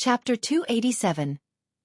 Chapter 287.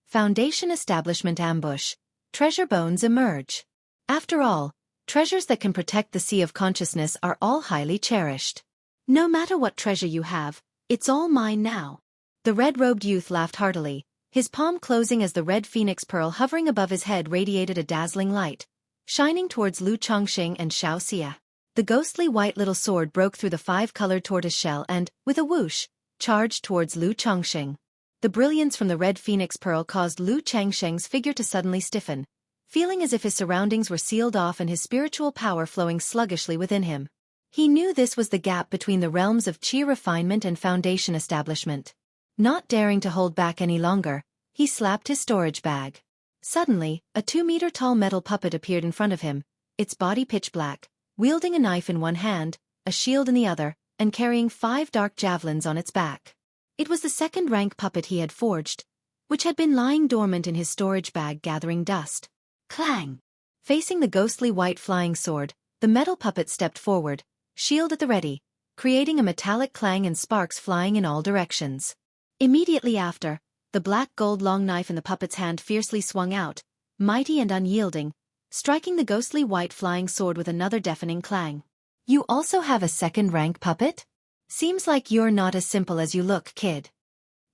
Foundation Establishment Ambush. Treasure bones emerge. After all, treasures that can protect the sea of consciousness are all highly cherished. No matter what treasure you have, it's all mine now. The red-robed youth laughed heartily, his palm closing as the red phoenix pearl hovering above his head radiated a dazzling light, shining towards Lu Chongqing and Xiaofan. The ghostly white little sword broke through the five-colored tortoise shell and, with a whoosh, charged towards Lu Chongqing. The brilliance from the red phoenix pearl caused Lu Chongqing's figure to suddenly stiffen, feeling as if his surroundings were sealed off and his spiritual power flowing sluggishly within him. He knew this was the gap between the realms of qi refinement and foundation establishment. Not daring to hold back any longer, he slapped his storage bag. Suddenly, a 2-meter-tall metal puppet appeared in front of him, its body pitch black, wielding a knife in one hand, a shield in the other, and carrying 5 dark javelins on its back. It was the second-rank puppet he had forged, which had been lying dormant in his storage bag gathering dust. Clang! Facing the ghostly white flying sword, the metal puppet stepped forward, shield at the ready, creating a metallic clang and sparks flying in all directions. Immediately after, the black gold long knife in the puppet's hand fiercely swung out, mighty and unyielding, striking the ghostly white flying sword with another deafening clang. You also have a second-rank puppet? Seems like you're not as simple as you look, kid.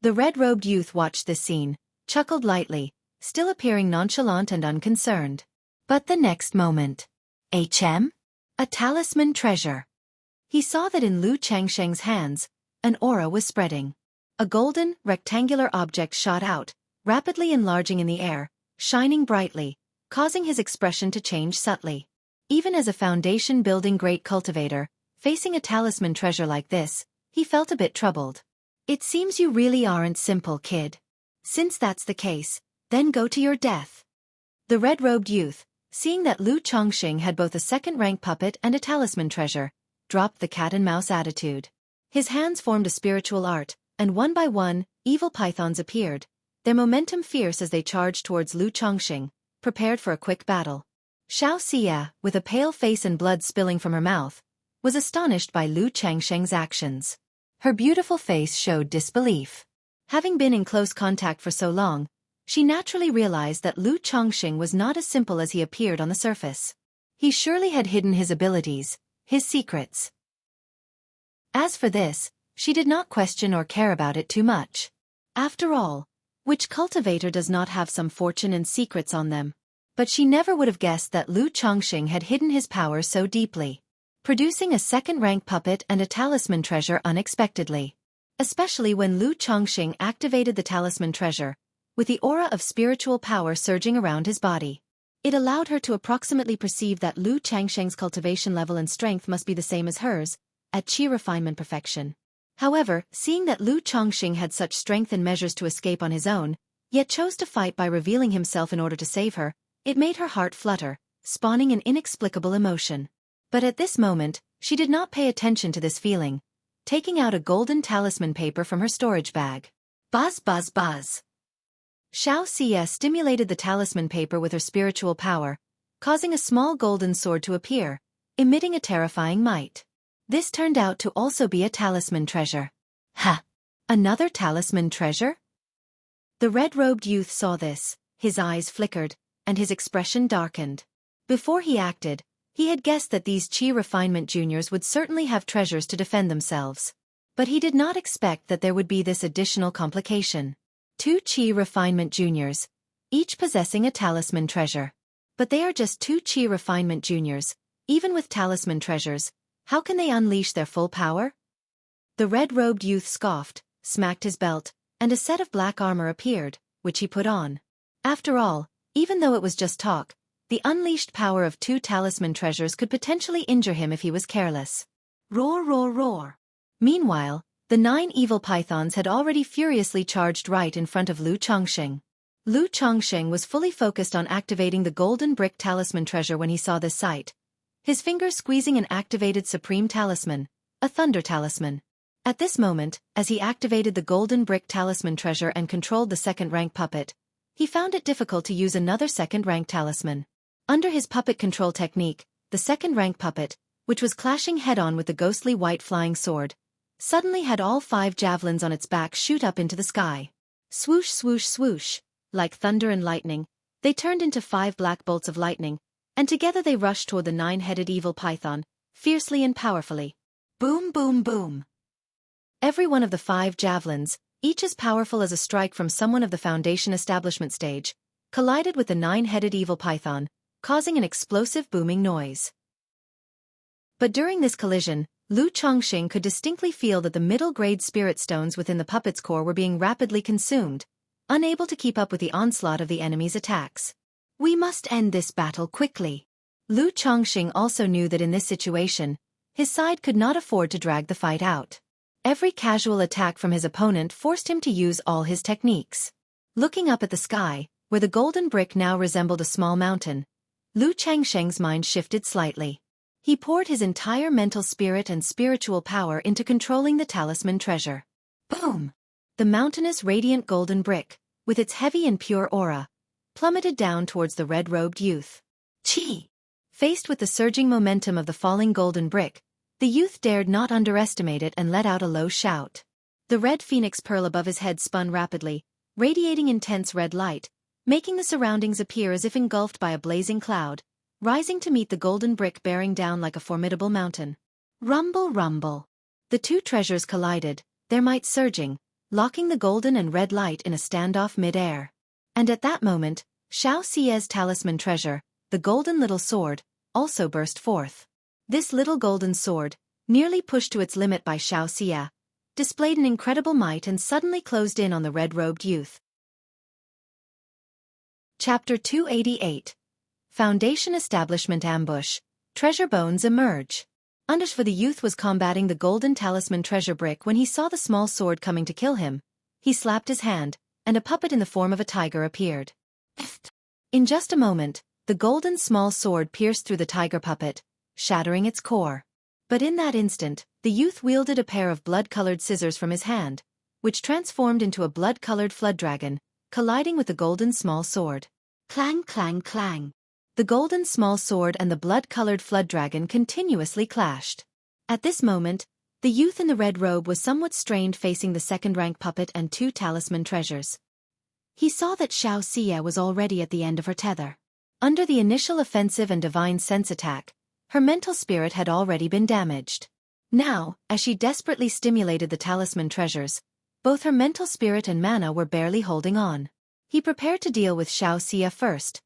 The red-robed youth watched this scene, chuckled lightly, still appearing nonchalant and unconcerned. But the next moment. HM? A talisman treasure. He saw that in Lu Chongqing's hands, an aura was spreading. A golden, rectangular object shot out, rapidly enlarging in the air, shining brightly, causing his expression to change subtly. Even as a foundation-building great cultivator, facing a talisman treasure like this, he felt a bit troubled. It seems you really aren't simple, kid. Since that's the case, then go to your death. The red-robed youth, seeing that Lu Chongqing had both a second-rank puppet and a talisman treasure, dropped the cat-and-mouse attitude. His hands formed a spiritual art, and one by one, evil pythons appeared, their momentum fierce as they charged towards Lu Chongqing, prepared for a quick battle. Xiaofan, with a pale face and blood spilling from her mouth, was astonished by Lu Chongqing's actions. Her beautiful face showed disbelief. Having been in close contact for so long, she naturally realized that Lu Chongqing was not as simple as he appeared on the surface. He surely had hidden his abilities, his secrets. As for this, she did not question or care about it too much. After all, which cultivator does not have some fortune and secrets on them? But she never would have guessed that Lu Chongqing had hidden his power so deeply, producing a second-rank puppet and a talisman treasure unexpectedly. Especially when Lu Chongqing activated the talisman treasure, with the aura of spiritual power surging around his body. It allowed her to approximately perceive that Lu Chongqing's cultivation level and strength must be the same as hers, at qi refinement perfection. However, seeing that Lu Chongqing had such strength and measures to escape on his own, yet chose to fight by revealing himself in order to save her, it made her heart flutter, spawning an inexplicable emotion. But at this moment, she did not pay attention to this feeling, taking out a golden talisman paper from her storage bag. Buzz buzz buzz. Xiaofan stimulated the talisman paper with her spiritual power, causing a small golden sword to appear, emitting a terrifying might. This turned out to also be a talisman treasure. Ha! Another talisman treasure? The red-robed youth saw this, his eyes flickered, and his expression darkened. Before he acted, he had guessed that these qi refinement juniors would certainly have treasures to defend themselves. But he did not expect that there would be this additional complication. 2 qi refinement juniors, each possessing a talisman treasure. But they are just 2 qi refinement juniors, even with talisman treasures. How can they unleash their full power? The red-robed youth scoffed, smacked his belt, and a set of black armor appeared, which he put on. After all, even though it was just talk, the unleashed power of 2 talisman treasures could potentially injure him if he was careless. Roar, roar, roar. Meanwhile, the 9 evil pythons had already furiously charged right in front of Lu Chongqing. Lu Chongqing was fully focused on activating the golden brick talisman treasure when he saw this sight, his fingers squeezing an activated supreme talisman, a thunder talisman. At this moment, as he activated the golden brick talisman treasure and controlled the second-rank puppet, he found it difficult to use another second-rank talisman. Under his puppet control technique, the second-rank puppet, which was clashing head-on with the ghostly white flying sword, suddenly had all 5 javelins on its back shoot up into the sky. Swoosh, swoosh, swoosh. Like thunder and lightning, they turned into 5 black bolts of lightning, and together they rushed toward the 9-headed evil python, fiercely and powerfully. Boom, boom, boom. Every one of the 5 javelins, each as powerful as a strike from someone of the Foundation establishment stage, collided with the 9-headed evil python, causing an explosive booming noise. But during this collision, Lu Chongqing could distinctly feel that the middle-grade spirit stones within the puppet's core were being rapidly consumed, unable to keep up with the onslaught of the enemy's attacks. We must end this battle quickly. Lu Chongqing also knew that in this situation, his side could not afford to drag the fight out. Every casual attack from his opponent forced him to use all his techniques. Looking up at the sky, where the golden brick now resembled a small mountain, Lu Changsheng's mind shifted slightly. He poured his entire mental spirit and spiritual power into controlling the talisman treasure. Boom! The mountainous radiant golden brick, with its heavy and pure aura, plummeted down towards the red-robed youth. Chi! Faced with the surging momentum of the falling golden brick, the youth dared not underestimate it and let out a low shout. The red phoenix pearl above his head spun rapidly, radiating intense red light, making the surroundings appear as if engulfed by a blazing cloud, rising to meet the golden brick bearing down like a formidable mountain. Rumble, rumble. The 2 treasures collided, their might surging, locking the golden and red light in a standoff mid-air. And at that moment, Xiaoxia's talisman treasure, the golden little sword, also burst forth. This little golden sword, nearly pushed to its limit by Xiaoxia, displayed an incredible might and suddenly closed in on the red-robed youth. Chapter 288. Foundation Establishment Ambush. Treasure Bones Emerge. For the youth was combating the golden talisman treasure brick when he saw the small sword coming to kill him. He slapped his hand, and a puppet in the form of a tiger appeared. In just a moment, the golden small sword pierced through the tiger puppet, shattering its core. But in that instant, the youth wielded a pair of blood-colored scissors from his hand, which transformed into a blood-colored flood dragon, colliding with the golden small sword. Clang, clang, clang. The golden small sword and the blood-colored flood dragon continuously clashed. At this moment, the youth in the red robe was somewhat strained facing the second-rank puppet and 2 talisman treasures. He saw that Xiaoxia was already at the end of her tether. Under the initial offensive and divine sense attack, her mental spirit had already been damaged. Now, as she desperately stimulated the talisman treasures, both her mental spirit and mana were barely holding on. He prepared to deal with Xiaoxia first,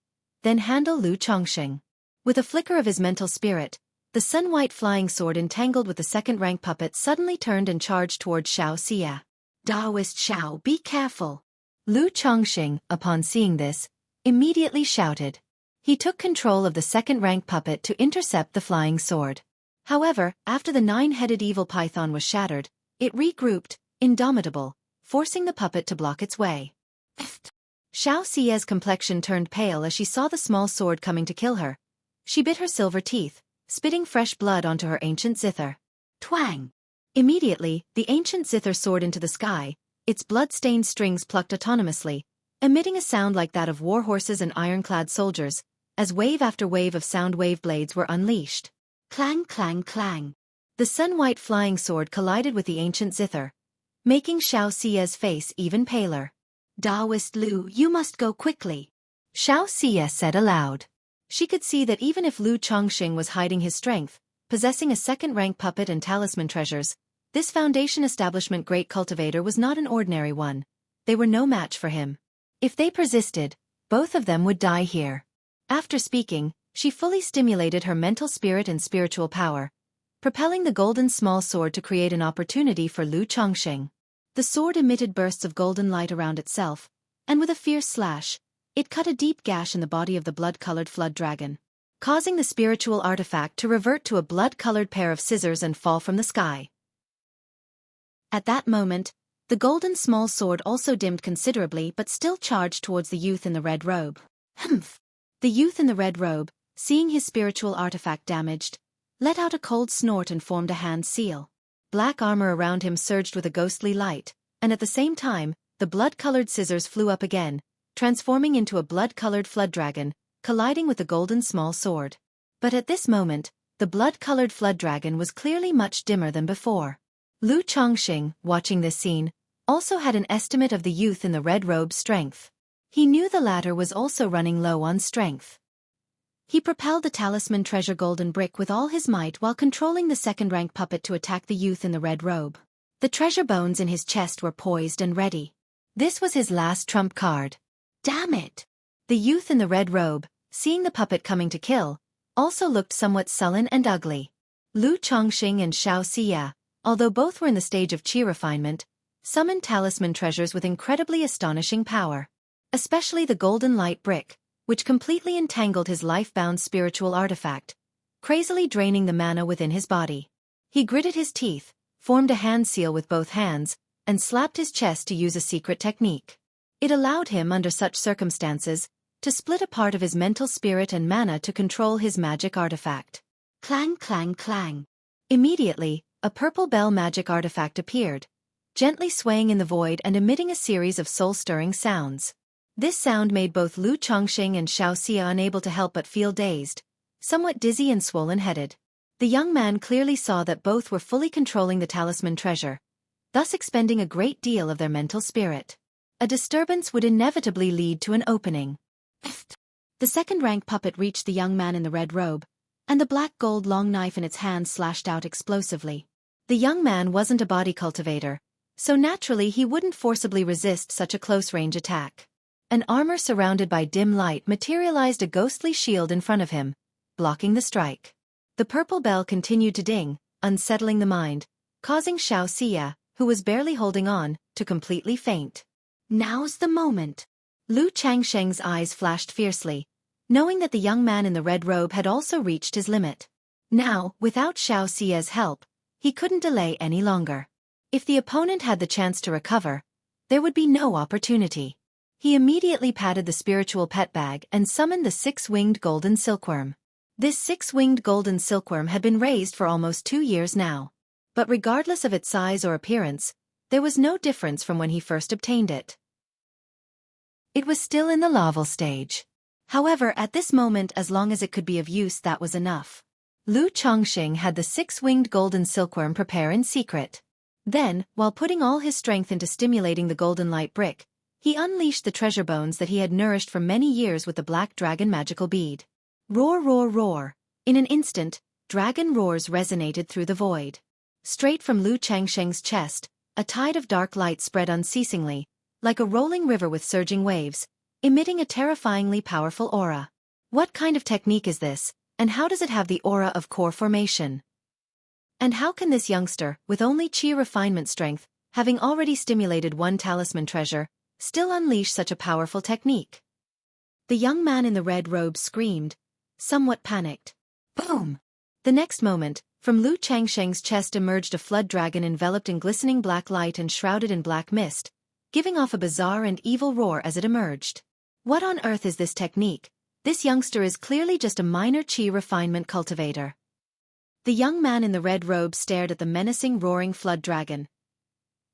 then handle Lu Chongqing. With a flicker of his mental spirit, the sun-white flying sword entangled with the second-rank puppet suddenly turned and charged towards Xiaoxia. Daoist Xiao, be careful! Lu Chongqing, upon seeing this, immediately shouted. He took control of the second-rank puppet to intercept the flying sword. However, after the 9-headed evil python was shattered, it regrouped, indomitable, forcing the puppet to block its way. Xiaoxia's complexion turned pale as she saw the small sword coming to kill her. She bit her silver teeth, spitting fresh blood onto her ancient zither. Twang! Immediately, the ancient zither soared into the sky, its blood-stained strings plucked autonomously, emitting a sound like that of war horses and ironclad soldiers, as wave after wave of sound wave blades were unleashed. Clang, clang, clang. The sun-white flying sword collided with the ancient zither, making Xiaoxia's face even paler. Daoist Lu, you must go quickly. Xiaoxia said aloud. She could see that even if Lu Chongqing was hiding his strength, possessing a second-rank puppet and talisman treasures, this Foundation establishment great cultivator was not an ordinary one. They were no match for him. If they persisted, both of them would die here. After speaking, she fully stimulated her mental spirit and spiritual power, propelling the golden small sword to create an opportunity for Lu Chongqing. The sword emitted bursts of golden light around itself, and with a fierce slash, it cut a deep gash in the body of the blood-colored flood dragon, causing the spiritual artifact to revert to a blood-colored pair of scissors and fall from the sky. At that moment, the golden small sword also dimmed considerably but still charged towards the youth in the red robe. Humph! The youth in the red robe, seeing his spiritual artifact damaged, let out a cold snort and formed a hand seal. Black armor around him surged with a ghostly light, and at the same time, the blood-colored scissors flew up again, transforming into a blood-colored flood dragon, colliding with the golden small sword. But at this moment, the blood-colored flood dragon was clearly much dimmer than before. Lu Chongqing, watching this scene, also had an estimate of the youth in the red robe's strength. He knew the latter was also running low on strength. He propelled the talisman treasure golden brick with all his might while controlling the second-rank puppet to attack the youth in the red robe. The treasure bones in his chest were poised and ready. This was his last trump card. Damn it! The youth in the red robe, seeing the puppet coming to kill, also looked somewhat sullen and ugly. Lu Chongqing and Xiaofan, although both were in the stage of chi refinement, summoned talisman treasures with incredibly astonishing power. Especially the golden light brick, which completely entangled his life-bound spiritual artifact, crazily draining the mana within his body. He gritted his teeth, formed a hand seal with both hands, and slapped his chest to use a secret technique. It allowed him, under such circumstances, to split a part of his mental spirit and mana to control his magic artifact. Clang, clang, clang. Immediately, a purple bell magic artifact appeared, gently swaying in the void and emitting a series of soul-stirring sounds. This sound made both Lu Chongqing and Xiaofan unable to help but feel dazed, somewhat dizzy and swollen-headed. The young man clearly saw that both were fully controlling the talisman treasure, thus expending a great deal of their mental spirit. A disturbance would inevitably lead to an opening. The second-rank puppet reached the young man in the red robe, and the black gold long knife in its hand slashed out explosively. The young man wasn't a body cultivator, so naturally he wouldn't forcibly resist such a close-range attack. An armor surrounded by dim light materialized a ghostly shield in front of him, blocking the strike. The purple bell continued to ding, unsettling the mind, causing Xiaofan, who was barely holding on, to completely faint. Now's the moment. Lu Changsheng's eyes flashed fiercely, knowing that the young man in the red robe had also reached his limit. Now, without Xiaofan's help, he couldn't delay any longer. If the opponent had the chance to recover, there would be no opportunity. He immediately patted the spiritual pet bag and summoned the six-winged golden silkworm. This six-winged golden silkworm had been raised for almost 2 years now. But regardless of its size or appearance, there was no difference from when he first obtained it. It was still in the larval stage. However, at this moment, as long as it could be of use, that was enough. Lu Chongqing had the six-winged golden silkworm prepare in secret. Then, while putting all his strength into stimulating the golden light brick, he unleashed the treasure bones that he had nourished for many years with the black dragon magical bead. Roar, roar, roar. In an instant, dragon roars resonated through the void. Straight from Lu Changsheng's chest, a tide of dark light spread unceasingly, like a rolling river with surging waves, emitting a terrifyingly powerful aura. What kind of technique is this, and how does it have the aura of core formation? And how can this youngster, with only chi refinement strength, having already stimulated one talisman treasure, still unleash such a powerful technique? The young man in the red robe screamed, somewhat panicked. Boom! The next moment, from Lu Changsheng's chest emerged a flood dragon enveloped in glistening black light and shrouded in black mist, giving off a bizarre and evil roar as it emerged. What on earth is this technique? This youngster is clearly just a minor chi refinement cultivator. The young man in the red robe stared at the menacing roaring flood dragon,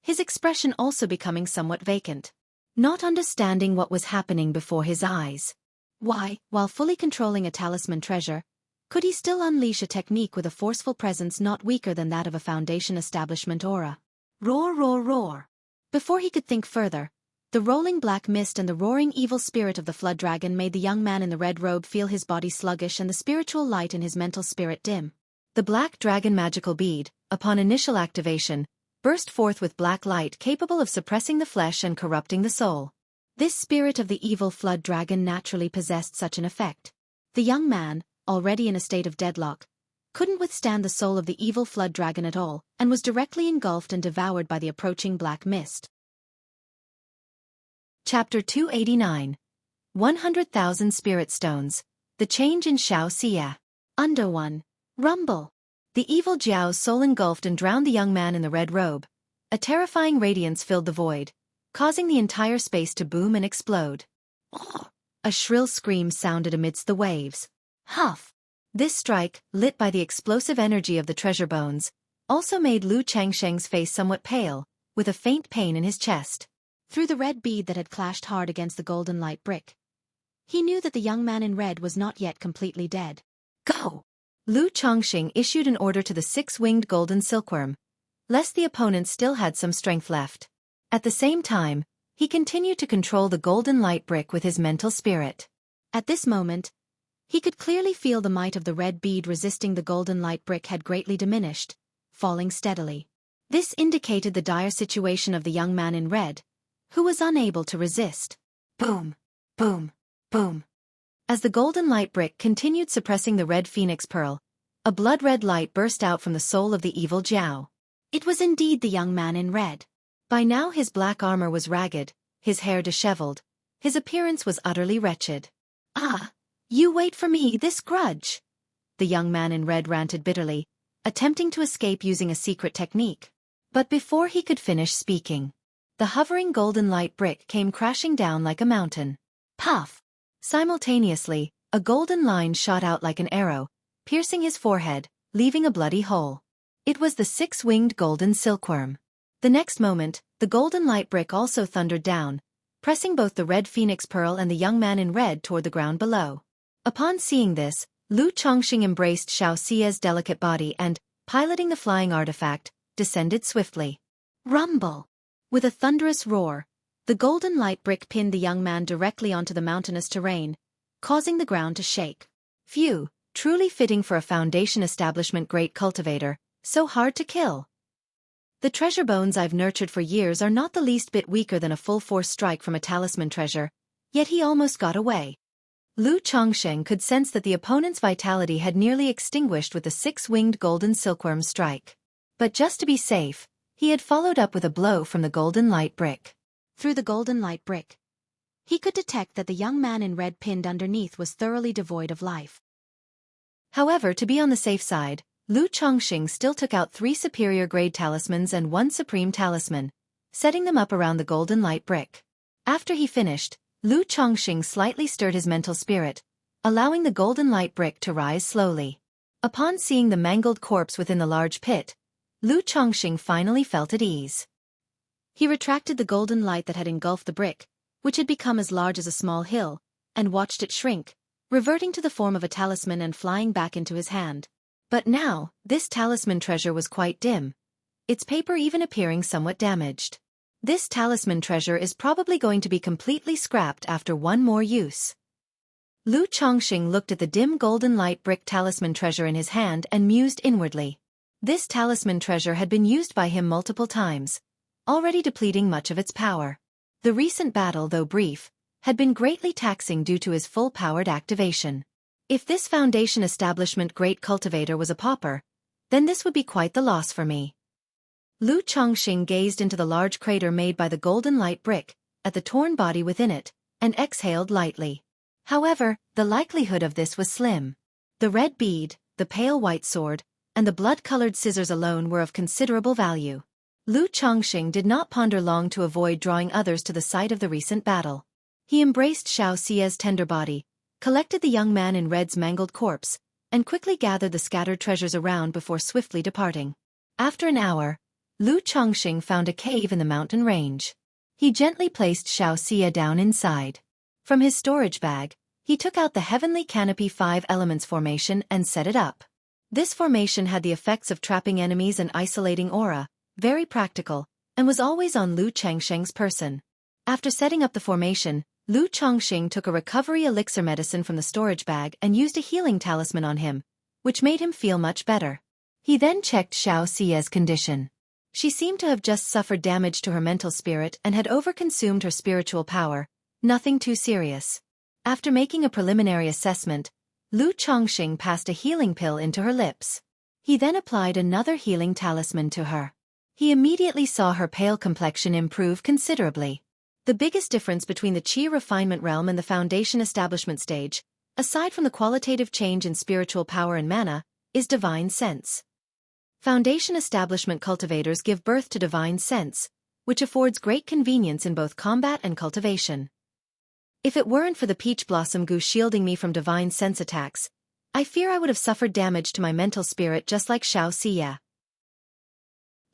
his expression also becoming somewhat vacant, not understanding what was happening before his eyes. Why, while fully controlling a talisman treasure, could he still unleash a technique with a forceful presence not weaker than that of a foundation establishment aura? Roar, roar, roar. Before he could think further, the rolling black mist and the roaring evil spirit of the flood dragon made the young man in the red robe feel his body sluggish and the spiritual light in his mental spirit dim. The black dragon magical bead, upon initial activation, burst forth with black light capable of suppressing the flesh and corrupting the soul. This spirit of the evil flood dragon naturally possessed such an effect. The young man, already in a state of deadlock, couldn't withstand the soul of the evil flood dragon at all, and was directly engulfed and devoured by the approaching black mist. Chapter 289. 100,000 Spirit Stones. The Change in Xiaofan. Under 1. Rumble. The evil Jiao's soul engulfed and drowned the young man in the red robe. A terrifying radiance filled the void, causing the entire space to boom and explode. Oh! A shrill scream sounded amidst the waves. Huff! This strike, lit by the explosive energy of the treasure bones, also made Lu Changsheng's face somewhat pale, with a faint pain in his chest. Through the red bead that had clashed hard against the golden light brick, he knew that the young man in red was not yet completely dead. Go! Lu Chongqing issued an order to the six-winged golden silkworm, lest the opponent still had some strength left. At the same time, he continued to control the golden light brick with his mental spirit. At this moment, he could clearly feel the might of the red bead resisting the golden light brick had greatly diminished, falling steadily. This indicated the dire situation of the young man in red, who was unable to resist. Boom! Boom! Boom! As the golden light brick continued suppressing the red phoenix pearl, a blood-red light burst out from the soul of the evil Jiao. It was indeed the young man in red. By now his black armor was ragged, his hair disheveled, his appearance was utterly wretched. "Ah! You wait for me, this grudge!" The young man in red ranted bitterly, attempting to escape using a secret technique. But before he could finish speaking, the hovering golden light brick came crashing down like a mountain. Puff! Simultaneously, a golden line shot out like an arrow, piercing his forehead, leaving a bloody hole. It was the six-winged golden silkworm. The next moment, the golden light brick also thundered down, pressing both the red phoenix pearl and the young man in red toward the ground below. Upon seeing this, Lu Chongqing embraced Xiaoxia's delicate body and, piloting the flying artifact, descended swiftly. Rumble! With a thunderous roar, the golden light brick pinned the young man directly onto the mountainous terrain, causing the ground to shake. Phew, truly fitting for a Foundation establishment great cultivator, so hard to kill. The treasure bones I've nurtured for years are not the least bit weaker than a full-force strike from a talisman treasure, yet he almost got away. Lu Chongsheng could sense that the opponent's vitality had nearly extinguished with the six-winged golden silkworm strike. But just to be safe, he had followed up with a blow from the golden light brick. Through the golden light brick, he could detect that the young man in red pinned underneath was thoroughly devoid of life. However, to be on the safe side, Lu Chongqing still took out 3 superior-grade talismans and 1 supreme talisman, setting them up around the golden light brick. After he finished, Lu Chongqing slightly stirred his mental spirit, allowing the golden light brick to rise slowly. Upon seeing the mangled corpse within the large pit, Lu Chongqing finally felt at ease. He retracted the golden light that had engulfed the brick, which had become as large as a small hill, and watched it shrink, reverting to the form of a talisman and flying back into his hand. But now, this talisman treasure was quite dim, its paper even appearing somewhat damaged. This talisman treasure is probably going to be completely scrapped after one more use. Lu Chongqing looked at the dim golden light brick talisman treasure in his hand and mused inwardly. This talisman treasure had been used by him multiple times, already depleting much of its power. The recent battle, though brief, had been greatly taxing due to his full-powered activation. If this Foundation establishment great cultivator was a pauper, then this would be quite the loss for me. Lu Chongqing gazed into the large crater made by the golden light brick, at the torn body within it, and exhaled lightly. However, the likelihood of this was slim. The red bead, the pale white sword, and the blood-colored scissors alone were of considerable value. Lu Chongqing did not ponder long to avoid drawing others to the site of the recent battle. He embraced Xiaoxia's tender body, collected the young man in red's mangled corpse, and quickly gathered the scattered treasures around before swiftly departing. After an hour, Lu Chongqing found a cave in the mountain range. He gently placed Xiaoxia down inside. From his storage bag, he took out the Heavenly Canopy 5 Elements formation and set it up. This formation had the effects of trapping enemies and isolating aura, very practical, and was always on Lu Chongqing's person. After setting up the formation, Lu Chongqing took a recovery elixir medicine from the storage bag and used a healing talisman on him, which made him feel much better. He then checked Xiaoxia's condition. She seemed to have just suffered damage to her mental spirit and had overconsumed her spiritual power, nothing too serious. After making a preliminary assessment, Lu Chongqing passed a healing pill into her lips. He then applied another healing talisman to her. He immediately saw her pale complexion improve considerably. The biggest difference between the Qi refinement realm and the Foundation establishment stage, aside from the qualitative change in spiritual power and mana, is divine sense. Foundation establishment cultivators give birth to divine sense, which affords great convenience in both combat and cultivation. If it weren't for the peach blossom goo shielding me from divine sense attacks, I fear I would have suffered damage to my mental spirit just like Xiaoxia.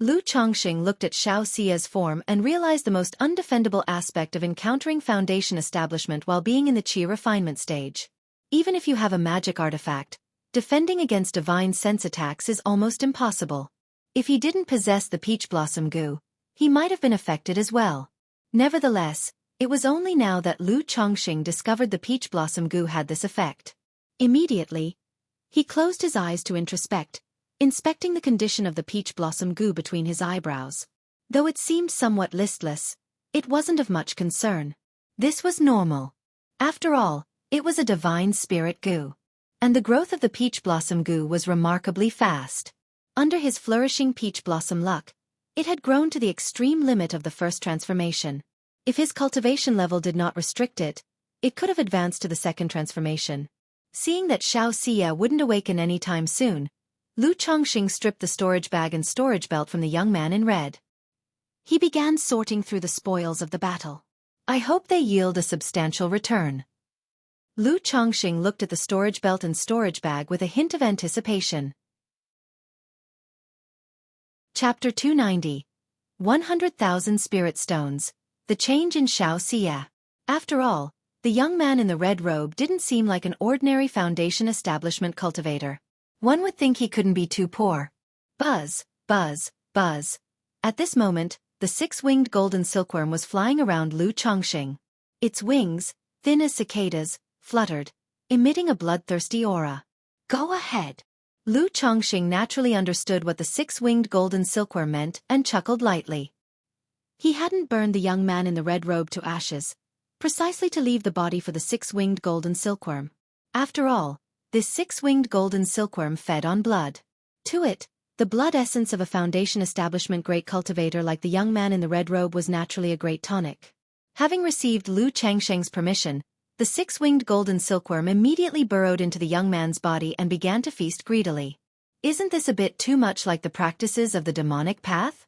Lu Chongqing looked at Xiaoxia's form and realized the most undefendable aspect of encountering Foundation establishment while being in the Qi refinement stage. Even if you have a magic artifact, defending against divine sense attacks is almost impossible. If he didn't possess the peach blossom goo, he might have been affected as well. Nevertheless, it was only now that Lu Chongqing discovered the peach blossom goo had this effect. Immediately, he closed his eyes to introspect, inspecting the condition of the peach blossom goo between his eyebrows. Though it seemed somewhat listless, it wasn't of much concern. This was normal. After all, it was a divine spirit goo. And the growth of the peach blossom goo was remarkably fast. Under his flourishing peach blossom luck, it had grown to the extreme limit of the first transformation. If his cultivation level did not restrict it, it could have advanced to the second transformation. Seeing that Xiaofan wouldn't awaken any time soon, Lu Chongqing stripped the storage bag and storage belt from the young man in red. He began sorting through the spoils of the battle. I hope they yield a substantial return. Lu Chongqing looked at the storage belt and storage bag with a hint of anticipation. Chapter 290. 100,000 Spirit Stones. The change in Xiaofan. After all, the young man in the red robe didn't seem like an ordinary foundation establishment cultivator. One would think he couldn't be too poor. Buzz, buzz, buzz. At this moment, the six-winged golden silkworm was flying around Lu Chongqing. Its wings, thin as cicadas, fluttered, emitting a bloodthirsty aura. Go ahead. Lu Chongqing naturally understood what the six-winged golden silkworm meant and chuckled lightly. He hadn't burned the young man in the red robe to ashes, precisely to leave the body for the six-winged golden silkworm. After all, this six-winged golden silkworm fed on blood. To it, the blood essence of a foundation establishment great cultivator like the young man in the red robe was naturally a great tonic. Having received Lu Chongqing's permission, the six-winged golden silkworm immediately burrowed into the young man's body and began to feast greedily. Isn't this a bit too much like the practices of the demonic path?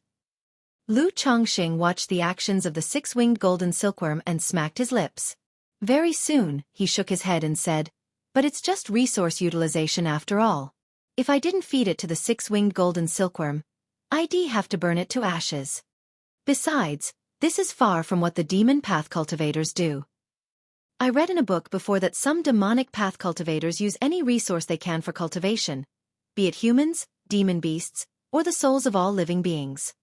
Lu Chongqing watched the actions of the six-winged golden silkworm and smacked his lips. Very soon, he shook his head and said, "But it's just resource utilization after all. If I didn't feed it to the six-winged golden silkworm, I'd have to burn it to ashes. Besides, this is far from what the demon path cultivators do. I read in a book before that some demonic path cultivators use any resource they can for cultivation, be it humans, demon beasts, or the souls of all living beings.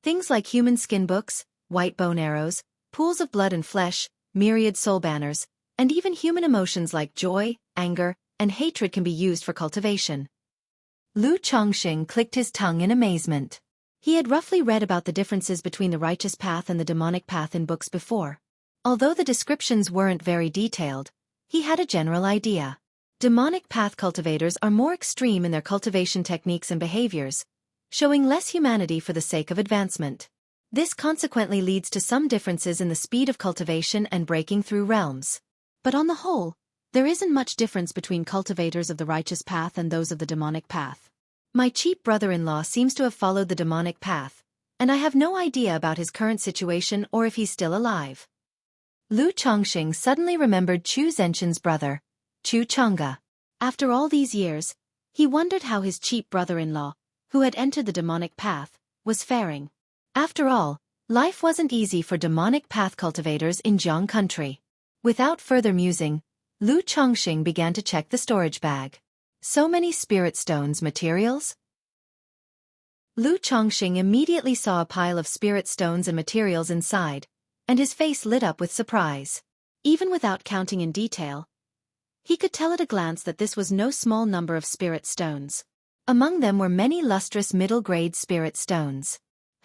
Things like human skin books, white bone arrows, pools of blood and flesh, myriad soul banners, and even human emotions like joy, anger, and hatred can be used for cultivation." Lu Chongqing clicked his tongue in amazement. He had roughly read about the differences between the righteous path and the demonic path in books before. Although the descriptions weren't very detailed, he had a general idea. Demonic path cultivators are more extreme in their cultivation techniques and behaviors, showing less humanity for the sake of advancement. This consequently leads to some differences in the speed of cultivation and breaking through realms. But on the whole, there isn't much difference between cultivators of the righteous path and those of the demonic path. My cheap brother-in-law seems to have followed the demonic path, and I have no idea about his current situation or if he's still alive. Lu Chongqing suddenly remembered Chu Zhenqin's brother, Chu Changge. After all these years, he wondered how his cheap brother-in-law, who had entered the demonic path, was faring. After all, life wasn't easy for demonic path cultivators in Jiang country. Without further musing, Lu Chongqing began to check the storage bag. So many spirit stones materials? Lu Chongqing immediately saw a pile of spirit stones and materials inside, and his face lit up with surprise. Even without counting in detail, he could tell at a glance that this was no small number of spirit stones. Among them were many lustrous middle-grade spirit stones.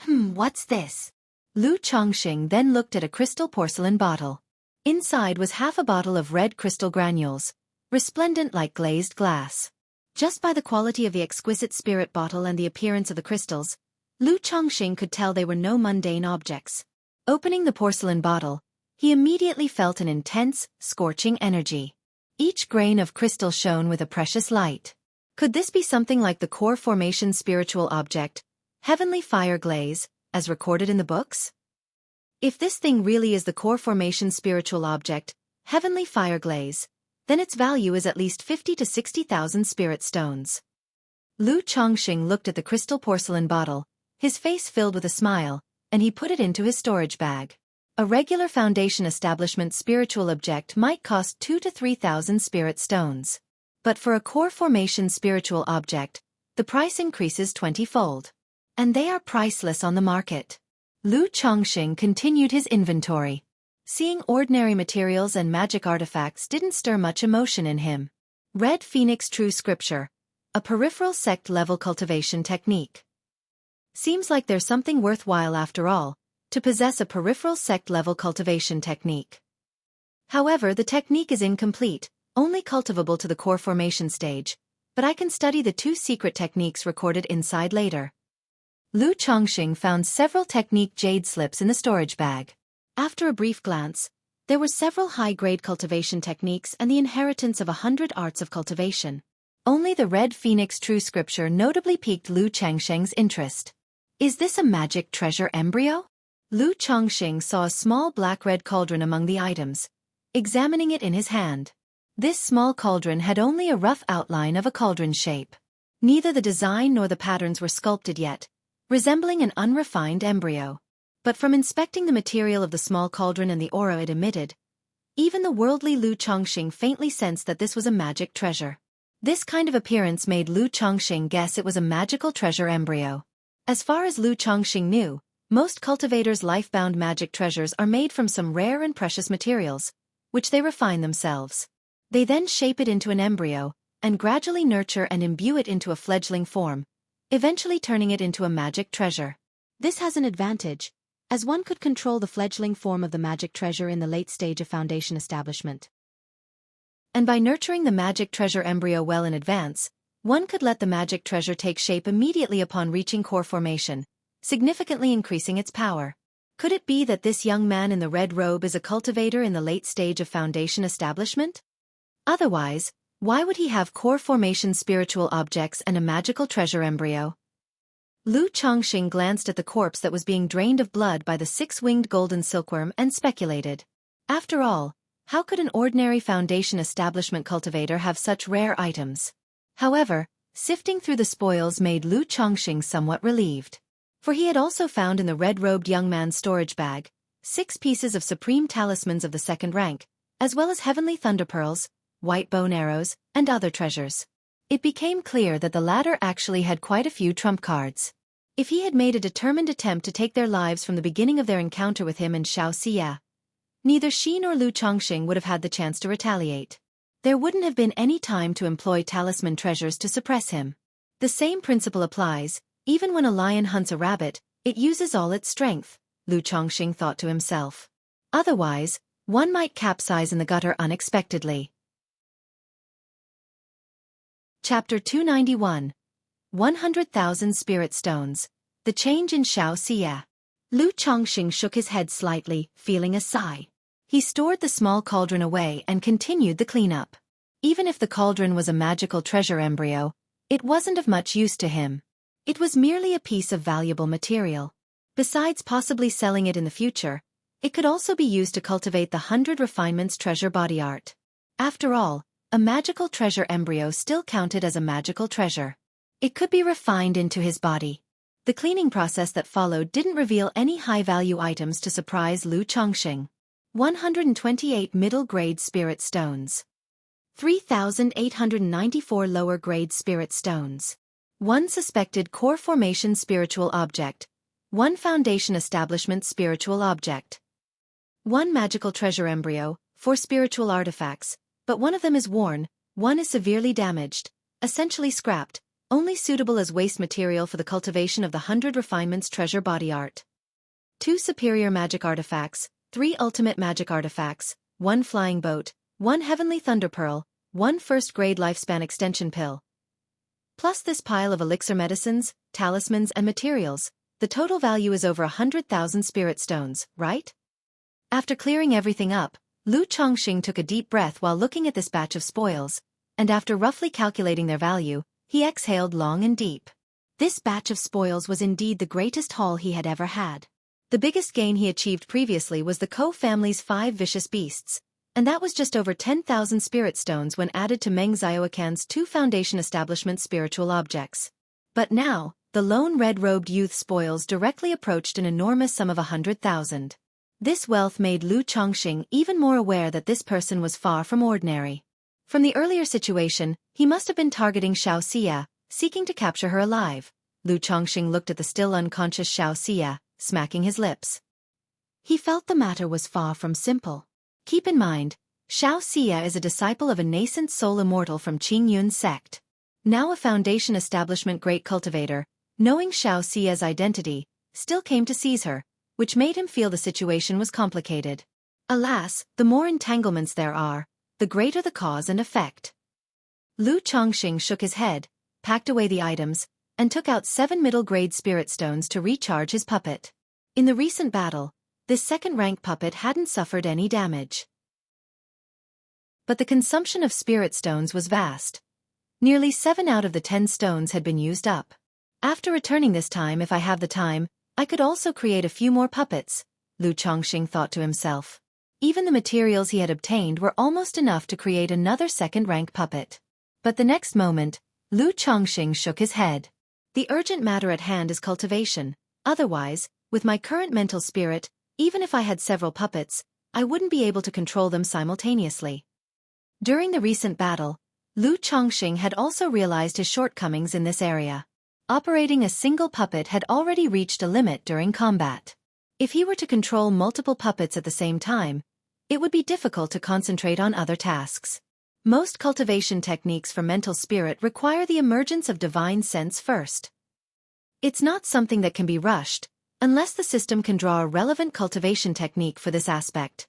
What's this? Lu Chongqing then looked at a crystal porcelain bottle. Inside was half a bottle of red crystal granules, resplendent like glazed glass. Just by the quality of the exquisite spirit bottle and the appearance of the crystals, Lu Chongqing could tell they were no mundane objects. Opening the porcelain bottle, he immediately felt an intense, scorching energy. Each grain of crystal shone with a precious light. Could this be something like the core formation spiritual object, heavenly fire glaze, as recorded in the books? If this thing really is the core formation spiritual object, heavenly fire glaze, then its value is at least 50 to 60,000 spirit stones. Lu Chongqing looked at the crystal porcelain bottle, his face filled with a smile, and he put it into his storage bag. A regular foundation establishment spiritual object might cost 2 to 3,000 spirit stones. But for a core formation spiritual object, the price increases 20-fold. And they are priceless on the market. Lu Chongqing continued his inventory. Seeing ordinary materials and magic artifacts didn't stir much emotion in him. Red Phoenix True Scripture, a peripheral sect-level cultivation technique. Seems like there's something worthwhile after all, to possess a peripheral sect-level cultivation technique. However, the technique is incomplete, only cultivable to the core formation stage, but I can study the 2 secret techniques recorded inside later. Lu Chongqing found several technique jade slips in the storage bag. After a brief glance, there were several high-grade cultivation techniques and the inheritance of 100 arts of cultivation. Only the Red Phoenix True Scripture notably piqued Lu Chongqing's interest. Is this a magic treasure embryo? Lu Chongqing saw a small black-red cauldron among the items, examining it in his hand. This small cauldron had only a rough outline of a cauldron shape. Neither the design nor the patterns were sculpted yet, resembling an unrefined embryo. But from inspecting the material of the small cauldron and the aura it emitted, even the worldly Lu Chongqing faintly sensed that this was a magic treasure. This kind of appearance made Lu Chongqing guess it was a magical treasure embryo. As far as Lu Chongqing knew, most cultivators' life-bound magic treasures are made from some rare and precious materials, which they refine themselves. They then shape it into an embryo, and gradually nurture and imbue it into a fledgling form, eventually turning it into a magic treasure. This has an advantage, as one could control the fledgling form of the magic treasure in the late stage of foundation establishment. And by nurturing the magic treasure embryo well in advance, one could let the magic treasure take shape immediately upon reaching core formation, significantly increasing its power. Could it be that this young man in the red robe is a cultivator in the late stage of foundation establishment? Otherwise, why would he have core formation spiritual objects and a magical treasure embryo? Lu Chongqing glanced at the corpse that was being drained of blood by the 6-winged golden silkworm and speculated. After all, how could an ordinary foundation establishment cultivator have such rare items? However, sifting through the spoils made Lu Chongqing somewhat relieved. For he had also found in the red-robed young man's storage bag 6 pieces of supreme talismans of the 2nd rank, as well as heavenly thunderpearls, white bone arrows, and other treasures. It became clear that the latter actually had quite a few trump cards. If he had made a determined attempt to take their lives from the beginning of their encounter with him and Xiaofan, neither she nor Lu Chongqing would have had the chance to retaliate. There wouldn't have been any time to employ talisman treasures to suppress him. The same principle applies, even when a lion hunts a rabbit, it uses all its strength, Lu Chongqing thought to himself. Otherwise, one might capsize in the gutter unexpectedly. Chapter 291. 100,000 Spirit Stones. The Change in Xiaofan. Lu Chongqing shook his head slightly, feeling a sigh. He stored the small cauldron away and continued the cleanup. Even if the cauldron was a magical treasure embryo, it wasn't of much use to him. It was merely a piece of valuable material. Besides possibly selling it in the future, it could also be used to cultivate the 100 Refinements treasure body art. After all, a magical treasure embryo still counted as a magical treasure. It could be refined into his body. The cleaning process that followed didn't reveal any high-value items to surprise Lu Chongqing. 128 middle-grade spirit stones. 3,894 lower-grade spirit stones. 1 suspected core formation spiritual object. 1 foundation establishment spiritual object. 1 magical treasure embryo, 4 spiritual artifacts, but one of them is worn, 1 is severely damaged, essentially scrapped, only suitable as waste material for the cultivation of the 100 Refinements treasure body art. 2 superior magic artifacts, 3 ultimate magic artifacts, 1 flying boat, 1 heavenly thunderpearl, 1 first-grade lifespan extension pill. Plus this pile of elixir medicines, talismans and materials, the total value is over 100,000 spirit stones, right? After clearing everything up, Lu Chongqing took a deep breath while looking at this batch of spoils, and after roughly calculating their value, he exhaled long and deep. This batch of spoils was indeed the greatest haul he had ever had. The biggest gain he achieved previously was the Ko family's 5 vicious beasts, and that was just over 10,000 spirit stones when added to Meng Xiaocan's 2 foundation establishment spiritual objects. But now, the lone red-robed youth's spoils directly approached an enormous sum of 100,000. This wealth made Lu Chongqing even more aware that this person was far from ordinary. From the earlier situation, he must have been targeting Xiaofan, seeking to capture her alive. Lu Chongqing looked at the still unconscious Xiaofan, smacking his lips. He felt the matter was far from simple. Keep in mind, Xiaofan is a disciple of a nascent soul immortal from Qingyun's sect. Now a Foundation establishment great cultivator, knowing Xiaofan's identity, still came to seize her, which made him feel the situation was complicated. Alas, the more entanglements there are, the greater the cause and effect. Lu Chongqing shook his head, packed away the items, and took out 7 middle-grade spirit stones to recharge his puppet. In the recent battle, this second-rank puppet hadn't suffered any damage. But the consumption of spirit stones was vast. Nearly 7 out of the 10 stones had been used up. After returning this time, if I have the time, I could also create a few more puppets, Lu Chongqing thought to himself. Even the materials he had obtained were almost enough to create another second-rank puppet. But the next moment, Lu Chongqing shook his head. The urgent matter at hand is cultivation. Otherwise, with my current mental spirit, even if I had several puppets, I wouldn't be able to control them simultaneously. During the recent battle, Lu Chongqing had also realized his shortcomings in this area. Operating a single puppet had already reached a limit during combat. If he were to control multiple puppets at the same time, it would be difficult to concentrate on other tasks. Most cultivation techniques for mental spirit require the emergence of divine sense first. It's not something that can be rushed, unless the system can draw a relevant cultivation technique for this aspect.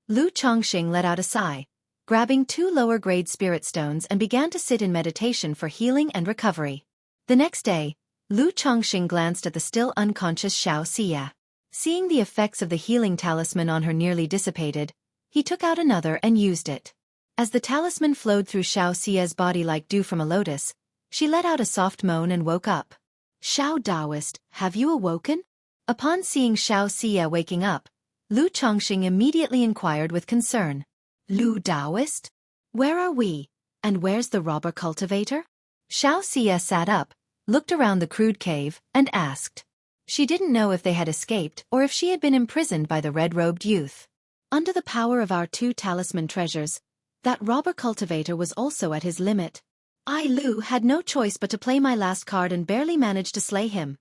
Lu Chongqing let out a sigh, grabbing 2 lower-grade spirit stones and began to sit in meditation for healing and recovery. The next day, Lu Chongqing glanced at the still unconscious Xiaofan. Seeing the effects of the healing talisman on her nearly dissipated, he took out another and used it. As the talisman flowed through Xiaofan's body like dew from a lotus, she let out a soft moan and woke up. "Xiao Daoist, have you awoken?" Upon seeing Xiaofan waking up, Lu Chongqing immediately inquired with concern. "Lu Daoist? Where are we? And where's the robber cultivator?" Xiaofan sat up, looked around the crude cave, and asked. She didn't know if they had escaped or if she had been imprisoned by the red-robed youth. Under the power of our 2 talisman treasures, that robber cultivator was also at his limit. I, Lu, had no choice but to play my last card and barely managed to slay him.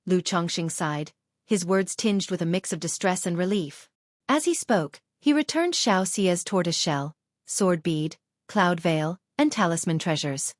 Lu Chongqing sighed, his words tinged with a mix of distress and relief. As he spoke, he returned Xiaofan's tortoiseshell, sword bead, cloud veil, and talisman treasures.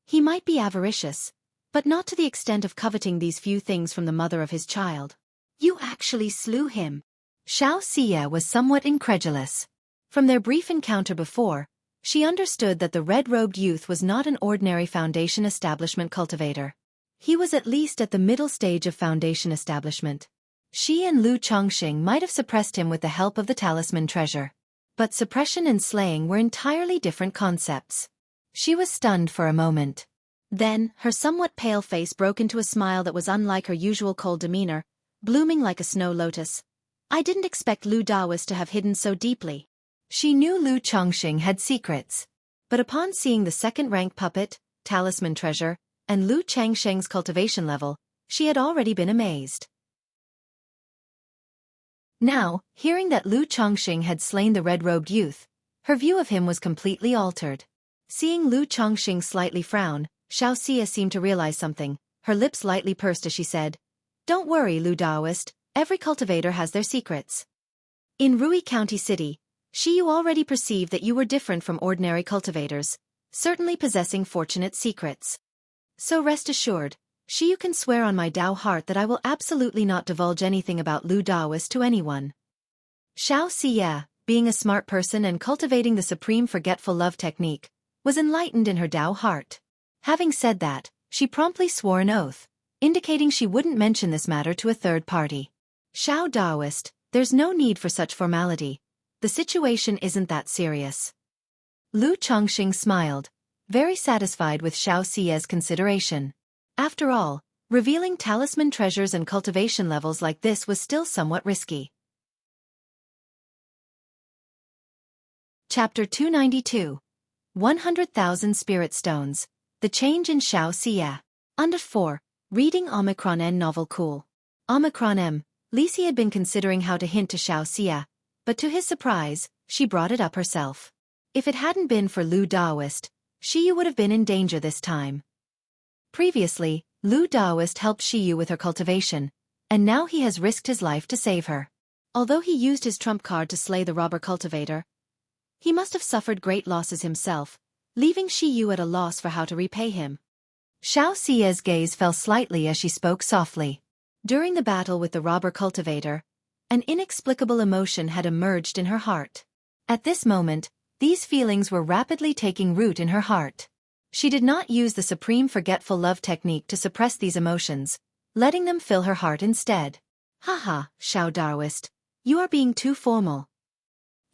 He might be avaricious, but not to the extent of coveting these few things from the mother of his child. "You actually slew him?" Xiaofan was somewhat incredulous. From their brief encounter before, she understood that the red-robed youth was not an ordinary Foundation establishment cultivator. He was at least at the middle stage of Foundation establishment. She and Lu Chongqing might have suppressed him with the help of the talisman treasure. But suppression and slaying were entirely different concepts. She was stunned for a moment. Then, her somewhat pale face broke into a smile that was unlike her usual cold demeanor, blooming like a snow lotus. "I didn't expect Lu Daoist to have hidden so deeply." She knew Lu Chongqing had secrets. But upon seeing the second-rank puppet, talisman treasure, and Lu Changsheng's cultivation level, she had already been amazed. Now, hearing that Lu Chongqing had slain the red-robed youth, her view of him was completely altered. Seeing Lu Chongqing slightly frown, Xiaofan seemed to realize something. Her lips lightly pursed as she said, "Don't worry, Lu Daoist, every cultivator has their secrets. In Rui County City, you already perceived that you were different from ordinary cultivators, certainly possessing fortunate secrets. So rest assured, you can swear on my Dao heart that I will absolutely not divulge anything about Lu Daoist to anyone." Xiaofan, being a smart person and cultivating the supreme forgetful love technique, was enlightened in her Dao heart. Having said that, she promptly swore an oath, indicating she wouldn't mention this matter to a third party. "Xiao Daoist, there's no need for such formality. The situation isn't that serious." Lu Chongqing smiled, very satisfied with Xiaofan's consideration. After all, revealing talisman treasures and cultivation levels like this was still somewhat risky. Chapter 292. 100,000 Spirit Stones. The Change in Xiaofan. Under 4. Reading Omicron N novel cool. Omicron M. Lisi had been considering how to hint to Xiaofan, but to his surprise, she brought it up herself. If it hadn't been for Lu Daoist, Shiyu would have been in danger this time. Previously, Lu Daoist helped Shiyu with her cultivation, and now he has risked his life to save her. Although he used his trump card to slay the robber cultivator, he must have suffered great losses himself, leaving Shi Yu at a loss for how to repay him. Xiao Xia's gaze fell slightly as she spoke softly. During the battle with the robber cultivator, an inexplicable emotion had emerged in her heart. At this moment, these feelings were rapidly taking root in her heart. She did not use the supreme forgetful love technique to suppress these emotions, letting them fill her heart instead. Haha, Xiao Daoist, you are being too formal.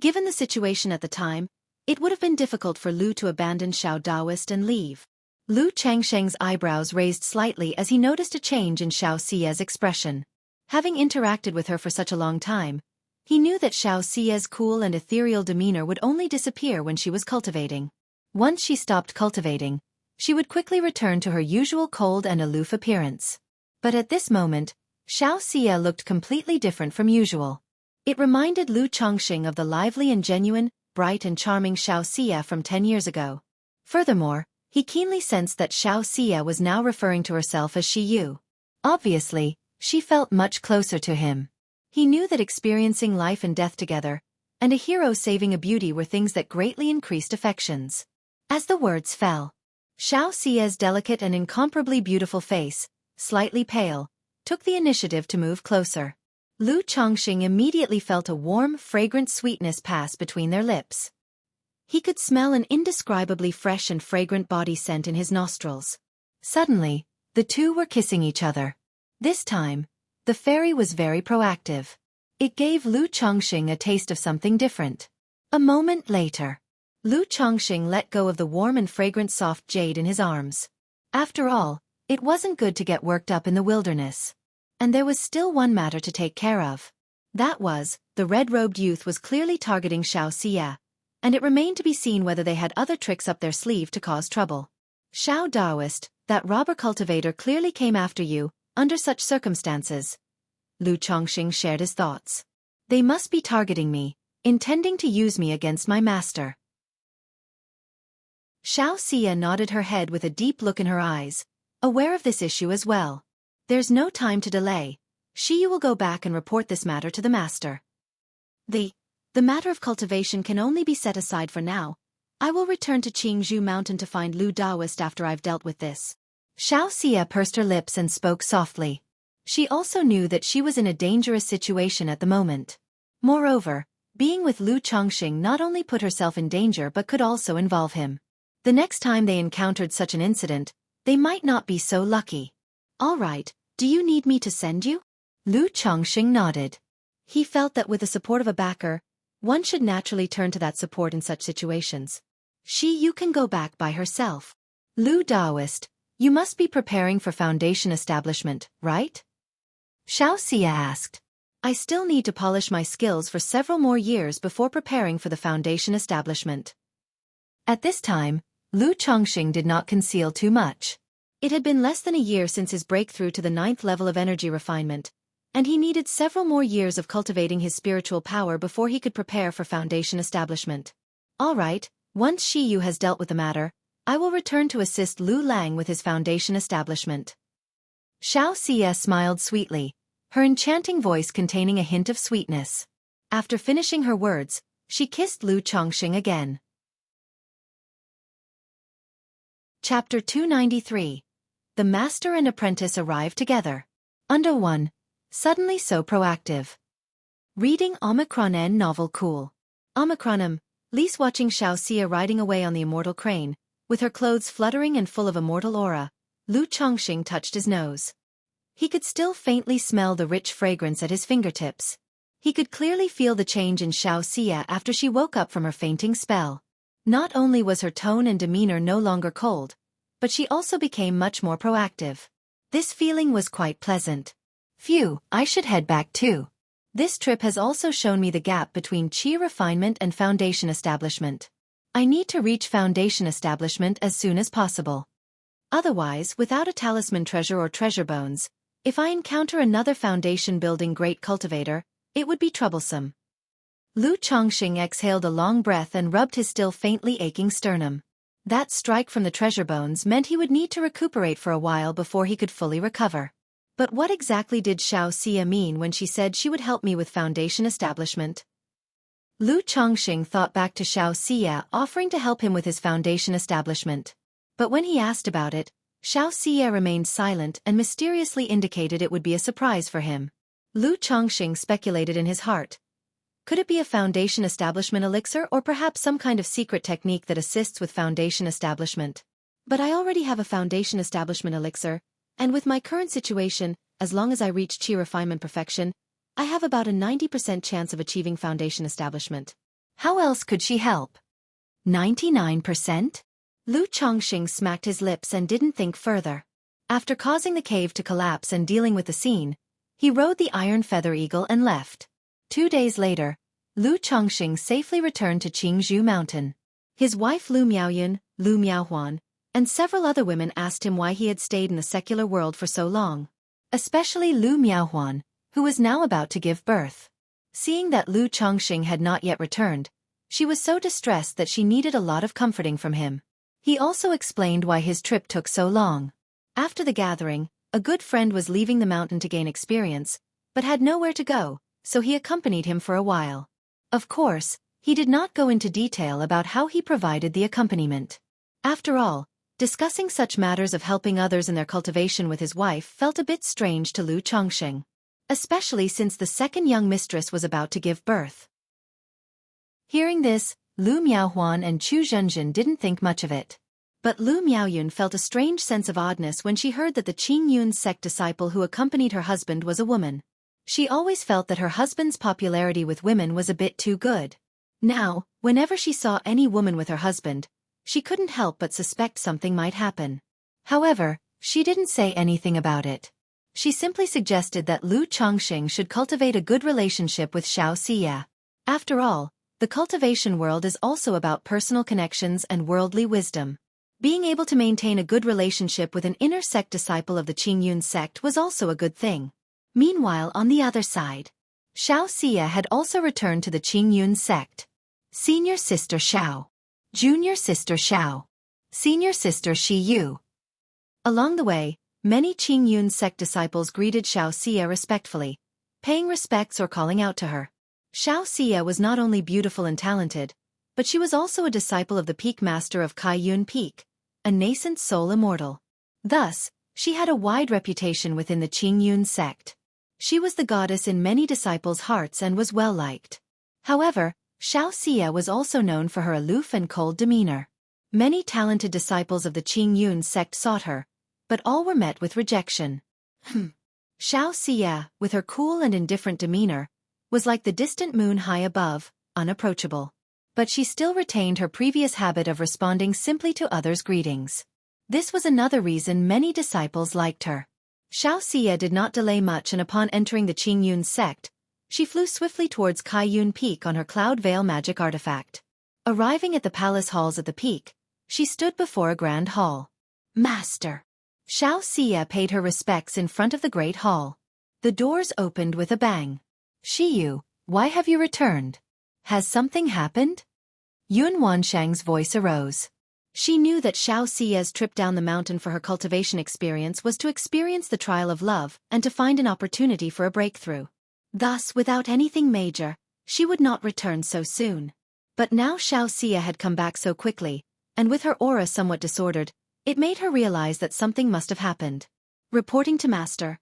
Given the situation at the time, it would have been difficult for Lu to abandon Xiao Daoist and leave. Lu Changsheng's eyebrows raised slightly as he noticed a change in Xiao Xia's expression. Having interacted with her for such a long time, he knew that Xiao Xia's cool and ethereal demeanor would only disappear when she was cultivating. Once she stopped cultivating, she would quickly return to her usual cold and aloof appearance. But at this moment, Xiao Xia looked completely different from usual. It reminded Lu Chongqing of the lively and genuine, bright and charming Xiao Xia from 10 years ago. Furthermore, he keenly sensed that Xiao Xia was now referring to herself as Shi Yu. Obviously, she felt much closer to him. He knew that experiencing life and death together, and a hero saving a beauty were things that greatly increased affections. As the words fell, Xiao Xia's delicate and incomparably beautiful face, slightly pale, took the initiative to move closer. Lu Chongqing immediately felt a warm, fragrant sweetness pass between their lips. He could smell an indescribably fresh and fragrant body scent in his nostrils. Suddenly, the two were kissing each other. This time, the fairy was very proactive. It gave Lu Chongqing a taste of something different. A moment later, Lu Chongqing let go of the warm and fragrant soft jade in his arms. After all, it wasn't good to get worked up in the wilderness. And there was still one matter to take care of. That was, the red-robed youth was clearly targeting Xiao Xia, and it remained to be seen whether they had other tricks up their sleeve to cause trouble. Xiao Daoist, that robber cultivator clearly came after you, under such circumstances. Lu Chongqing shared his thoughts. They must be targeting me, intending to use me against my master. Xiao Xia nodded her head with a deep look in her eyes, aware of this issue as well. There's no time to delay. Shi Yu will go back and report this matter to the master. The matter of cultivation can only be set aside for now. I will return to Qingzhou Mountain to find Lu Daoist after I've dealt with this. Xiao Xia pursed her lips and spoke softly. She also knew that she was in a dangerous situation at the moment. Moreover, being with Lu Chongqing not only put herself in danger but could also involve him. The next time they encountered such an incident, they might not be so lucky. All right, do you need me to send you? Lu Chongqing nodded. He felt that with the support of a backer, one should naturally turn to that support in such situations. Shi Yu can go back by herself. Lu Daoist, you must be preparing for foundation establishment, right? Xiao Xia asked. I still need to polish my skills for several more years before preparing for the foundation establishment. At this time, Lu Chongqing did not conceal too much. It had been less than a year since his breakthrough to the 9th level of energy refinement, and he needed several more years of cultivating his spiritual power before he could prepare for foundation establishment. All right, once Shi Yu has dealt with the matter, I will return to assist Lu Lang with his foundation establishment. Xiao Xia smiled sweetly, her enchanting voice containing a hint of sweetness. After finishing her words, she kissed Lu Chongqing again. Chapter 293. The master and apprentice arrive together. Under 1. Suddenly so proactive. Reading Omicron N novel cool. Omicronum, Lise watching Xiao Xia riding away on the immortal crane, with her clothes fluttering and full of immortal aura, Lu Chongqing touched his nose. He could still faintly smell the rich fragrance at his fingertips. He could clearly feel the change in Xiao Xia after she woke up from her fainting spell. Not only was her tone and demeanor no longer cold, but she also became much more proactive. This feeling was quite pleasant. Phew, I should head back too. This trip has also shown me the gap between qi refinement and foundation establishment. I need to reach foundation establishment as soon as possible. Otherwise, without a talisman treasure or treasure bones, if I encounter another foundation building great cultivator, it would be troublesome. Lu Chongqing exhaled a long breath and rubbed his still faintly aching sternum. That strike from the treasure bones meant he would need to recuperate for a while before he could fully recover. But what exactly did Xiaofan mean when she said she would help me with foundation establishment? Lu Chongqing thought back to Xiaofan offering to help him with his foundation establishment. But when he asked about it, Xiaofan remained silent and mysteriously indicated it would be a surprise for him. Lu Chongqing speculated in his heart. Could it be a foundation establishment elixir or perhaps some kind of secret technique that assists with foundation establishment? But I already have a foundation establishment elixir, and with my current situation, as long as I reach Qi refinement perfection, I have about a 90% chance of achieving foundation establishment. How else could she help? 99%? Lu Chongqing smacked his lips and didn't think further. After causing the cave to collapse and dealing with the scene, he rode the iron feather eagle and left. 2 days later, Lu Chongqing safely returned to Qingzhou Mountain. His wife Lu Miaoyun, Lu Miaohuan, and several other women asked him why he had stayed in the secular world for so long. Especially Lu Miaohuan, who was now about to give birth. Seeing that Lu Chongqing had not yet returned, she was so distressed that she needed a lot of comforting from him. He also explained why his trip took so long. After the gathering, a good friend was leaving the mountain to gain experience, but had nowhere to go, so he accompanied him for a while. Of course, he did not go into detail about how he provided the accompaniment. After all, discussing such matters of helping others in their cultivation with his wife felt a bit strange to Lu Chongqing. Especially since the second young mistress was about to give birth. Hearing this, Lu Miaohuan and Chu Zhenzhen didn't think much of it. But Lu Miaoyun felt a strange sense of oddness when she heard that the Qingyun sect disciple who accompanied her husband was a woman. She always felt that her husband's popularity with women was a bit too good. Now, whenever she saw any woman with her husband, she couldn't help but suspect something might happen. However, she didn't say anything about it. She simply suggested that Lu Chongqing should cultivate a good relationship with Xiaofan. After all, the cultivation world is also about personal connections and worldly wisdom. Being able to maintain a good relationship with an inner sect disciple of the Qingyun sect was also a good thing. Meanwhile, on the other side, Xiaofan had also returned to the Qingyun sect. Senior sister Xiao. Junior sister Xiao. Senior sister Shi Yu. Along the way, many Qingyun sect disciples greeted Xiaofan respectfully, paying respects or calling out to her. Xiaofan was not only beautiful and talented, but she was also a disciple of the Peak Master of Kaiyun Peak, a nascent soul immortal. Thus, she had a wide reputation within the Qingyun sect. She was the goddess in many disciples' hearts and was well liked. However, Xiaofan was also known for her aloof and cold demeanor. Many talented disciples of the Qingyun sect sought her, but all were met with rejection. Xiaofan, with her cool and indifferent demeanor, was like the distant moon high above, unapproachable. But she still retained her previous habit of responding simply to others' greetings. This was another reason many disciples liked her. Xiaofan did not delay much, and upon entering the Qingyun sect, she flew swiftly towards Kaiyun Peak on her Cloud Veil magic artifact. Arriving at the palace halls at the peak, she stood before a grand hall. Master! Xiaofan paid her respects in front of the great hall. The doors opened with a bang. Shiyu, why have you returned? Has something happened? Yun Wanshang's voice arose. She knew that Xiaofan's trip down the mountain for her cultivation experience was to experience the trial of love and to find an opportunity for a breakthrough. Thus, without anything major, she would not return so soon. But now Xiaofan had come back so quickly, and with her aura somewhat disordered, it made her realize that something must have happened. Reporting to Master,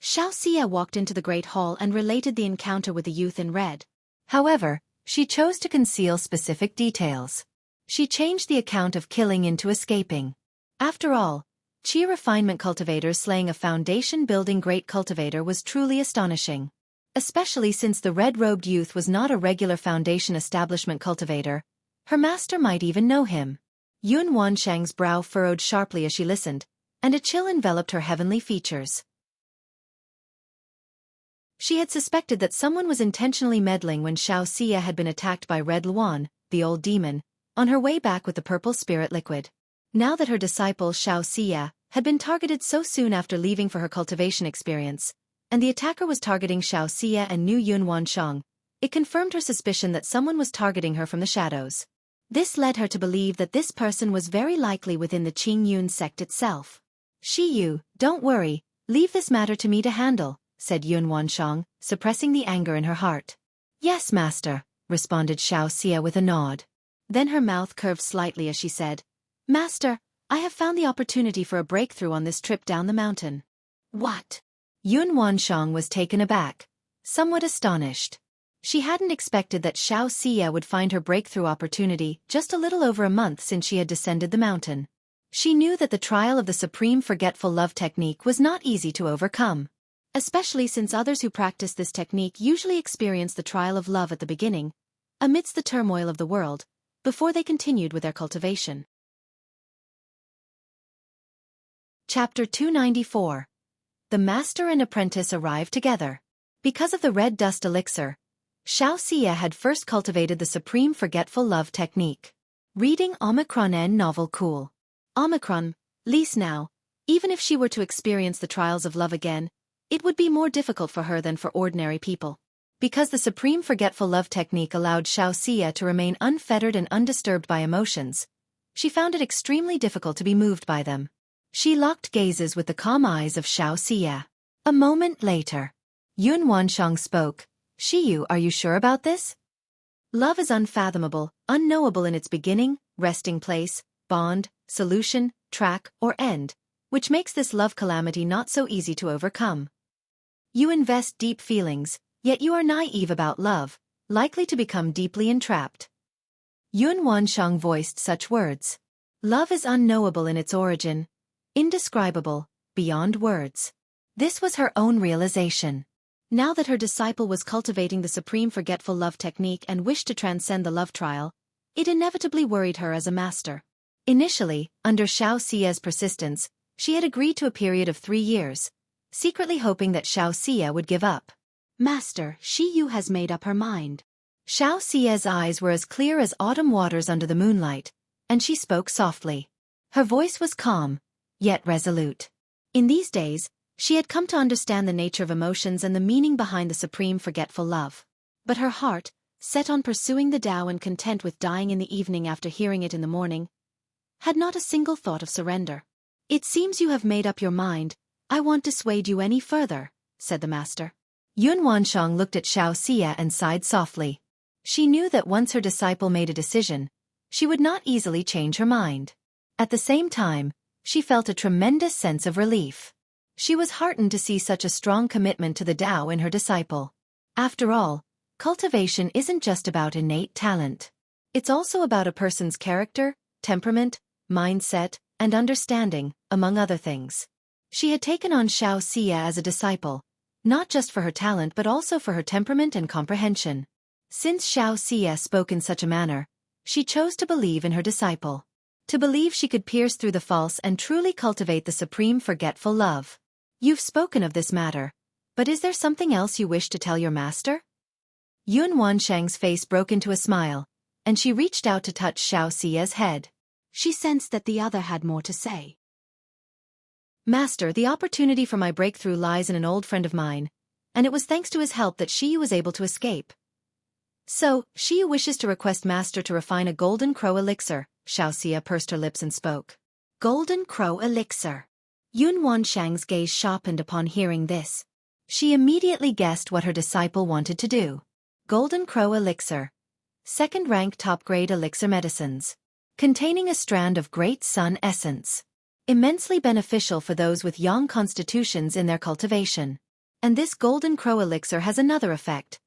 Xiaofan walked into the great hall and related the encounter with the youth in red. However, she chose to conceal specific details. She changed the account of killing into escaping. After all, Qi refinement cultivators slaying a foundation-building great cultivator was truly astonishing. Especially since the red-robed youth was not a regular foundation establishment cultivator, her master might even know him. Yun Wanshang's brow furrowed sharply as she listened, and a chill enveloped her heavenly features. She had suspected that someone was intentionally meddling when Xiaofan had been attacked by Red Luan, the old demon, on her way back with the purple spirit liquid. Now that her disciple Xiaofan had been targeted so soon after leaving for her cultivation experience, and the attacker was targeting Xiaofan and knew Yun Wanshang, it confirmed her suspicion that someone was targeting her from the shadows. This led her to believe that this person was very likely within the Qingyun sect itself. Shiyu, don't worry, Leave this matter to me to handle, said Yun Wanshang, suppressing the anger in her heart. Yes, master, responded Xiaofan with a nod. Then her mouth curved slightly as she said, Master, I have found the opportunity for a breakthrough on this trip down the mountain. What? Yun Wanshang was taken aback, somewhat astonished. She hadn't expected that Xiaofan would find her breakthrough opportunity just a little over a month since she had descended the mountain. She knew that the trial of the supreme forgetful love technique was not easy to overcome, especially since others who practice this technique usually experience the trial of love at the beginning, amidst the turmoil of the world, before they continued with their cultivation. Chapter 294. The master and apprentice arrive together. Because of the red dust elixir, Xiaofan had first cultivated the supreme forgetful love technique. Reading Omicron N novel cool. Omicron, Lise now, even if she were to experience the trials of love again, it would be more difficult for her than for ordinary people. Because the supreme forgetful love technique allowed Xiaofan to remain unfettered and undisturbed by emotions, she found it extremely difficult to be moved by them. She locked gazes with the calm eyes of Xiaofan. A moment later, Yun Wanshang spoke. Shiyu, are you sure about this? Love is unfathomable, unknowable in its beginning, resting place, bond, solution, track, or end, which makes this love calamity not so easy to overcome. You invest deep feelings, yet you are naive about love, likely to become deeply entrapped. Yun Wanshang voiced such words. Love is unknowable in its origin, indescribable, beyond words. This was her own realization. Now that her disciple was cultivating the supreme forgetful love technique and wished to transcend the love trial, it inevitably worried her as a master. Initially, under Xiaofan's persistence, she had agreed to a period of 3 years, secretly hoping that Xiaofan would give up. Master, Shiyu has made up her mind. Xiaofan's eyes were as clear as autumn waters under the moonlight, and she spoke softly. Her voice was calm, yet resolute. In these days, she had come to understand the nature of emotions and the meaning behind the supreme forgetful love. But her heart, set on pursuing the Tao and content with dying in the evening after hearing it in the morning, had not a single thought of surrender. It seems you have made up your mind. I won't dissuade you any further, said the master. Yun Wanshang looked at Xiaofan and sighed softly. She knew that once her disciple made a decision, she would not easily change her mind. At the same time, she felt a tremendous sense of relief. She was heartened to see such a strong commitment to the Tao in her disciple. After all, cultivation isn't just about innate talent. It's also about a person's character, temperament, mindset, and understanding, among other things. She had taken on Xiaofan as a disciple, not just for her talent but also for her temperament and comprehension. Since Xiaofan spoke in such a manner, she chose to believe in her disciple. To believe she could pierce through the false and truly cultivate the supreme forgetful love. You've spoken of this matter, but is there something else you wish to tell your master? Yun Wanshang's face broke into a smile, and she reached out to touch Xiaofan's head. She sensed that the other had more to say. Master, the opportunity for my breakthrough lies in an old friend of mine, and it was thanks to his help that Shiyu was able to escape. So, Shiyu wishes to request Master to refine a golden crow elixir. Xiaofan pursed her lips and spoke. Golden crow elixir. Yun Wanshang's gaze sharpened upon hearing this. She immediately guessed what her disciple wanted to do. Golden crow elixir. Second-rank top-grade elixir medicines. Containing a strand of great sun essence. Immensely beneficial for those with young constitutions in their cultivation. And this golden crow elixir has another effect.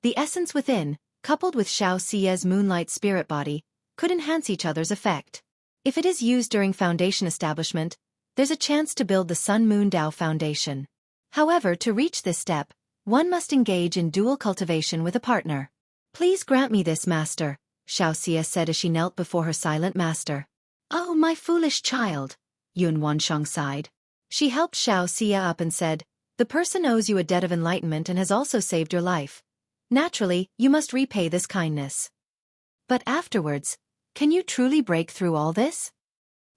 The essence within, coupled with Xiaofan's moonlight spirit body, could enhance each other's effect. If it is used during foundation establishment, there's a chance to build the Sun-Moon Tao foundation. However, to reach this step, one must engage in dual cultivation with a partner. Please grant me this, Master, Xiaofan said as she knelt before her silent master. Oh, my foolish child, Yun Wanshang sighed. She helped Xiaofan up and said, the person owes you a debt of enlightenment and has also saved your life. Naturally, you must repay this kindness. But afterwards, can you truly break through all this?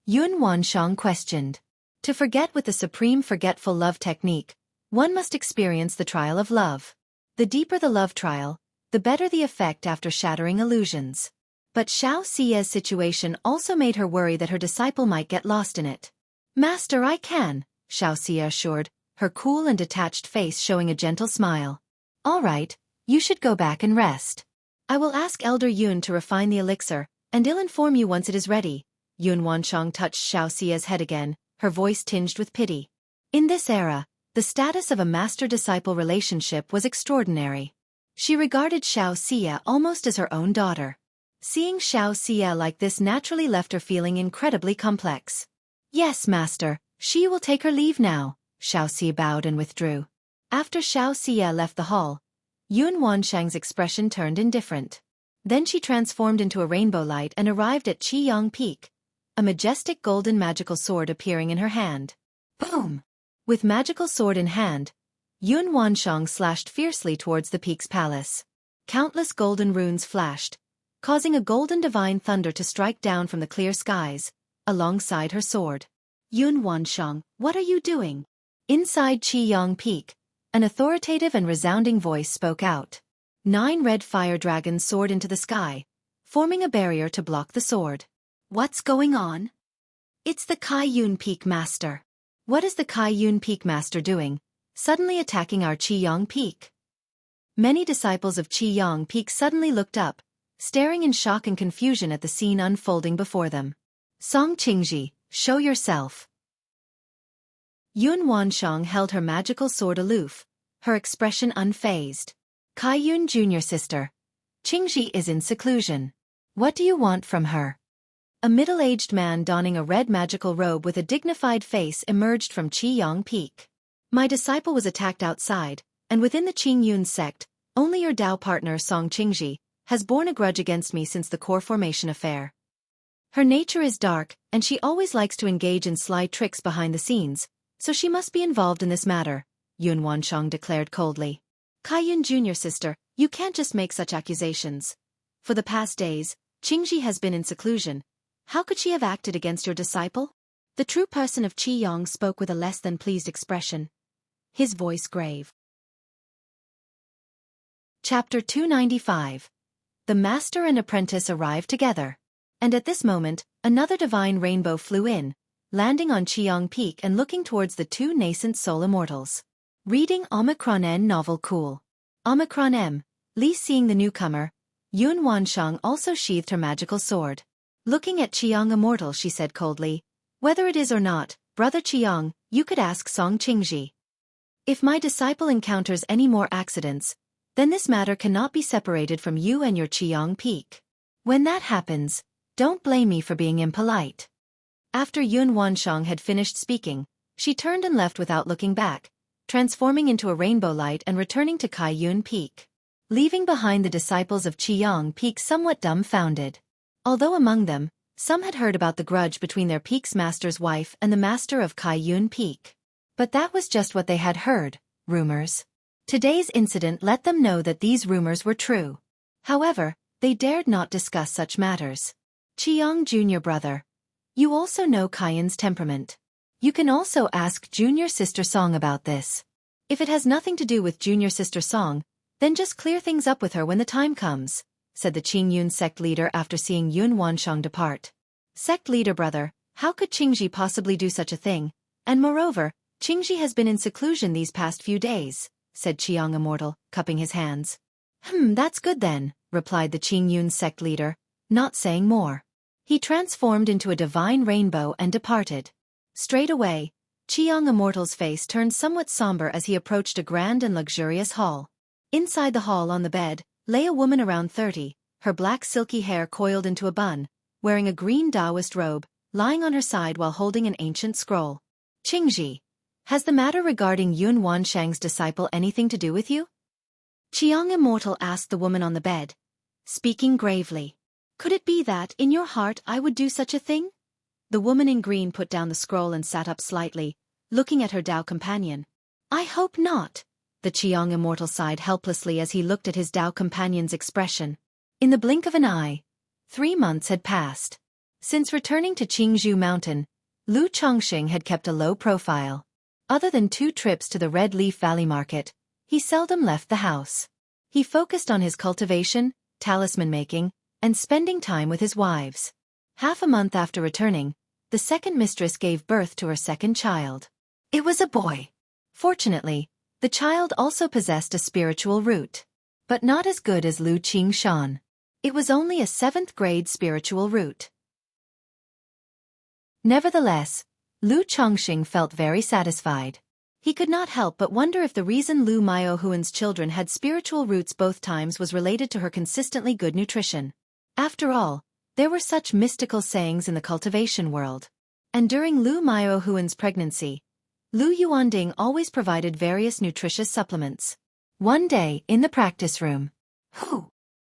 Yun Wanshang questioned. To forget with the supreme forgetful love technique, one must experience the trial of love. The deeper the love trial, the better the effect after shattering illusions. But Xiaofan's situation also made her worry that her disciple might get lost in it. Master, I can, Xiaofan assured, her cool and detached face showing a gentle smile. All right, you should go back and rest. I will ask Elder Yun to refine the elixir, and I'll inform you once it is ready. Yun Wansheng touched Xiao Xia's head again, her voice tinged with pity. In this era, the status of a master-disciple relationship was extraordinary. She regarded Xiao Xia almost as her own daughter. Seeing Xiao Xia like this naturally left her feeling incredibly complex. Yes, master, she will take her leave now. Xiao Xia bowed and withdrew. After Xiao Xia left the hall, Yun Wansheng's expression turned indifferent. Then she transformed into a rainbow light and arrived at Qiyang Peak, a majestic golden magical sword appearing in her hand. Boom! With magical sword in hand, Yun Wansheng slashed fiercely towards the peak's palace. Countless golden runes flashed, causing a golden divine thunder to strike down from the clear skies, alongside her sword. Yun Wansheng, what are you doing? Inside Qiyang Peak, an authoritative and resounding voice spoke out. 9 red fire dragons soared into the sky, forming a barrier to block the sword. What's going on? It's the Kaiyun Peak Master. What is the Kaiyun Peak Master doing, suddenly attacking our Qiyang Peak? Many disciples of Qiyang Peak suddenly looked up, staring in shock and confusion at the scene unfolding before them. Song Qingji, show yourself. Yun Wansheng held her magical sword aloof, her expression unfazed. Kaiyun junior sister. Qingji is in seclusion. What do you want from her? A middle-aged man donning a red magical robe with a dignified face emerged from Qiyang Peak. My disciple was attacked outside, and within the Qingyun sect, only your Dao partner Song Qingji has borne a grudge against me since the core formation affair. Her nature is dark, and she always likes to engage in sly tricks behind the scenes, so she must be involved in this matter, Yun Wansheng declared coldly. Kaiyun junior sister, you can't just make such accusations. For the past days, Qingji has been in seclusion. How could she have acted against your disciple? The true person of Qiyang spoke with a less than pleased expression, his voice grave. Chapter 295. The master and apprentice arrived together. And at this moment, another divine rainbow flew in, landing on Qiyang Peak and looking towards the 2 nascent soul immortals. Reading Omicron N novel cool. Omicron M. Li seeing the newcomer, Yun Wansheng also sheathed her magical sword. Looking at Qiyang immortal she said coldly, whether it is or not, brother Qiyang, you could ask Song Qingji. If my disciple encounters any more accidents, then this matter cannot be separated from you and your Qiyang Peak. When that happens, don't blame me for being impolite. After Yun Wansheng had finished speaking, she turned and left without looking back, transforming into a rainbow light and returning to Kaiyun Peak, leaving behind the disciples of Qiyang Peak somewhat dumbfounded. Although among them, some had heard about the grudge between their peak's master's wife and the master of Kaiyun Peak. But that was just what they had heard, rumors. Today's incident let them know that these rumors were true. However, they dared not discuss such matters. Qiyang junior brother. You also know Kaiyun's temperament. You can also ask junior sister Song about this. If it has nothing to do with junior sister Song, then just clear things up with her when the time comes, said the Qingyun sect leader after seeing Yun Wansheng depart. Sect leader brother, how could Qingji possibly do such a thing? And moreover, Qingji has been in seclusion these past few days, said Qiyang immortal, cupping his hands. That's good then, replied the Qingyun sect leader, not saying more. He transformed into a divine rainbow and departed. Straight away, Qiyang immortal's face turned somewhat somber as he approached a grand and luxurious hall. Inside the hall on the bed, lay a woman around 30, her black silky hair coiled into a bun, wearing a green Taoist robe, lying on her side while holding an ancient scroll. Qingji, has the matter regarding Yun Wansheng's disciple anything to do with you? Qiyang immortal asked the woman on the bed, speaking gravely. Could it be that, in your heart, I would do such a thing? The woman in green put down the scroll and sat up slightly, looking at her Dao companion. I hope not. The Qiyang immortal sighed helplessly as he looked at his Dao companion's expression. In the blink of an eye, 3 months had passed. Since returning to Qingzhou Mountain, Lu Chongxing had kept a low profile. Other than 2 trips to the Red Leaf Valley Market, he seldom left the house. He focused on his cultivation, talisman making, and spending time with his wives. Half a month after returning, the second mistress gave birth to her second child. It was a boy. Fortunately, the child also possessed a spiritual root. But not as good as Lu Qingshan. It was only a 7th grade spiritual root. Nevertheless, Lu Chongxing felt very satisfied. He could not help but wonder if the reason Lu Miaohuan's children had spiritual roots both times was related to her consistently good nutrition. After all, there were such mystical sayings in the cultivation world. And during Lu Miaohuan's pregnancy, Lu Yuanding always provided various nutritious supplements. One day, in the practice room,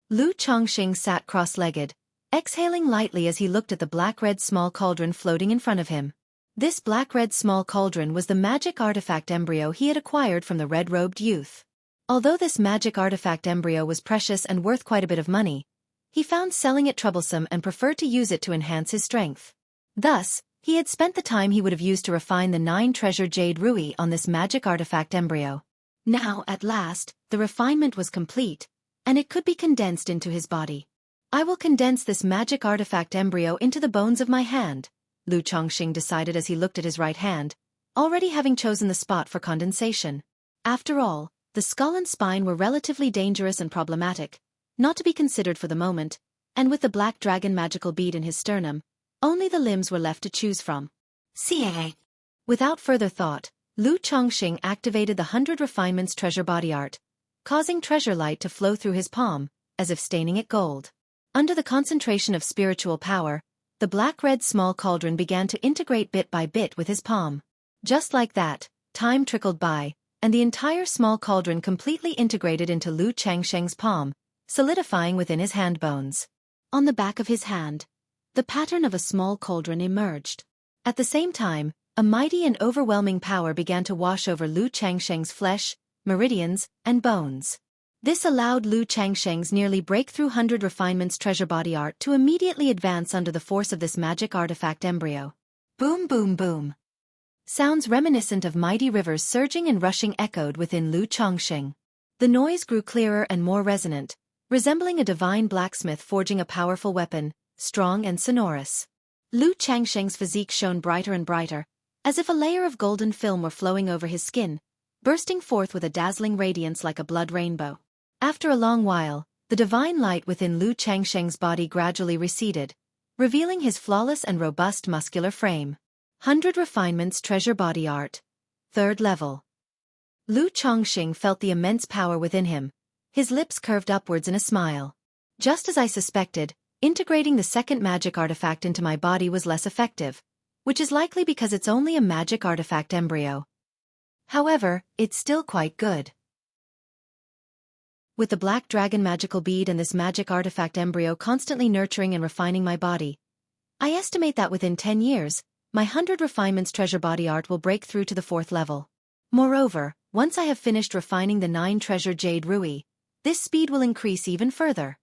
Lu Chongxing sat cross-legged, exhaling lightly as he looked at the black-red small cauldron floating in front of him. This black-red small cauldron was the magic artifact embryo he had acquired from the red-robed youth. Although this magic artifact embryo was precious and worth quite a bit of money, he found selling it troublesome and preferred to use it to enhance his strength. Thus, he had spent the time he would have used to refine the 9-treasure jade ruby on this magic artifact embryo. Now, at last, the refinement was complete, and it could be condensed into his body. I will condense this magic artifact embryo into the bones of my hand, Lu Chongxing decided as he looked at his right hand, already having chosen the spot for condensation. After all, the skull and spine were relatively dangerous and problematic, not to be considered for the moment, and with the black dragon magical bead in his sternum, only the limbs were left to choose from. Without further thought, Lu Chongxing activated the 100 Refinements treasure body art, causing treasure light to flow through his palm, as if staining it gold. Under the concentration of spiritual power, the black-red small cauldron began to integrate bit by bit with his palm. Just like that, time trickled by, and the entire small cauldron completely integrated into Lu Chongxing's palm, solidifying within his hand bones. On the back of his hand, the pattern of a small cauldron emerged. At the same time, a mighty and overwhelming power began to wash over Lu Chongxing's flesh, meridians, and bones. This allowed Lu Chongxing's nearly breakthrough 100 Refinements treasure body art to immediately advance under the force of this magic artifact embryo. Boom boom boom. Sounds reminiscent of mighty rivers surging and rushing echoed within Lu Chongxing. The noise grew clearer and more resonant, resembling a divine blacksmith forging a powerful weapon, strong and sonorous. Lu Chongxing's physique shone brighter and brighter, as if a layer of golden film were flowing over his skin, bursting forth with a dazzling radiance like a blood rainbow. After a long while, the divine light within Lu Chongxing's body gradually receded, revealing his flawless and robust muscular frame. 100 Refinements treasure body art. 3rd level. Lu Chongxing felt the immense power within him. His lips curved upwards in a smile. Just as I suspected, integrating the second magic artifact into my body was less effective, which is likely because it's only a magic artifact embryo. However, it's still quite good. With the black dragon magical bead and this magic artifact embryo constantly nurturing and refining my body, I estimate that within 10 years, my 100 Refinements treasure body art will break through to the 4th level. Moreover, once I have finished refining the 9-treasure jade ruby, this speed will increase even further.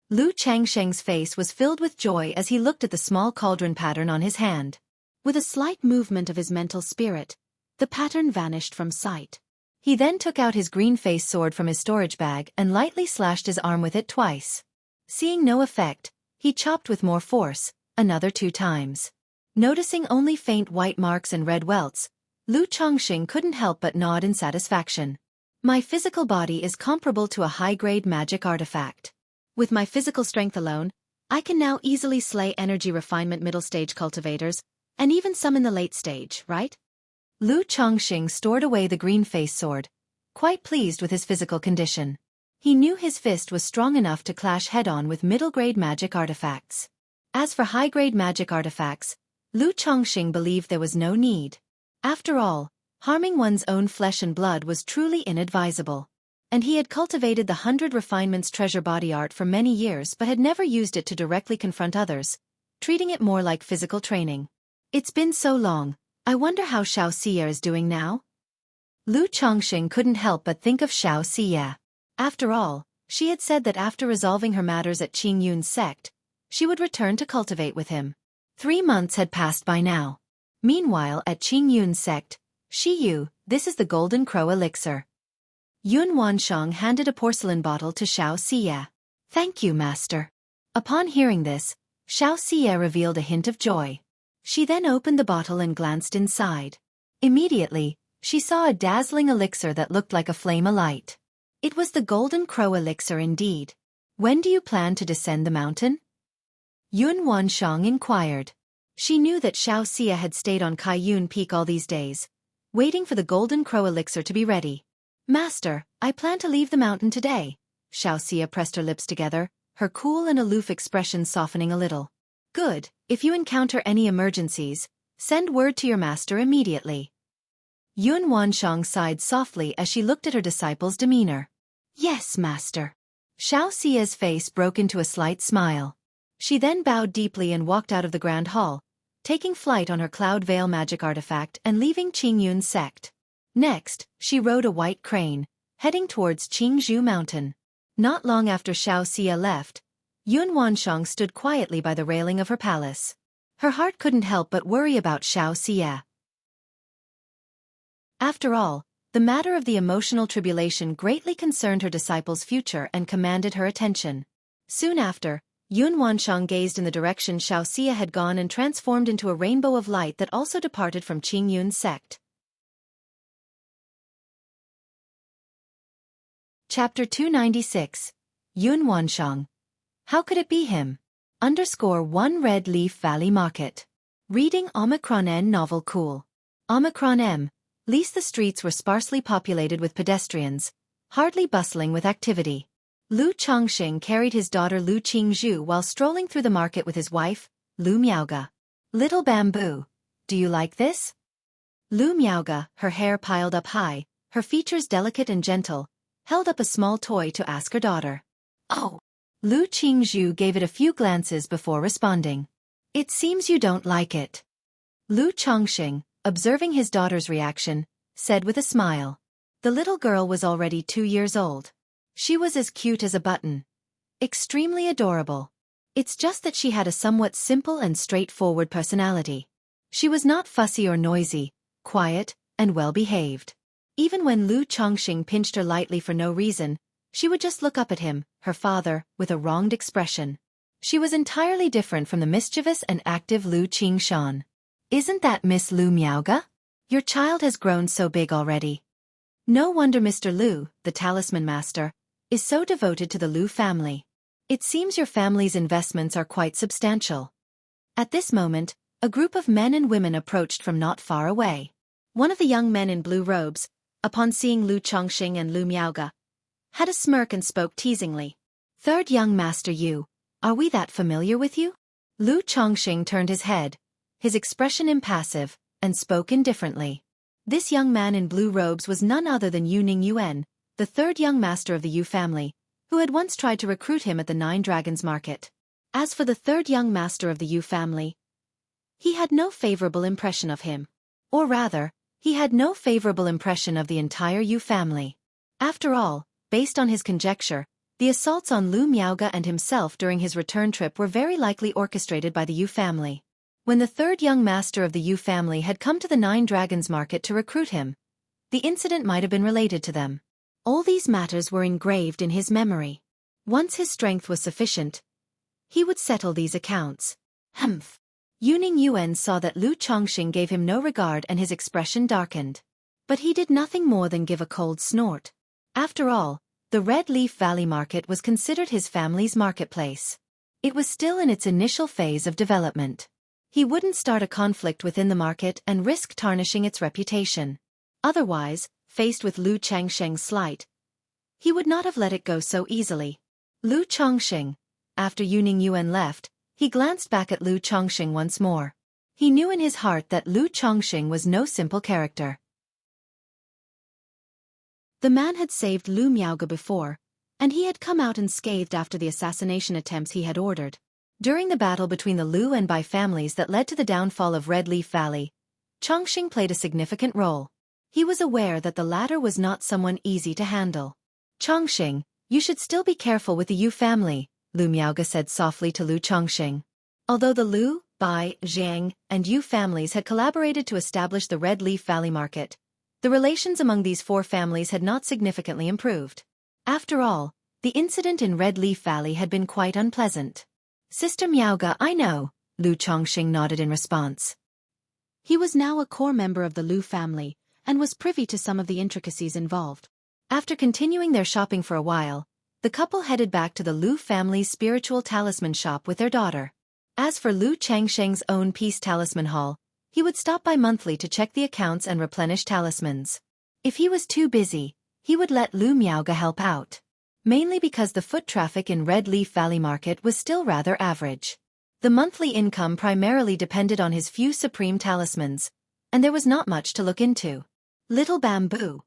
Lu Chongxing's face was filled with joy as he looked at the small cauldron pattern on his hand. With a slight movement of his mental spirit, the pattern vanished from sight. He then took out his green-face sword from his storage bag and lightly slashed his arm with it twice. Seeing no effect, he chopped with more force, another 2 times. Noticing only faint white marks and red welts, Lu Chongxing couldn't help but nod in satisfaction. My physical body is comparable to a high-grade magic artifact. With my physical strength alone, I can now easily slay energy refinement middle-stage cultivators, and even some in the late stage, right? Lu Chongxing stored away the green-face sword, quite pleased with his physical condition. He knew his fist was strong enough to clash head-on with middle-grade magic artifacts. As for high-grade magic artifacts, Lu Chongxing believed there was no need. After all, harming one's own flesh and blood was truly inadvisable. And he had cultivated the 100 Refinements treasure body art for many years but had never used it to directly confront others, treating it more like physical training. It's been so long, I wonder how Xiaofan is doing now? Lu Chongxing couldn't help but think of Xiaofan. After all, she had said that after resolving her matters at Qingyun's sect, she would return to cultivate with him. 3 months had passed by now. Meanwhile at Qingyun's sect, Shiyu, this is the Golden Crow elixir. Yun Wansheng handed a porcelain bottle to Xiaofan. Thank you, master. Upon hearing this, Xiaofan revealed a hint of joy. She then opened the bottle and glanced inside. Immediately, she saw a dazzling elixir that looked like a flame alight. It was the Golden Crow elixir indeed. When do you plan to descend the mountain? Yun Wanshang inquired. She knew that Xiaofan had stayed on Kaiyun Peak all these days, waiting for the Golden Crow elixir to be ready. Master, I plan to leave the mountain today. Xiaofan pressed her lips together, her cool and aloof expression softening a little. Good, if you encounter any emergencies, send word to your master immediately. Yun Wanshang sighed softly as she looked at her disciple's demeanor. Yes, master. Xiaoxia's face broke into a slight smile. She then bowed deeply and walked out of the grand hall, taking flight on her Cloud Veil magic artifact and leaving Qingyun's sect. Next, she rode a white crane, heading towards Qingzhou Mountain. Not long after Xiaoxia left, Yun Wanshang stood quietly by the railing of her palace. Her heart couldn't help but worry about Xiaoxia. After all, the matter of the emotional tribulation greatly concerned her disciple's future and commanded her attention. Soon after, Yun Wanshang gazed in the direction Xiaoxia had gone and transformed into a rainbow of light that also departed from Qingyun's sect. Chapter 296. Yun Wanshang. How could it be him? _1 Red Leaf Valley Market. Reading Omicron N novel cool. Omicron M. Least the streets were sparsely populated with pedestrians, hardly bustling with activity. Lu Chongxing carried his daughter Lu Qingzhu while strolling through the market with his wife, Lu Miaoga. Little Bamboo, do you like this? Lu Miaoga, her hair piled up high, her features delicate and gentle, held up a small toy to ask her daughter. Oh. Lu Qingzhu gave it a few glances before responding. It seems you don't like it. Lu Chongxing, observing his daughter's reaction, said with a smile. The little girl was already 2 years old. She was as cute as a button. Extremely adorable. It's just that she had a somewhat simple and straightforward personality. She was not fussy or noisy, quiet, and well-behaved. Even when Lu Chongxing pinched her lightly for no reason, she would just look up at him, her father, with a wronged expression. She was entirely different from the mischievous and active Lu Qingshan. Isn't that Miss Lu Miaoga? Your child has grown so big already. No wonder Mr. Lu, the talisman master, is so devoted to the Lu family. It seems your family's investments are quite substantial. At this moment, a group of men and women approached from not far away. One of the young men in blue robes, upon seeing Lu Chongxing and Lu Miaoga, had a smirk and spoke teasingly. Third young master you, are we that familiar with you? Lu Chongxing turned his head, his expression impassive, and spoke indifferently. This young man in blue robes was none other than Yuning Yuan, the third young master of the Yu family, who had once tried to recruit him at the Nine Dragons Market. As for the third young master of the Yu family, he had no favorable impression of him. Or rather, he had no favorable impression of the entire Yu family. After all, based on his conjecture, the assaults on Lu Miaoga and himself during his return trip were very likely orchestrated by the Yu family. When the third young master of the Yu family had come to the Nine Dragons Market to recruit him, the incident might have been related to them. All these matters were engraved in his memory. Once his strength was sufficient, he would settle these accounts. Humph. Yuning Yuan saw that Lu Chongxing gave him no regard and his expression darkened. But he did nothing more than give a cold snort. After all, the Red Leaf Valley Market was considered his family's marketplace. It was still in its initial phase of development. He wouldn't start a conflict within the market and risk tarnishing its reputation. Otherwise, faced with Lu Changsheng's slight, he would not have let it go so easily. Lu Chongxing. After Yuning Yuan left, he glanced back at Lu Chongxing once more. He knew in his heart that Lu Chongxing was no simple character. The man had saved Lu Miaoga before, and he had come out unscathed after the assassination attempts he had ordered. During the battle between the Lu and Bai families that led to the downfall of Red Leaf Valley, Chongxing played a significant role. He was aware that the latter was not someone easy to handle. Chongxing, you should still be careful with the Yu family, Lu Miaoga said softly to Lu Chongxing. Although the Lu, Bai, Zhang, and Yu families had collaborated to establish the Red Leaf Valley Market, the relations among these four families had not significantly improved. After all, the incident in Red Leaf Valley had been quite unpleasant. Sister Miaoga, I know, Lu Chongxing nodded in response. He was now a core member of the Lu family, and was privy to some of the intricacies involved. After continuing their shopping for a while, the couple headed back to the Lu family's spiritual talisman shop with their daughter. As for Lu Changsheng's own peace talisman hall, he would stop by monthly to check the accounts and replenish talismans. If he was too busy, he would let Lu Miaoga help out. Mainly because the foot traffic in Red Leaf Valley Market was still rather average. The monthly income primarily depended on his few supreme talismans, and there was not much to look into. Little Bamboo.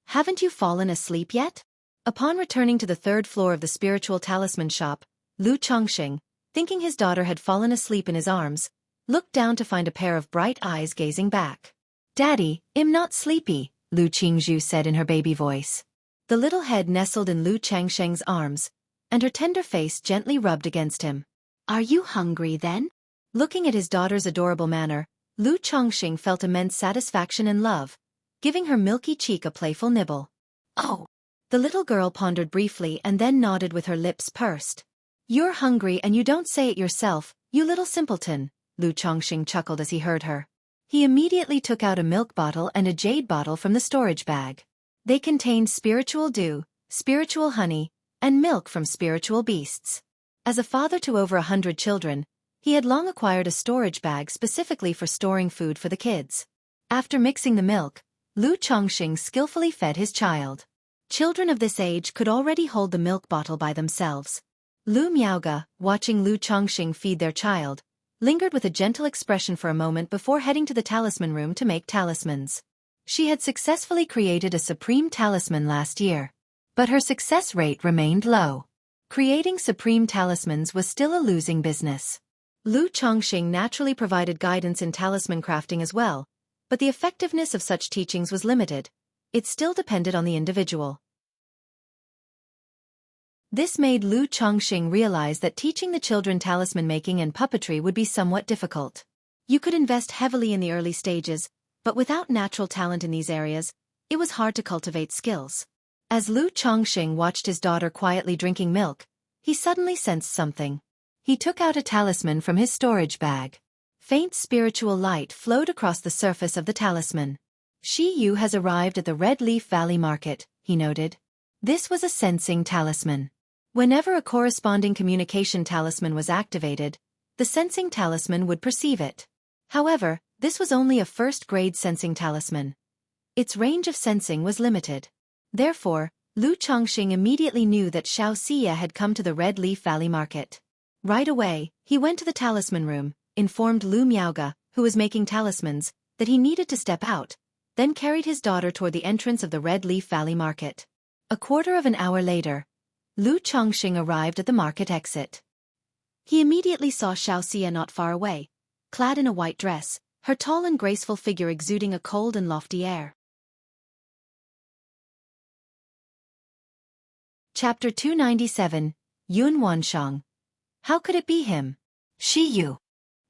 Haven't you fallen asleep yet? Upon returning to the third floor of the spiritual talisman shop, Lu Chongxing, thinking his daughter had fallen asleep in his arms, looked down to find a pair of bright eyes gazing back. Daddy, I'm not sleepy, Lu Qingzhu said in her baby voice. The little head nestled in Lu Changsheng's arms, and her tender face gently rubbed against him. Are you hungry then? Looking at his daughter's adorable manner, Lu Chongxing felt immense satisfaction and love, giving her milky cheek a playful nibble. Oh! The little girl pondered briefly and then nodded with her lips pursed. You're hungry and you don't say it yourself, you little simpleton, Lu Chongxing chuckled as he heard her. He immediately took out a milk bottle and a jade bottle from the storage bag. They contained spiritual dew, spiritual honey, and milk from spiritual beasts. As a father to over 100 children, he had long acquired a storage bag specifically for storing food for the kids. After mixing the milk, Lu Chongxing skillfully fed his child. Children of this age could already hold the milk bottle by themselves. Lu Miaoga, watching Lu Chongxing feed their child, lingered with a gentle expression for a moment before heading to the talisman room to make talismans. She had successfully created a supreme talisman last year, but her success rate remained low. Creating supreme talismans was still a losing business. Lu Chongxing naturally provided guidance in talisman crafting as well, but the effectiveness of such teachings was limited. It still depended on the individual. This made Lu Chongxing realize that teaching the children talisman making and puppetry would be somewhat difficult. You could invest heavily in the early stages, but without natural talent in these areas, it was hard to cultivate skills. As Lu Chongxing watched his daughter quietly drinking milk, he suddenly sensed something. He took out a talisman from his storage bag. Faint spiritual light flowed across the surface of the talisman. Shi Yu has arrived at the Red Leaf Valley Market, he noted. This was a sensing talisman. Whenever a corresponding communication talisman was activated, the sensing talisman would perceive it. However, this was only a first-grade sensing talisman. Its range of sensing was limited. Therefore, Lu Chongxing immediately knew that Xiaofan had come to the Red Leaf Valley Market. Right away, he went to the talisman room, informed Lu Miaoga, who was making talismans, that he needed to step out, then carried his daughter toward the entrance of the Red Leaf Valley Market. A quarter of an hour later, Lu Chongxing arrived at the market exit. He immediately saw Xiaofan not far away, clad in a white dress, her tall and graceful figure exuding a cold and lofty air. Chapter 297, Yun Wanshang. How could it be him? Shi Yu.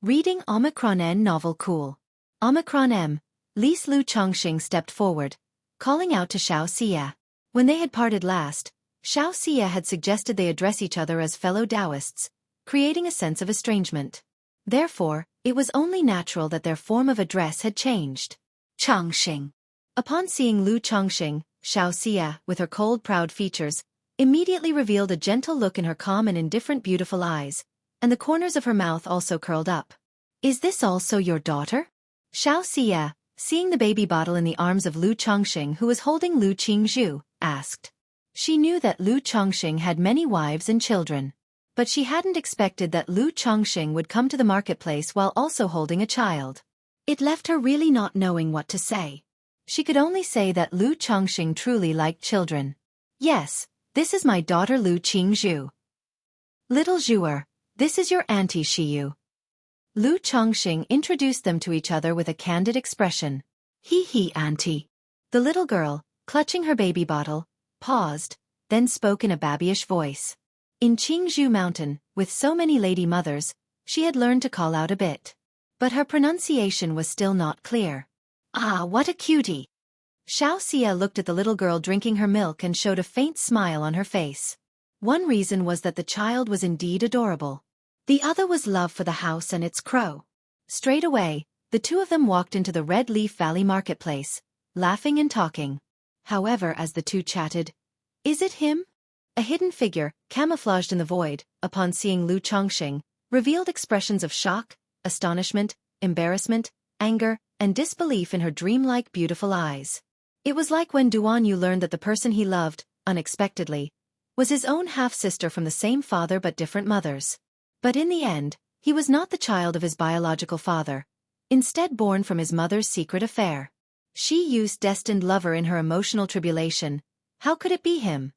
Reading Omicron N novel cool. Omicron M. Lise Lu Chongxing stepped forward, calling out to Xiaofan. When they had parted last, Xiaofan had suggested they address each other as fellow Taoists, creating a sense of estrangement. Therefore, it was only natural that their form of address had changed. Chongxing. Upon seeing Lu Chongxing, Xiaofan, with her cold proud features, immediately revealed a gentle look in her calm and indifferent beautiful eyes, and the corners of her mouth also curled up. Is this also your daughter? Xiaofan, seeing the baby bottle in the arms of Lu Chongxing who was holding Lu Qingzhu, asked. She knew that Lu Chongxing had many wives and children, but she hadn't expected that Lu Chongxing would come to the marketplace while also holding a child. It left her really not knowing what to say. She could only say that Lu Chongxing truly liked children. Yes, this is my daughter Lu Qingzhu. Little Zhuer, this is your auntie Shi Yu. Lu Chongxing introduced them to each other with a candid expression. He, auntie. The little girl, clutching her baby bottle, paused, then spoke in a babyish voice. In Qingzhu Mountain, with so many lady mothers, she had learned to call out a bit. But her pronunciation was still not clear. Ah, what a cutie! Xiaofan looked at the little girl drinking her milk and showed a faint smile on her face. One reason was that the child was indeed adorable. The other was love for the house and its crow. Straight away, the two of them walked into the Red Leaf Valley Marketplace, laughing and talking. However, as the two chatted, "Is it him?" A hidden figure, camouflaged in the void, upon seeing Lu Chongqing, revealed expressions of shock, astonishment, embarrassment, anger, and disbelief in her dreamlike beautiful eyes. It was like when Duan Yu learned that the person he loved, unexpectedly, was his own half-sister from the same father but different mothers. But in the end, he was not the child of his biological father, instead born from his mother's secret affair. She Yu's destined lover in her emotional tribulation. How could it be him?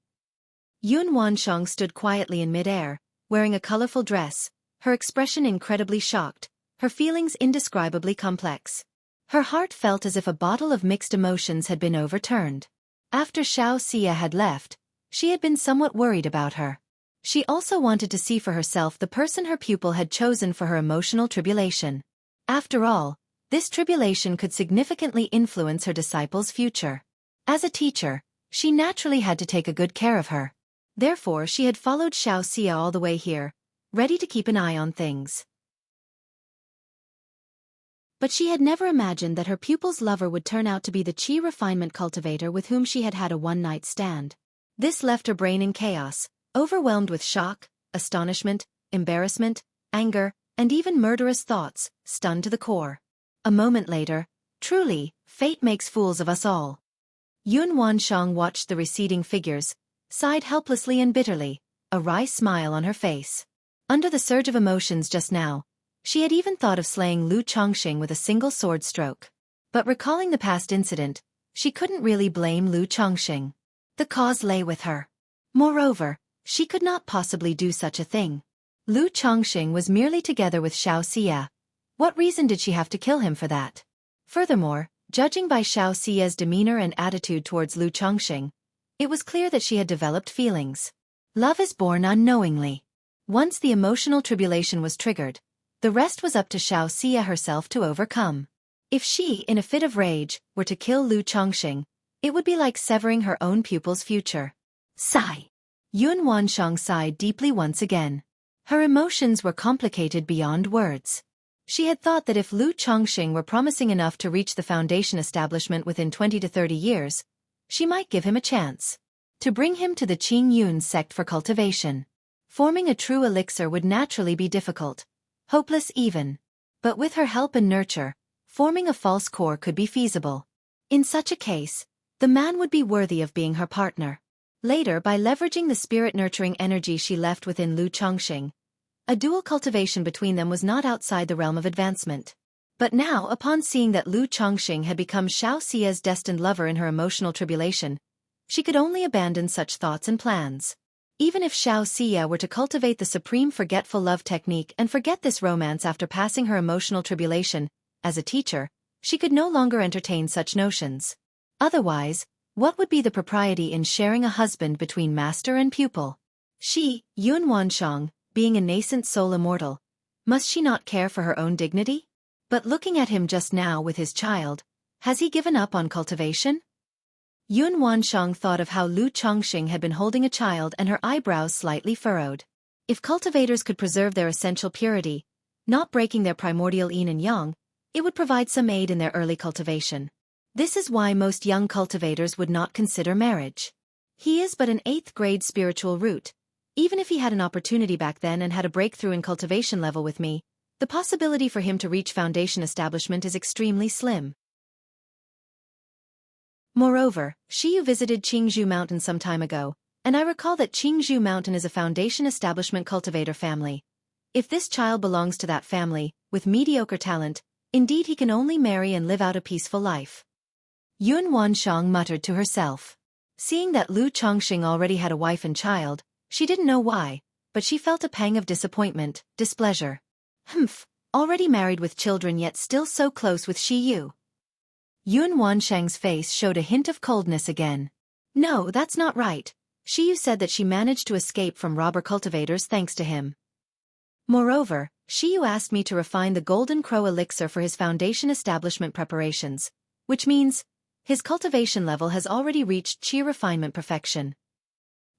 Yun Wansheng stood quietly in mid-air, wearing a colorful dress, her expression incredibly shocked, her feelings indescribably complex. Her heart felt as if a bottle of mixed emotions had been overturned. After Xiaofan had left, she had been somewhat worried about her. She also wanted to see for herself the person her pupil had chosen for her emotional tribulation. After all, this tribulation could significantly influence her disciple's future. As a teacher, she naturally had to take a good care of her. Therefore, she had followed Xiaofan all the way here, ready to keep an eye on things. But she had never imagined that her pupil's lover would turn out to be the qi refinement cultivator with whom she had had a one-night stand. This left her brain in chaos, overwhelmed with shock, astonishment, embarrassment, anger, and even murderous thoughts, stunned to the core. A moment later, truly, fate makes fools of us all. Yun Wansheng watched the receding figures, sighed helplessly and bitterly, a wry smile on her face. Under the surge of emotions just now, she had even thought of slaying Lu Chongqing with a single sword stroke. But recalling the past incident, she couldn't really blame Lu Chongqing. The cause lay with her. Moreover, she could not possibly do such a thing. Lu Chongqing was merely together with Xiaofan. What reason did she have to kill him for that? Furthermore, judging by Xiaofan's demeanor and attitude towards Lu Chongqing, it was clear that she had developed feelings. Love is born unknowingly. Once the emotional tribulation was triggered, the rest was up to Xiaofan herself to overcome. If she, in a fit of rage, were to kill Lu Chongqing, it would be like severing her own pupil's future. Sigh. Yun Wansheng sighed deeply once again. Her emotions were complicated beyond words. She had thought that if Lu Chongqing were promising enough to reach the foundation establishment within 20 to 30 years, she might give him a chance to bring him to the Qing Yun sect for cultivation. Forming a true elixir would naturally be difficult, hopeless even. But with her help and nurture, forming a false core could be feasible. In such a case, the man would be worthy of being her partner. Later, by leveraging the spirit-nurturing energy she left within Lu Chongqing, a dual cultivation between them was not outside the realm of advancement. But now, upon seeing that Lu Chongqing had become Xiaofan's destined lover in her emotional tribulation, she could only abandon such thoughts and plans. Even if Xiaofan were to cultivate the supreme forgetful love technique and forget this romance after passing her emotional tribulation, as a teacher, she could no longer entertain such notions. Otherwise, what would be the propriety in sharing a husband between master and pupil? She, Yun Wansheng, being a nascent soul immortal, must she not care for her own dignity? But looking at him just now with his child, has he given up on cultivation? Yun Wansheng thought of how Lu Chongqing had been holding a child and her eyebrows slightly furrowed. If cultivators could preserve their essential purity, not breaking their primordial yin and yang, it would provide some aid in their early cultivation. This is why most young cultivators would not consider marriage. He is but an 8th grade spiritual root. Even if he had an opportunity back then and had a breakthrough in cultivation level with me, the possibility for him to reach foundation establishment is extremely slim. Moreover, Xiyu visited Qingzhou Mountain some time ago, and I recall that Qingzhou Mountain is a foundation establishment cultivator family. If this child belongs to that family, with mediocre talent, indeed he can only marry and live out a peaceful life. Yun Wansheng muttered to herself. Seeing that Lu Chongqing already had a wife and child, she didn't know why, but she felt a pang of disappointment, displeasure. Already married with children yet still so close with Xiyu. Yun Wansheng's face showed a hint of coldness again. No, that's not right. Xiyu said that she managed to escape from robber cultivators thanks to him. Moreover, Xiyu asked me to refine the Golden Crow elixir for his foundation establishment preparations, which means his cultivation level has already reached qi refinement perfection.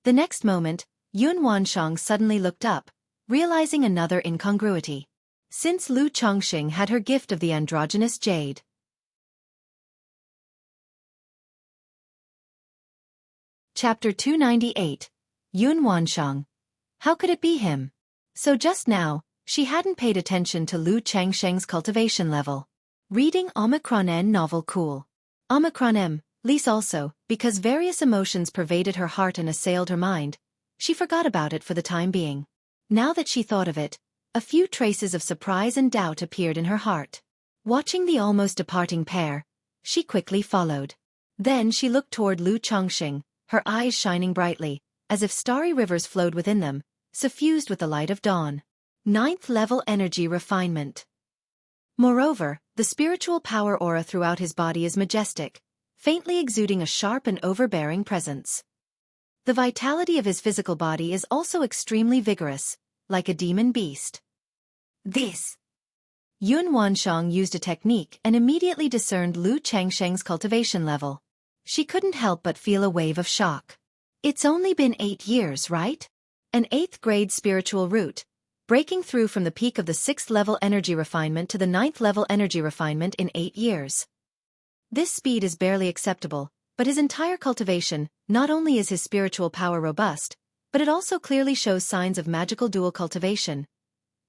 The next moment, Yun Wansheng suddenly looked up, realizing another incongruity. Since Lu Chongqing had her gift of the androgynous jade, Chapter 298. Yun Wansheng. How could it be him? So just now, she hadn't paid attention to Lu Changsheng's cultivation level. Reading Omicron N novel cool. Omicron M, Lise also, because various emotions pervaded her heart and assailed her mind, she forgot about it for the time being. Now that she thought of it, a few traces of surprise and doubt appeared in her heart. Watching the almost departing pair, she quickly followed. Then she looked toward Lu Changsheng, her eyes shining brightly, as if starry rivers flowed within them, suffused with the light of dawn. 9th level energy refinement. Moreover, the spiritual power aura throughout his body is majestic, faintly exuding a sharp and overbearing presence. The vitality of his physical body is also extremely vigorous, like a demon beast. This. Yun Wansheng used a technique and immediately discerned Lu Changsheng's cultivation level. She couldn't help but feel a wave of shock. It's only been 8 years, right? An 8th grade spiritual root, breaking through from the peak of the 6th level energy refinement to the 9th level energy refinement in 8 years. This speed is barely acceptable, but his entire cultivation, not only is his spiritual power robust, but it also clearly shows signs of magical dual cultivation.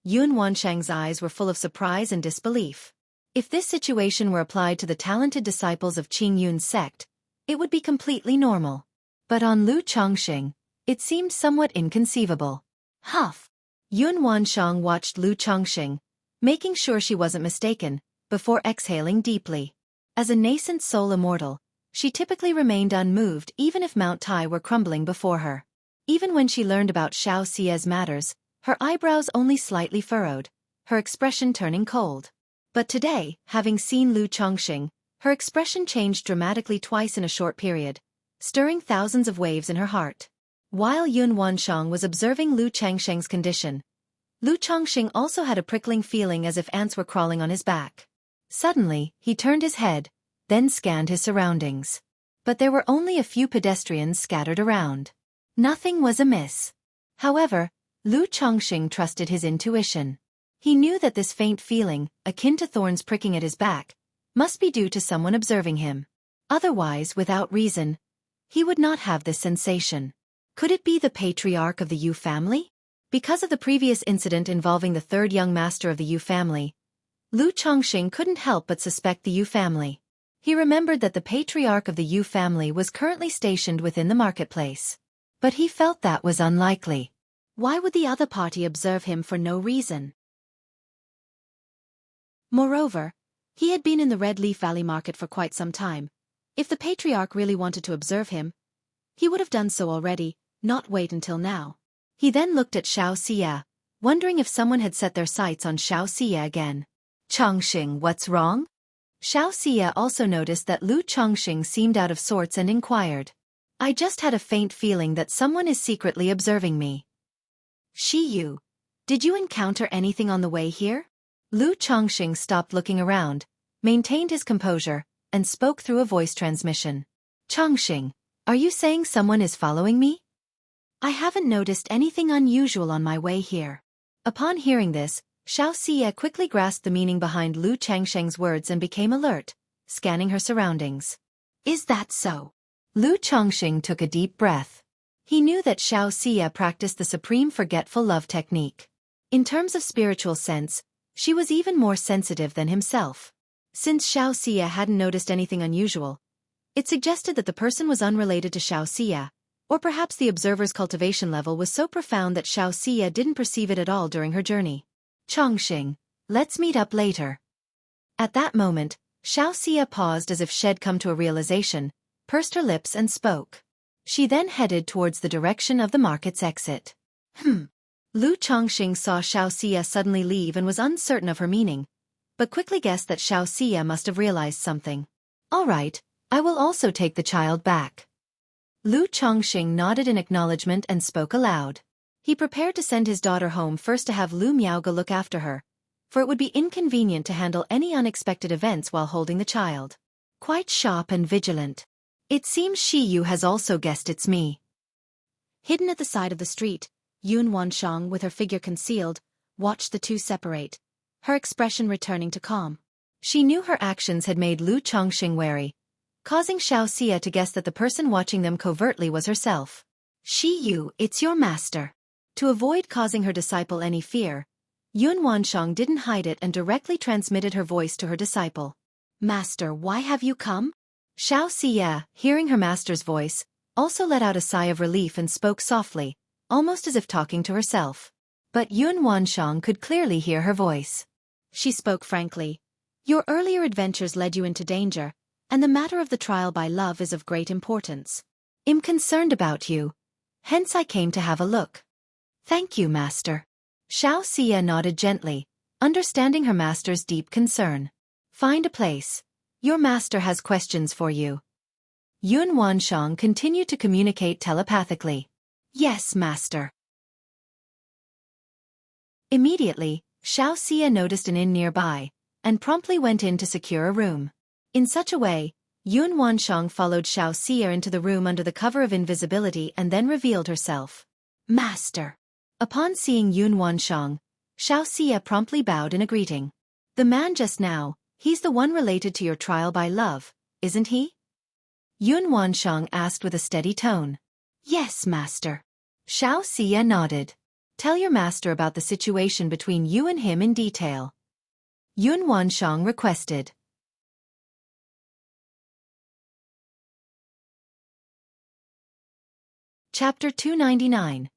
Yun Wansheng's eyes were full of surprise and disbelief. If this situation were applied to the talented disciples of Qing Yun's sect, it would be completely normal. But on Lu Changsheng, it seemed somewhat inconceivable. Huff! Yun Wansheng watched Lu Changsheng, making sure she wasn't mistaken, before exhaling deeply. As a nascent soul immortal, she typically remained unmoved even if Mount Tai were crumbling before her. Even when she learned about Xiaofan's matters, her eyebrows only slightly furrowed, her expression turning cold. But today, having seen Lu Changsheng, her expression changed dramatically twice in a short period, stirring thousands of waves in her heart. While Yun Wansheng was observing Lu Changsheng's condition, Lu Changsheng also had a prickling feeling as if ants were crawling on his back. Suddenly, he turned his head, then scanned his surroundings. But there were only a few pedestrians scattered around. Nothing was amiss. However, Lu Changsheng trusted his intuition. He knew that this faint feeling, akin to thorns pricking at his back, must be due to someone observing him. Otherwise, without reason, he would not have this sensation. Could it be the patriarch of the Yu family? Because of the previous incident involving the third young master of the Yu family, Lu Changsheng couldn't help but suspect the Yu family. He remembered that the patriarch of the Yu family was currently stationed within the marketplace. But he felt that was unlikely. Why would the other party observe him for no reason? Moreover, he had been in the Red Leaf Valley market for quite some time. If the patriarch really wanted to observe him, he would have done so already, not wait until now. He then looked at Xiaofan, wondering if someone had set their sights on Xiaofan again. Changsheng, what's wrong? Xiaofan also noticed that Lu Changsheng seemed out of sorts and inquired. I just had a faint feeling that someone is secretly observing me. Yu, did you encounter anything on the way here? Lu Changsheng stopped looking around, maintained his composure, and spoke through a voice transmission. Changsheng, are you saying someone is following me? I haven't noticed anything unusual on my way here. Upon hearing this, Xiaofan quickly grasped the meaning behind Lu Changsheng's words and became alert, scanning her surroundings. Is that so? Lu Changsheng took a deep breath. He knew that Xiaofan practiced the supreme forgetful love technique. In terms of spiritual sense, she was even more sensitive than himself. Since Xiaofan hadn't noticed anything unusual, it suggested that the person was unrelated to Xiaofan, or perhaps the observer's cultivation level was so profound that Xiaofan didn't perceive it at all during her journey. Changsheng, let's meet up later. At that moment, Xiaofan paused as if she'd come to a realization, pursed her lips and spoke. She then headed towards the direction of the market's exit. Lu Changsheng saw Xiaofan suddenly leave and was uncertain of her meaning, but quickly guessed that Xiaofan must have realized something. All right, I will also take the child back. Lu Changsheng nodded in acknowledgement and spoke aloud. He prepared to send his daughter home first to have Lu Miaoge look after her, for it would be inconvenient to handle any unexpected events while holding the child. Quite sharp and vigilant. It seems Yu has also guessed it's me. Hidden at the side of the street, Yun Wansheng, with her figure concealed, watched the two separate, her expression returning to calm. She knew her actions had made Lu Changsheng wary, causing Xiaofan to guess that the person watching them covertly was herself. It's your master. To avoid causing her disciple any fear, Yun Wanshang didn't hide it and directly transmitted her voice to her disciple. Master, why have you come? Xiaofan, hearing her master's voice, also let out a sigh of relief and spoke softly, almost as if talking to herself. But Yun Wanshang could clearly hear her voice. She spoke frankly. Your earlier adventures led you into danger, and the matter of the trial by love is of great importance. I'm concerned about you. Hence I came to have a look. Thank you, master. Xiaofan nodded gently, understanding her master's deep concern. Find a place. Your master has questions for you. Yun Wanshang continued to communicate telepathically. Yes, master. Immediately, Xiaofan noticed an inn nearby, and promptly went in to secure a room. In such a way, Yun Wanshang followed Xiaofan into the room under the cover of invisibility and then revealed herself. Master. Upon seeing Yun Wanshang, Xiaofan promptly bowed in a greeting. The man just now, he's the one related to your trial by love, isn't he? Yun Wanshang asked with a steady tone. Yes, master. Xiaofan nodded. Tell your master about the situation between you and him in detail. Yun Wanshang requested. Chapter 299.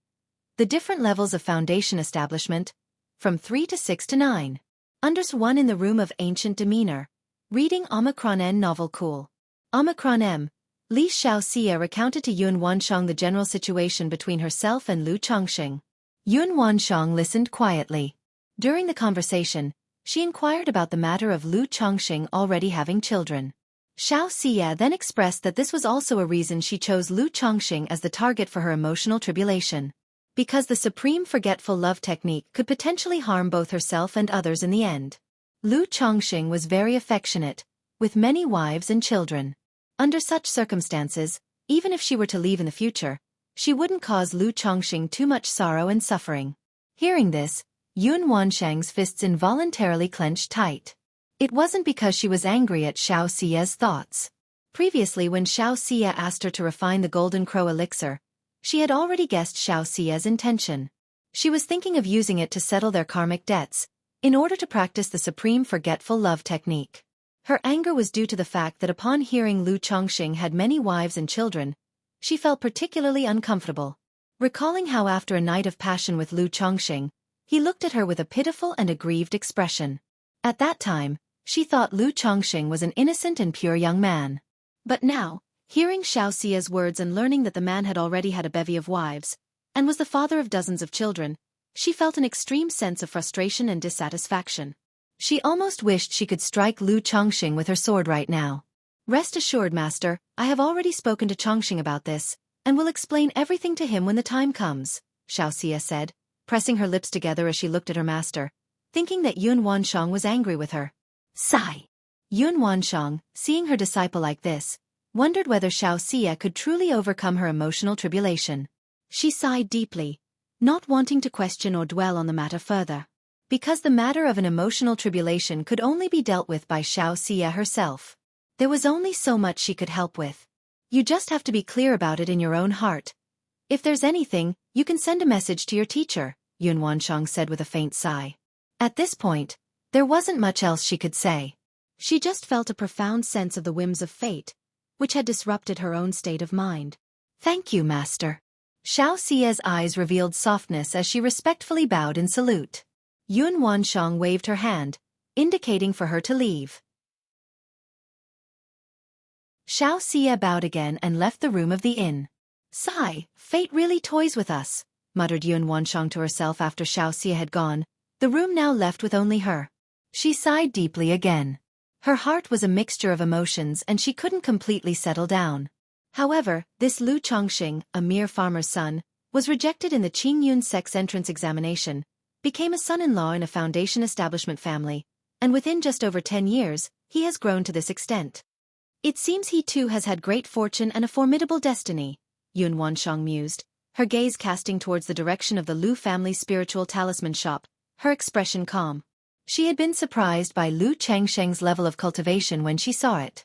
The different levels of foundation establishment, from 3 to 6 to 9. Unders 1 in the room of ancient demeanor. Reading Omicron N novel cool. Omicron M. Li Xiaofan recounted to Yun Wanshang the general situation between herself and Lu Chongxing. Yun Wanshang listened quietly. During the conversation, she inquired about the matter of Lu Chongxing already having children. Xiaofan then expressed that this was also a reason she chose Lu Chongxing as the target for her emotional tribulation. Because the supreme forgetful love technique could potentially harm both herself and others in the end. Lu Chongxing was very affectionate, with many wives and children. Under such circumstances, even if she were to leave in the future, she wouldn't cause Lu Chongxing too much sorrow and suffering. Hearing this, Yun Wanshang's fists involuntarily clenched tight. It wasn't because she was angry at Xiaofan's thoughts. Previously, when Xiaofan asked her to refine the Golden Crow elixir, she had already guessed Xiaofan's intention. She was thinking of using it to settle their karmic debts, in order to practice the supreme forgetful love technique. Her anger was due to the fact that upon hearing Lu Chongxing had many wives and children, she felt particularly uncomfortable. Recalling how after a night of passion with Lu Chongxing, he looked at her with a pitiful and aggrieved expression. At that time, she thought Lu Chongxing was an innocent and pure young man. But now, hearing Xiaofan's words and learning that the man had already had a bevy of wives, and was the father of dozens of children, she felt an extreme sense of frustration and dissatisfaction. She almost wished she could strike Lu Chongxing with her sword right now. Rest assured, master, I have already spoken to Chongxing about this, and will explain everything to him when the time comes, Xiaofan said, pressing her lips together as she looked at her master, thinking that Yun Wanshang was angry with her. Sigh. Yun Wanshang, seeing her disciple like this, wondered whether Xiaofan could truly overcome her emotional tribulation. She sighed deeply, not wanting to question or dwell on the matter further. Because the matter of an emotional tribulation could only be dealt with by Xiaofan herself. There was only so much she could help with. You just have to be clear about it in your own heart. If there's anything, you can send a message to your teacher, Yun Wanshang said with a faint sigh. At this point, there wasn't much else she could say. She just felt a profound sense of the whims of fate, which had disrupted her own state of mind. Thank you, master. Xiaofan's eyes revealed softness as she respectfully bowed in salute. Yun Wanshang waved her hand, indicating for her to leave. Xiaofan bowed again and left the room of the inn. Sigh, fate really toys with us, muttered Yun Wanshang to herself after Xiaofan had gone, the room now left with only her. She sighed deeply again. Her heart was a mixture of emotions and she couldn't completely settle down. However, this Lu Chongxing, a mere farmer's son, was rejected in the Qingyun sex entrance examination, became a son-in-law in a foundation establishment family, and within just over 10 years, he has grown to this extent. It seems he too has had great fortune and a formidable destiny, Yun Wanshang mused, her gaze casting towards the direction of the Lu family's spiritual talisman shop, her expression calm. She had been surprised by Lu Chongxing's level of cultivation when she saw it.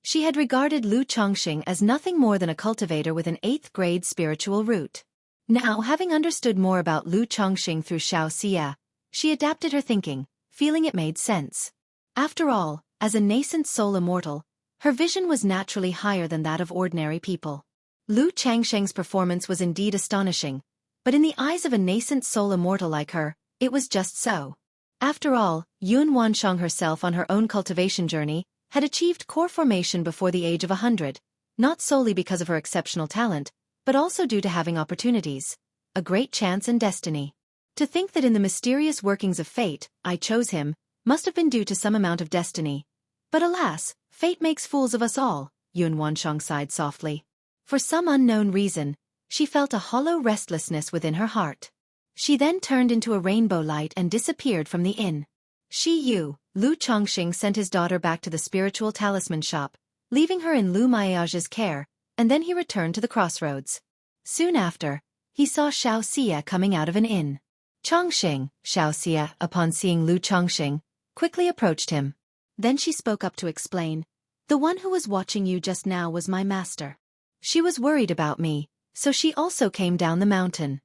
She had regarded Lu Chongqing as nothing more than a cultivator with an 8th-grade spiritual root. Now, having understood more about Lu Chongqing through Xiaofan, she adapted her thinking, feeling it made sense. After all, as a nascent soul immortal, her vision was naturally higher than that of ordinary people. Lu Changsheng's performance was indeed astonishing, but in the eyes of a nascent soul immortal like her, it was just so. After all, Yun Wansheng herself on her own cultivation journey had achieved core formation before the age of 100, not solely because of her exceptional talent, but also due to having opportunities, a great chance and destiny. To think that in the mysterious workings of fate, I chose him, must have been due to some amount of destiny. But alas, fate makes fools of us all, Yun Wansheng sighed softly. For some unknown reason, she felt a hollow restlessness within her heart. She then turned into a rainbow light and disappeared from the inn. Lu Chongqing sent his daughter back to the spiritual talisman shop, leaving her in Lu Maiage's care, and then he returned to the crossroads. Soon after, he saw Xiaofan coming out of an inn. Chongqing, Xiaofan, upon seeing Lu Chongqing, quickly approached him. Then she spoke up to explain, "The one who was watching you just now was my master. She was worried about me, so she also came down the mountain."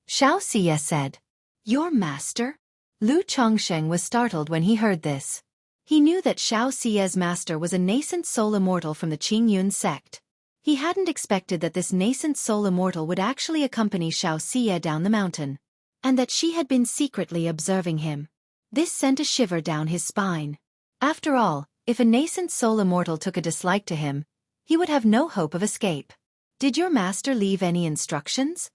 Xiaofan said, "Your master?" Lu Chongqing was startled when he heard this. He knew that Xiaofan's master was a nascent soul immortal from the Qingyun sect. He hadn't expected that this nascent soul immortal would actually accompany Xiaofan down the mountain, and that she had been secretly observing him. This sent a shiver down his spine. After all, if a nascent soul immortal took a dislike to him, he would have no hope of escape. "Did your master leave any instructions?"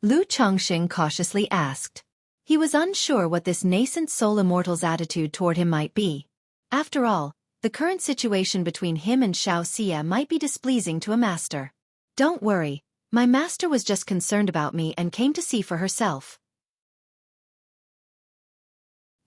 Lu Chongqing cautiously asked. He was unsure what this nascent soul immortal's attitude toward him might be. After all, the current situation between him and Xiaofan might be displeasing to a master. "Don't worry, my master was just concerned about me and came to see for herself.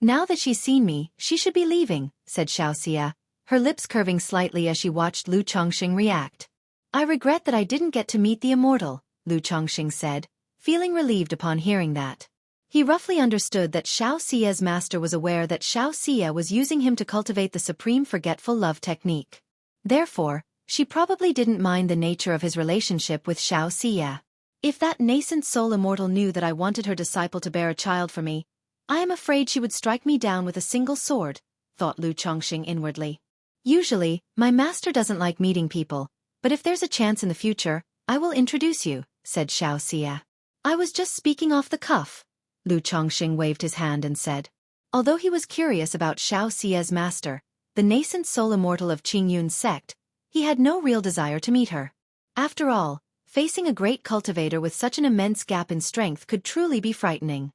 Now that she's seen me, she should be leaving," said Xiaofan, her lips curving slightly as she watched Lu Chongqing react. "I regret that I didn't get to meet the immortal," Lu Chongqing said, feeling relieved upon hearing that. He roughly understood that Xiaofan's master was aware that Xiaofan was using him to cultivate the supreme forgetful love technique. Therefore, she probably didn't mind the nature of his relationship with Xiaofan. If that nascent soul immortal knew that I wanted her disciple to bear a child for me, I am afraid she would strike me down with a single sword, thought Lu Chongqing inwardly. "Usually, my master doesn't like meeting people, but if there's a chance in the future, I will introduce you," said Xiaofan. "I was just speaking off the cuff." Lu Chongqing waved his hand and said. Although he was curious about Xiaofan's master, the nascent soul immortal of Qingyun's sect, he had no real desire to meet her. After all, facing a great cultivator with such an immense gap in strength could truly be frightening.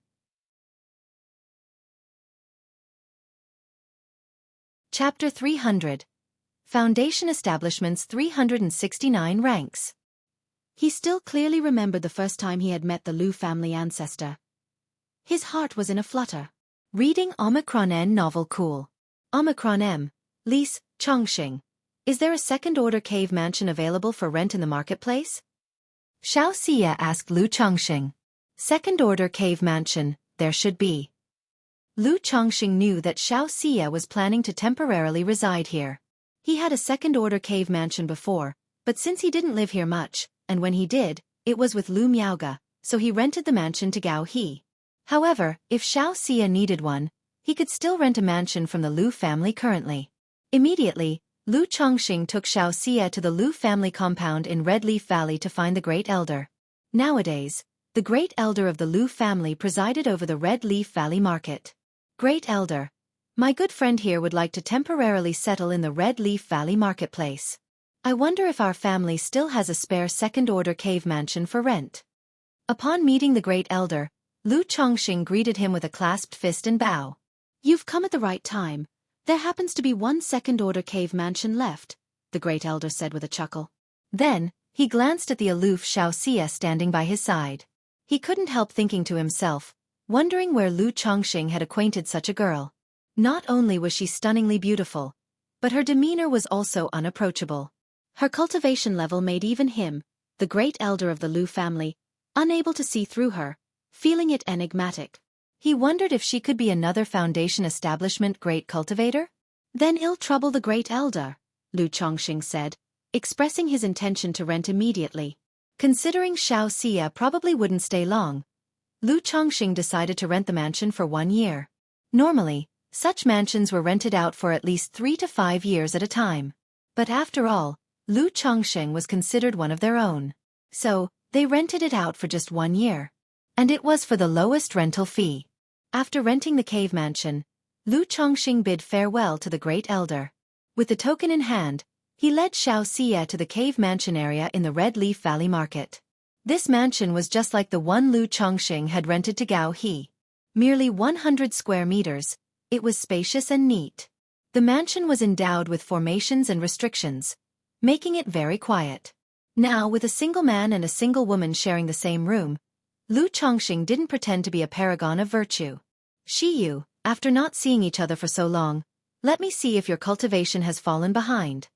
Chapter 300. Foundation Establishment's 369 Ranks. He still clearly remembered the first time he had met the Lu family ancestor. His heart was in a flutter. Reading Omicron novel cool. Omicron M. Lease, Chongqing. Is there a second-order cave mansion available for rent in the marketplace? Xiaofan asked Lu Chongqing. Second-order cave mansion, there should be. Lu Chongqing knew that Xiaofan was planning to temporarily reside here. He had a second-order cave mansion before, but since he didn't live here much, and when he did, it was with Lu Miaoge, so he rented the mansion to Gao He. However, if Xiaofan needed one, he could still rent a mansion from the Lu family currently. Immediately, Lu Chongqing took Xiaofan to the Lu family compound in Red Leaf Valley to find the Great Elder. Nowadays, the Great Elder of the Lu family presided over the Red Leaf Valley market. "Great Elder, my good friend here would like to temporarily settle in the Red Leaf Valley marketplace. I wonder if our family still has a spare second-order cave mansion for rent." Upon meeting the Great Elder, Lu Chongqing greeted him with a clasped fist and bow. "You've come at the right time. There happens to be one second-order cave mansion left," the Great Elder said with a chuckle. Then, he glanced at the aloof Xiaofan standing by his side. He couldn't help thinking to himself, wondering where Lu Chongqing had acquainted such a girl. Not only was she stunningly beautiful, but her demeanor was also unapproachable. Her cultivation level made even him, the Great Elder of the Lu family, unable to see through her, feeling it enigmatic. He wondered if she could be another Foundation Establishment great cultivator? Then ill trouble the Great Elder. Lu Chongqing said, expressing his intention to rent immediately. Considering Xiaofan probably wouldn't stay long, Lu Chongqing decided to rent the mansion for 1 year. Normally, such mansions were rented out for at least 3 to 5 years at a time. But after all, Lu Chongqing was considered one of their own. So, they rented it out for just 1 year. And it was for the lowest rental fee. After renting the cave mansion, Lu Chongqing bid farewell to the great elder. With the token in hand, he led Xiaofan to the cave mansion area in the Red Leaf Valley Market. This mansion was just like the one Lu Chongqing had rented to Gao He. Merely 100 square meters, it was spacious and neat. The mansion was endowed with formations and restrictions, making it very quiet. Now, with a single man and a single woman sharing the same room, Lu Chongqing didn't pretend to be a paragon of virtue. Shiyu, after not seeing each other for so long, let me see if your cultivation has fallen behind.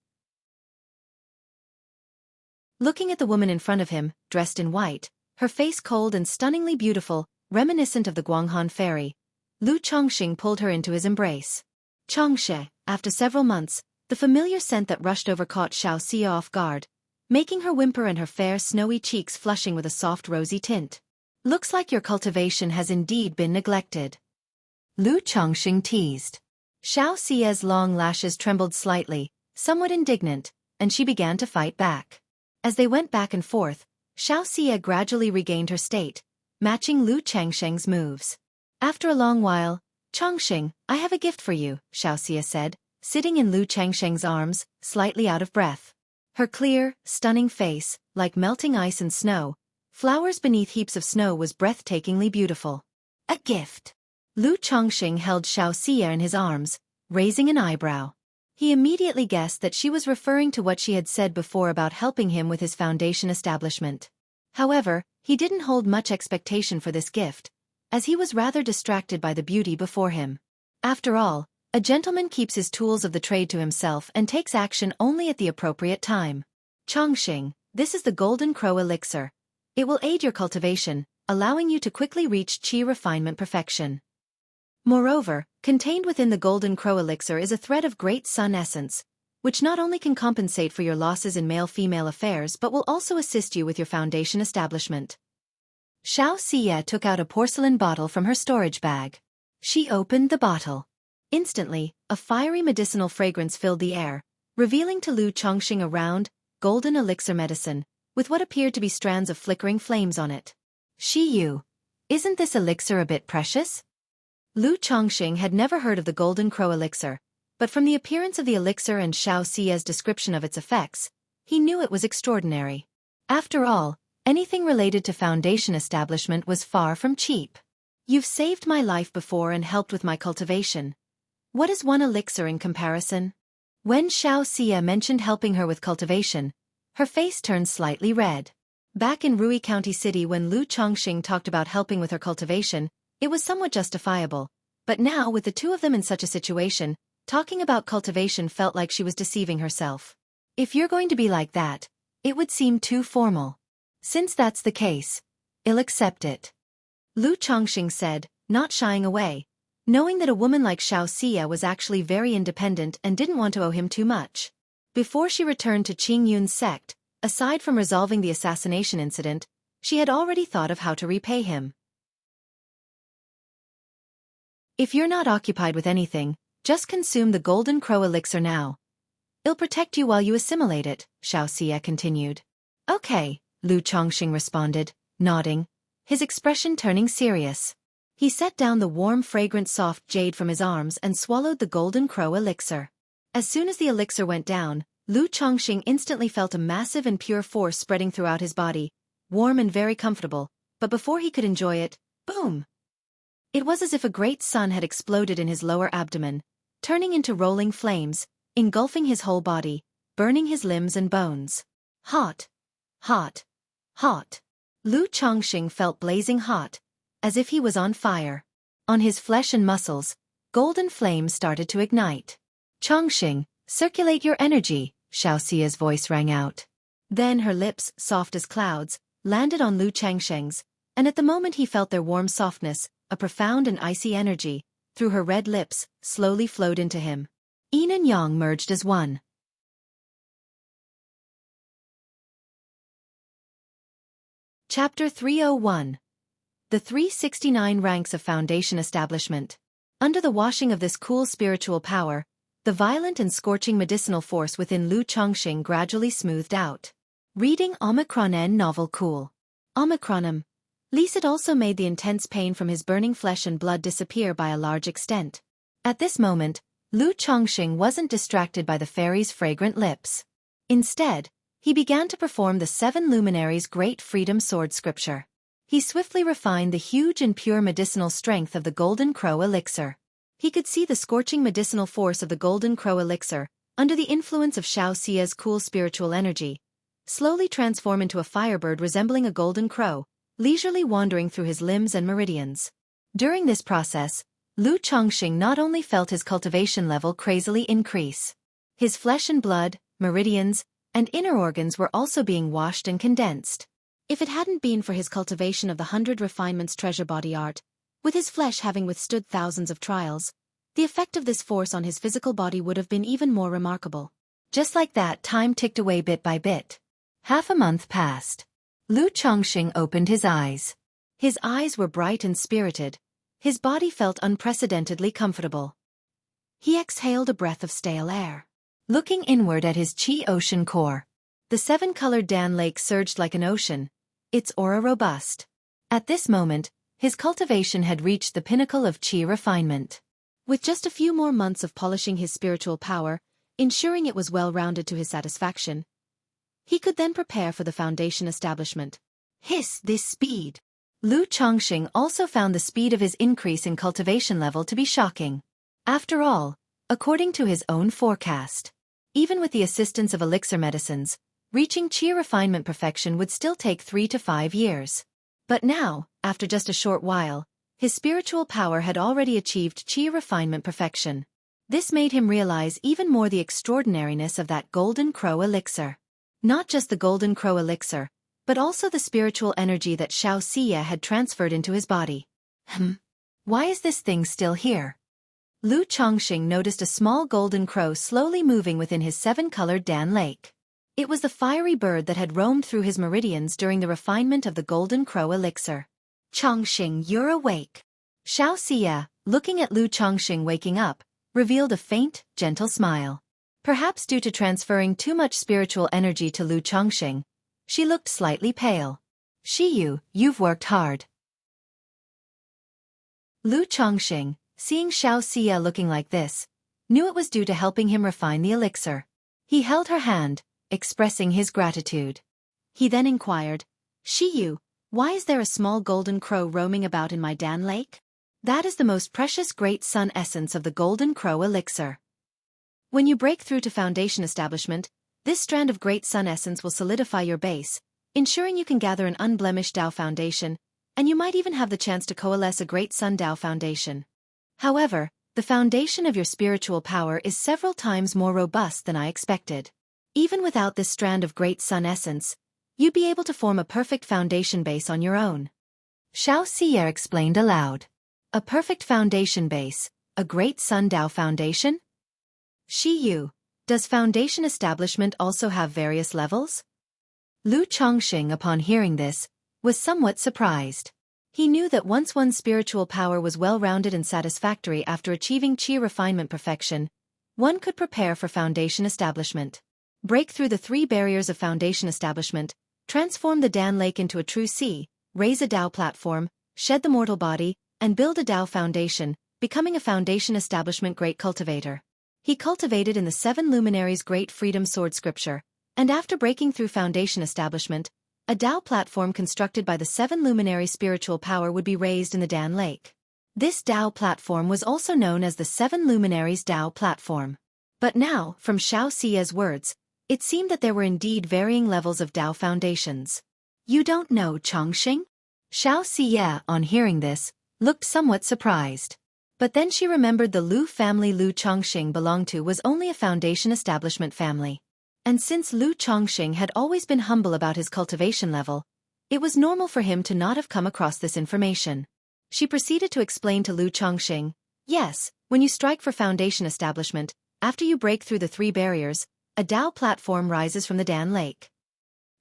Looking at the woman in front of him, dressed in white, her face cold and stunningly beautiful, reminiscent of the Guanghan fairy, Lu Chongqing pulled her into his embrace. Chongshi, after several months, the familiar scent that rushed over caught Xiaofan off guard, making her whimper and her fair snowy cheeks flushing with a soft rosy tint. Looks like your cultivation has indeed been neglected. Lu Chongqing teased. Xiaofan's long lashes trembled slightly, somewhat indignant, and she began to fight back. As they went back and forth, Xiaofan gradually regained her state, matching Lu Chongqing's moves. After a long while, Chongqing, I have a gift for you, Xiaofan said, sitting in Lu Chongqing's arms, slightly out of breath. Her clear, stunning face, like melting ice and snow, flowers beneath heaps of snow, was breathtakingly beautiful. A gift. Lu Chongqing held Xiaofan in his arms, raising an eyebrow. He immediately guessed that she was referring to what she had said before about helping him with his foundation establishment. However, he didn't hold much expectation for this gift, as he was rather distracted by the beauty before him. After all, a gentleman keeps his tools of the trade to himself and takes action only at the appropriate time. Chongqing, this is the Golden Crow Elixir. It will aid your cultivation, allowing you to quickly reach qi refinement perfection. Moreover, contained within the Golden Crow Elixir is a thread of Great Sun Essence, which not only can compensate for your losses in male-female affairs but will also assist you with your foundation establishment. Xiaofan took out a porcelain bottle from her storage bag. She opened the bottle. Instantly, a fiery medicinal fragrance filled the air, revealing to Lu Chongqing a round, golden elixir medicine, with what appeared to be strands of flickering flames on it. Shiyu, isn't this elixir a bit precious? Lu Chongqing had never heard of the Golden Crow Elixir, but from the appearance of the elixir and Xiaofan's description of its effects, he knew it was extraordinary. After all, anything related to foundation establishment was far from cheap. You've saved my life before and helped with my cultivation. What is one elixir in comparison? When Xiaofan mentioned helping her with cultivation, her face turned slightly red. Back in Rui County City when Lu Chongqing talked about helping with her cultivation, it was somewhat justifiable, but now with the two of them in such a situation, talking about cultivation felt like she was deceiving herself. If you're going to be like that, it would seem too formal. Since that's the case, I'll accept it. Lu Chongqing said, not shying away, knowing that a woman like Xiaofan was actually very independent and didn't want to owe him too much. Before she returned to Qing Yun's sect, aside from resolving the assassination incident, she had already thought of how to repay him. If you're not occupied with anything, just consume the Golden Crow Elixir now. It'll protect you while you assimilate it, Xiaofan continued. Okay, Lu Chongqing responded, nodding, his expression turning serious. He set down the warm, fragrant, soft jade from his arms and swallowed the Golden Crow Elixir. As soon as the elixir went down, Lu Chongqing instantly felt a massive and pure force spreading throughout his body, warm and very comfortable, but before he could enjoy it, boom! It was as if a great sun had exploded in his lower abdomen, turning into rolling flames, engulfing his whole body, burning his limbs and bones. Hot. Hot. Hot. Lu Chongqing felt blazing hot, as if he was on fire. On his flesh and muscles, golden flames started to ignite. Chongqing, circulate your energy, Xiaofan's voice rang out. Then her lips, soft as clouds, landed on Lu Chongqing's, and at the moment he felt their warm softness, a profound and icy energy, through her red lips, slowly flowed into him. Yin and Yang merged as one. Chapter 301. The 369 Ranks of Foundation Establishment. Under the washing of this cool spiritual power, the violent and scorching medicinal force within Lu Chongqing gradually smoothed out. Reading Omicron N novel Cool. Omicronum. It also made the intense pain from his burning flesh and blood disappear by a large extent. At this moment, Lu Chongqing wasn't distracted by the fairy's fragrant lips. Instead, he began to perform the 7 luminaries' great freedom sword scripture. He swiftly refined the huge and pure medicinal strength of the Golden Crow elixir. He could see the scorching medicinal force of the Golden Crow elixir, under the influence of Xiaoxia's cool spiritual energy, slowly transform into a firebird resembling a golden crow, leisurely wandering through his limbs and meridians. During this process, Lu Chongqing not only felt his cultivation level crazily increase. His flesh and blood, meridians, and inner organs were also being washed and condensed. If it hadn't been for his cultivation of the 100 refinements treasure body art, with his flesh having withstood thousands of trials, the effect of this force on his physical body would have been even more remarkable. Just like that, time ticked away bit by bit. Half a month passed. Lu Chongqing opened his eyes. His eyes were bright and spirited. His body felt unprecedentedly comfortable. He exhaled a breath of stale air. Looking inward at his Qi ocean core, the 7-colored Dan Lake surged like an ocean, its aura robust. At this moment, his cultivation had reached the pinnacle of Qi refinement. With just a few more months of polishing his spiritual power, ensuring it was well-rounded to his satisfaction, he could then prepare for the foundation establishment. This speed! Lu Chongqing also found the speed of his increase in cultivation level to be shocking. After all, according to his own forecast, even with the assistance of elixir medicines, reaching Qi refinement perfection would still take 3 to 5 years. But now, after just a short while, his spiritual power had already achieved Qi refinement perfection. This made him realize even more the extraordinariness of that Golden Crow elixir. Not just the Golden Crow elixir, but also the spiritual energy that Xiaoxia had transferred into his body. Why is this thing still here? Lu Chongqing noticed a small golden crow slowly moving within his 7-colored Dan Lake. It was the fiery bird that had roamed through his meridians during the refinement of the Golden Crow elixir. Chongqing, you're awake. Xiaoxia, looking at Lu Chongqing waking up, revealed a faint, gentle smile. Perhaps due to transferring too much spiritual energy to Lu Chongqing, she looked slightly pale. You've worked hard. Lu Chongqing, seeing Xiaoxia looking like this, knew it was due to helping him refine the elixir. He held her hand, expressing his gratitude. He then inquired, why is there a small golden crow roaming about in my Dan Lake? That is the most precious great sun essence of the Golden Crow elixir. When you break through to foundation establishment, this strand of great sun essence will solidify your base, ensuring you can gather an unblemished Dao foundation, and you might even have the chance to coalesce a great sun Dao foundation. However, the foundation of your spiritual power is several times more robust than I expected. Even without this strand of great sun essence, you'd be able to form a perfect foundation base on your own. Xiaoxia explained aloud. A perfect foundation base, a great sun Dao foundation? Does foundation establishment also have various levels? Lu Chongqing, upon hearing this, was somewhat surprised. He knew that once one's spiritual power was well-rounded and satisfactory after achieving Qi refinement perfection, one could prepare for foundation establishment. Break through the 3 barriers of foundation establishment, transform the Dan Lake into a true sea, raise a Dao platform, shed the mortal body, and build a Dao foundation, becoming a foundation establishment great cultivator. He cultivated in the 7 luminaries' great freedom sword scripture, and after breaking through foundation establishment, a Dao platform constructed by the 7 luminary spiritual power would be raised in the Dan Lake. This Dao platform was also known as the 7 luminaries Dao platform. But now, from Xiaoxia's words, it seemed that there were indeed varying levels of Dao foundations. You don't know, Chongqing? Xiaoxia, on hearing this, looked somewhat surprised. But then she remembered the Lu family Lu Chongqing belonged to was only a foundation establishment family. And since Lu Chongqing had always been humble about his cultivation level, it was normal for him to not have come across this information. She proceeded to explain to Lu Chongqing, yes, when you strike for foundation establishment, after you break through the 3 barriers, a Dao platform rises from the Dan Lake.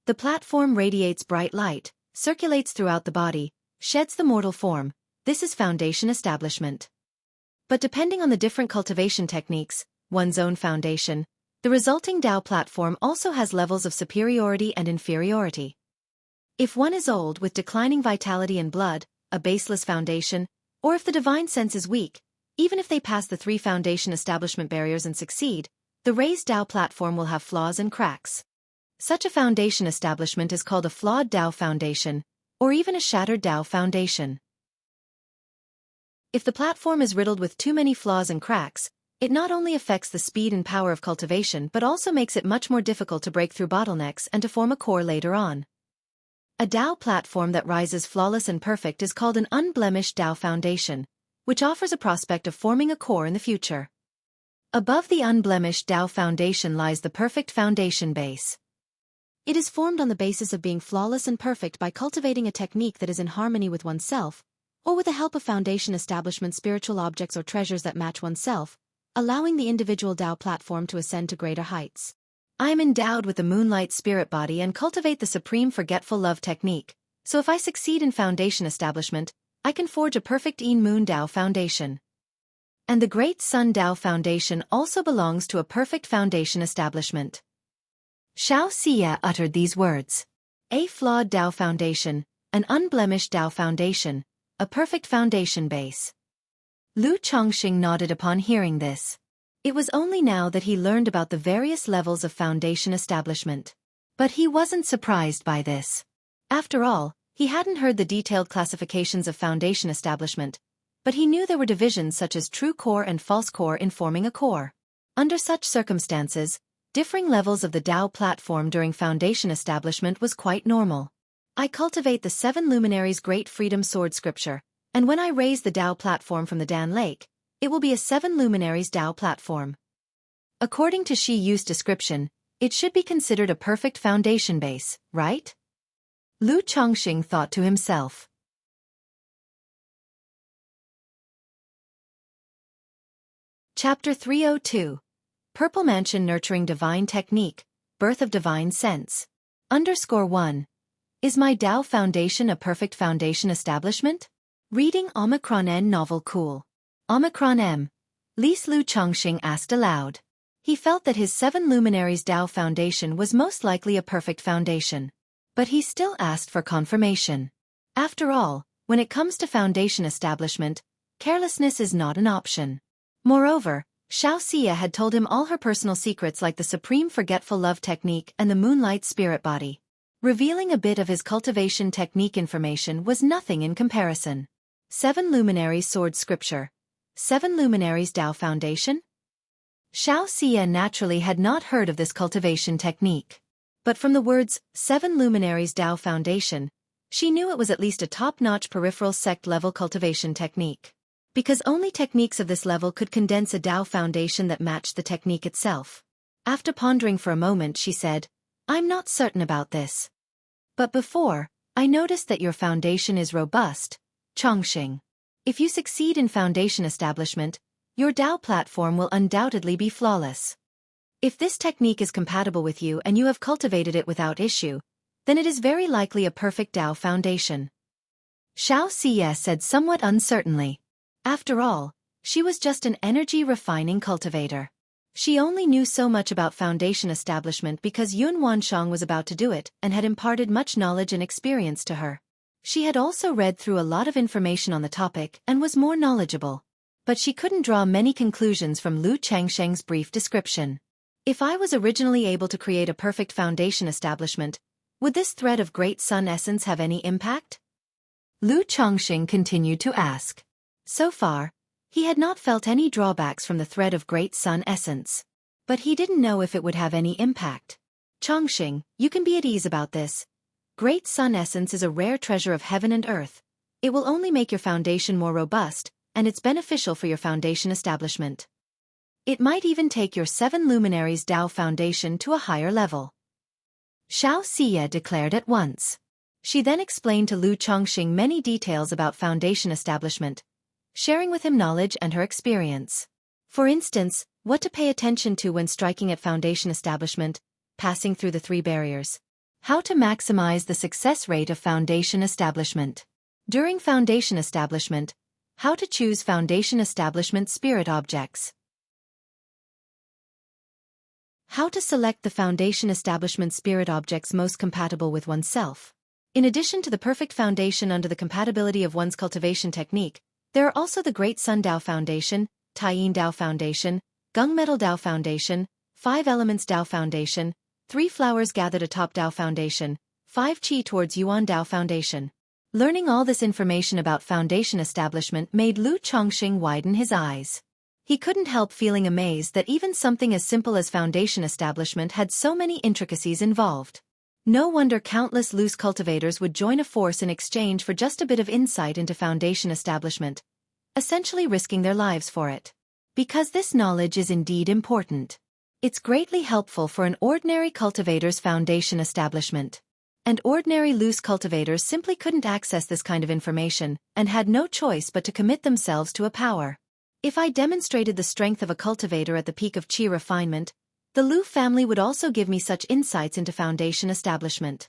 The platform radiates bright light, circulates throughout the body, sheds the mortal form. This is foundation establishment. But depending on the different cultivation techniques, one's own foundation, the resulting Tao platform also has levels of superiority and inferiority. If one is old with declining vitality and blood, a baseless foundation, or if the divine sense is weak, even if they pass the 3 foundation establishment barriers and succeed, the raised Tao platform will have flaws and cracks. Such a foundation establishment is called a flawed Tao foundation, or even a shattered Tao foundation. If the platform is riddled with too many flaws and cracks, it not only affects the speed and power of cultivation but also makes it much more difficult to break through bottlenecks and to form a core later on. A Tao platform that rises flawless and perfect is called an unblemished Tao foundation, which offers a prospect of forming a core in the future. Above the unblemished Tao foundation lies the perfect foundation base. It is formed on the basis of being flawless and perfect by cultivating a technique that is in harmony with oneself, or with the help of foundation establishment spiritual objects or treasures that match oneself, allowing the individual Tao platform to ascend to greater heights. I am endowed with the moonlight spirit body and cultivate the supreme forgetful love technique, so if I succeed in foundation establishment, I can forge a perfect Yin Moon Tao foundation. And the Great Sun Tao foundation also belongs to a perfect foundation establishment. Xiaofan uttered these words. A flawed Tao foundation, an unblemished Tao foundation, a perfect foundation base. Lu Chongqing nodded upon hearing this. It was only now that he learned about the various levels of foundation establishment. But he wasn't surprised by this. After all, he hadn't heard the detailed classifications of foundation establishment, but he knew there were divisions such as true core and false core in forming a core. Under such circumstances, differing levels of the Tao platform during foundation establishment was quite normal. I cultivate the 7 luminaries' great freedom sword scripture, and when I raise the Tao platform from the Dan Lake, it will be a 7 luminaries Tao platform. According to Shi Yu's description, it should be considered a perfect foundation base, right? Lu Chongqing thought to himself. Chapter 302. Purple Mansion Nurturing Divine Technique, Birth of Divine Sense. _1. Is my Tao foundation a perfect foundation establishment? Reading Omicron N novel cool. Omicron M. Lis Lu Chongqing asked aloud. He felt that his 7 luminaries Tao foundation was most likely a perfect foundation. But he still asked for confirmation. After all, when it comes to foundation establishment, carelessness is not an option. Moreover, Xiaofan had told him all her personal secrets like the supreme forgetful love technique and the moonlight spirit body. Revealing a bit of his cultivation technique information was nothing in comparison. 7 luminaries sword scripture. 7 luminaries Tao foundation? Xiaofan naturally had not heard of this cultivation technique. But from the words, 7 luminaries Tao foundation, she knew it was at least a top-notch peripheral sect-level cultivation technique. Because only techniques of this level could condense a Tao foundation that matched the technique itself. After pondering for a moment she said, I'm not certain about this. But before, I noticed that your foundation is robust, Chongqing. If you succeed in foundation establishment, your Tao platform will undoubtedly be flawless. If this technique is compatible with you and you have cultivated it without issue, then it is very likely a perfect Tao foundation. Xiaofan said somewhat uncertainly. After all, she was just an energy-refining cultivator. She only knew so much about foundation establishment because Yun Wanshang was about to do it and had imparted much knowledge and experience to her. She had also read through a lot of information on the topic and was more knowledgeable. But she couldn't draw many conclusions from Lu Chongqing's brief description. If I was originally able to create a perfect foundation establishment, would this thread of Great Sun essence have any impact? Lu Chongqing continued to ask. So far, he had not felt any drawbacks from the thread of Great Sun essence. But he didn't know if it would have any impact. Chongqing, you can be at ease about this. Great Sun essence is a rare treasure of heaven and earth. It will only make your foundation more robust, and it's beneficial for your foundation establishment. It might even take your 7 luminaries Tao foundation to a higher level. Xiaofan declared at once. She then explained to Lu Chongqing many details about foundation establishment, sharing with him knowledge and her experience. For instance, what to pay attention to when striking at foundation establishment, passing through the 3 barriers, How to maximize the success rate of foundation establishment. During foundation establishment, how to choose foundation establishment spirit objects. How to select the foundation establishment spirit objects most compatible with oneself. In addition to the perfect foundation under the compatibility of one's cultivation technique, there are also the Great Sun Dao Foundation, Taiyin Dao Foundation, Gunmetal Dao Foundation, 5 Elements Dao Foundation, 3 Flowers Gathered Atop Dao Foundation, 5 Qi Towards Yuan Dao Foundation. Learning all this information about foundation establishment made Lu Chongqing widen his eyes. He couldn't help feeling amazed that even something as simple as foundation establishment had so many intricacies involved. No wonder countless loose cultivators would join a force in exchange for just a bit of insight into foundation establishment, essentially risking their lives for it. Because this knowledge is indeed important. It's greatly helpful for an ordinary cultivator's foundation establishment. And ordinary loose cultivators simply couldn't access this kind of information, and had no choice but to commit themselves to a power. If I demonstrated the strength of a cultivator at the peak of Qi refinement, the Lu family would also give me such insights into foundation establishment.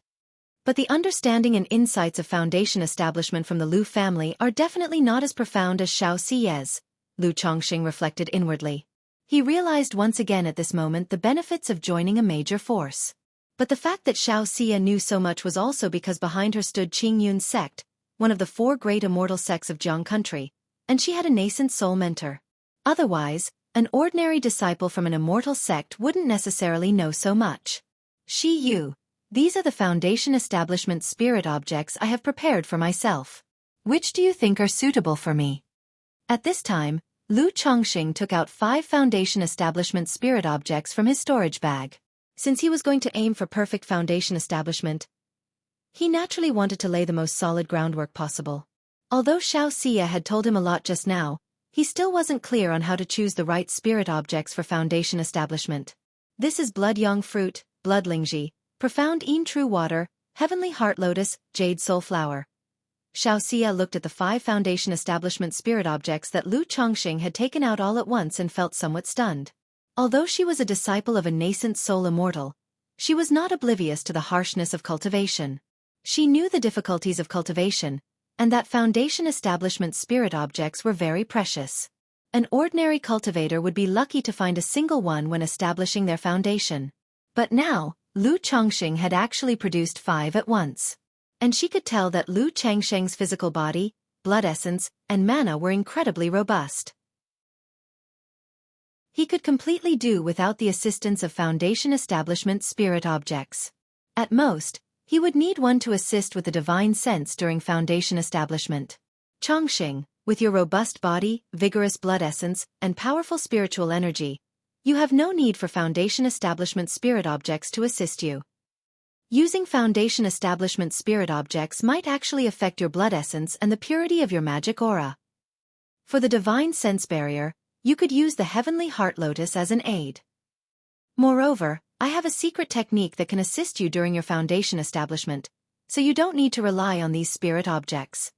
But the understanding and insights of foundation establishment from the Lu family are definitely not as profound as Xiaofan's, Lu Chongqing reflected inwardly. He realized once again at this moment the benefits of joining a major force. But the fact that Xiaofan knew so much was also because behind her stood Qingyun's sect, one of the 4 great immortal sects of Jiang country, and she had a nascent soul mentor. Otherwise, an ordinary disciple from an immortal sect wouldn't necessarily know so much. Shi Yu, these are the foundation establishment spirit objects I have prepared for myself. Which do you think are suitable for me? At this time, Lu Chongqing took out 5 foundation establishment spirit objects from his storage bag. Since he was going to aim for perfect foundation establishment, he naturally wanted to lay the most solid groundwork possible. Although Xiaofan had told him a lot just now, he still wasn't clear on how to choose the right spirit objects for foundation establishment. This is Blood Yang Fruit, Blood Lingji, Profound Yin True Water, Heavenly Heart Lotus, Jade Soul Flower. Xiaofan looked at the 5 foundation establishment spirit objects that Lu Chongqing had taken out all at once and felt somewhat stunned. Although she was a disciple of a nascent soul immortal, she was not oblivious to the harshness of cultivation. She knew the difficulties of cultivation, and that foundation establishment spirit objects were very precious. An ordinary cultivator would be lucky to find a single one when establishing their foundation. But now, Lu Chongqing had actually produced 5 at once. And she could tell that Lu Chongqing's physical body, blood essence, and mana were incredibly robust. He could completely do without the assistance of foundation establishment spirit objects. At most, he would need one to assist with the divine sense during foundation establishment. Chongqing, with your robust body, vigorous blood essence, and powerful spiritual energy, you have no need for foundation establishment spirit objects to assist you. Using foundation establishment spirit objects might actually affect your blood essence and the purity of your magic aura. For the divine sense barrier, you could use the Heavenly Heart Lotus as an aid. Moreover, I have a secret technique that can assist you during your foundation establishment, so you don't need to rely on these spirit objects.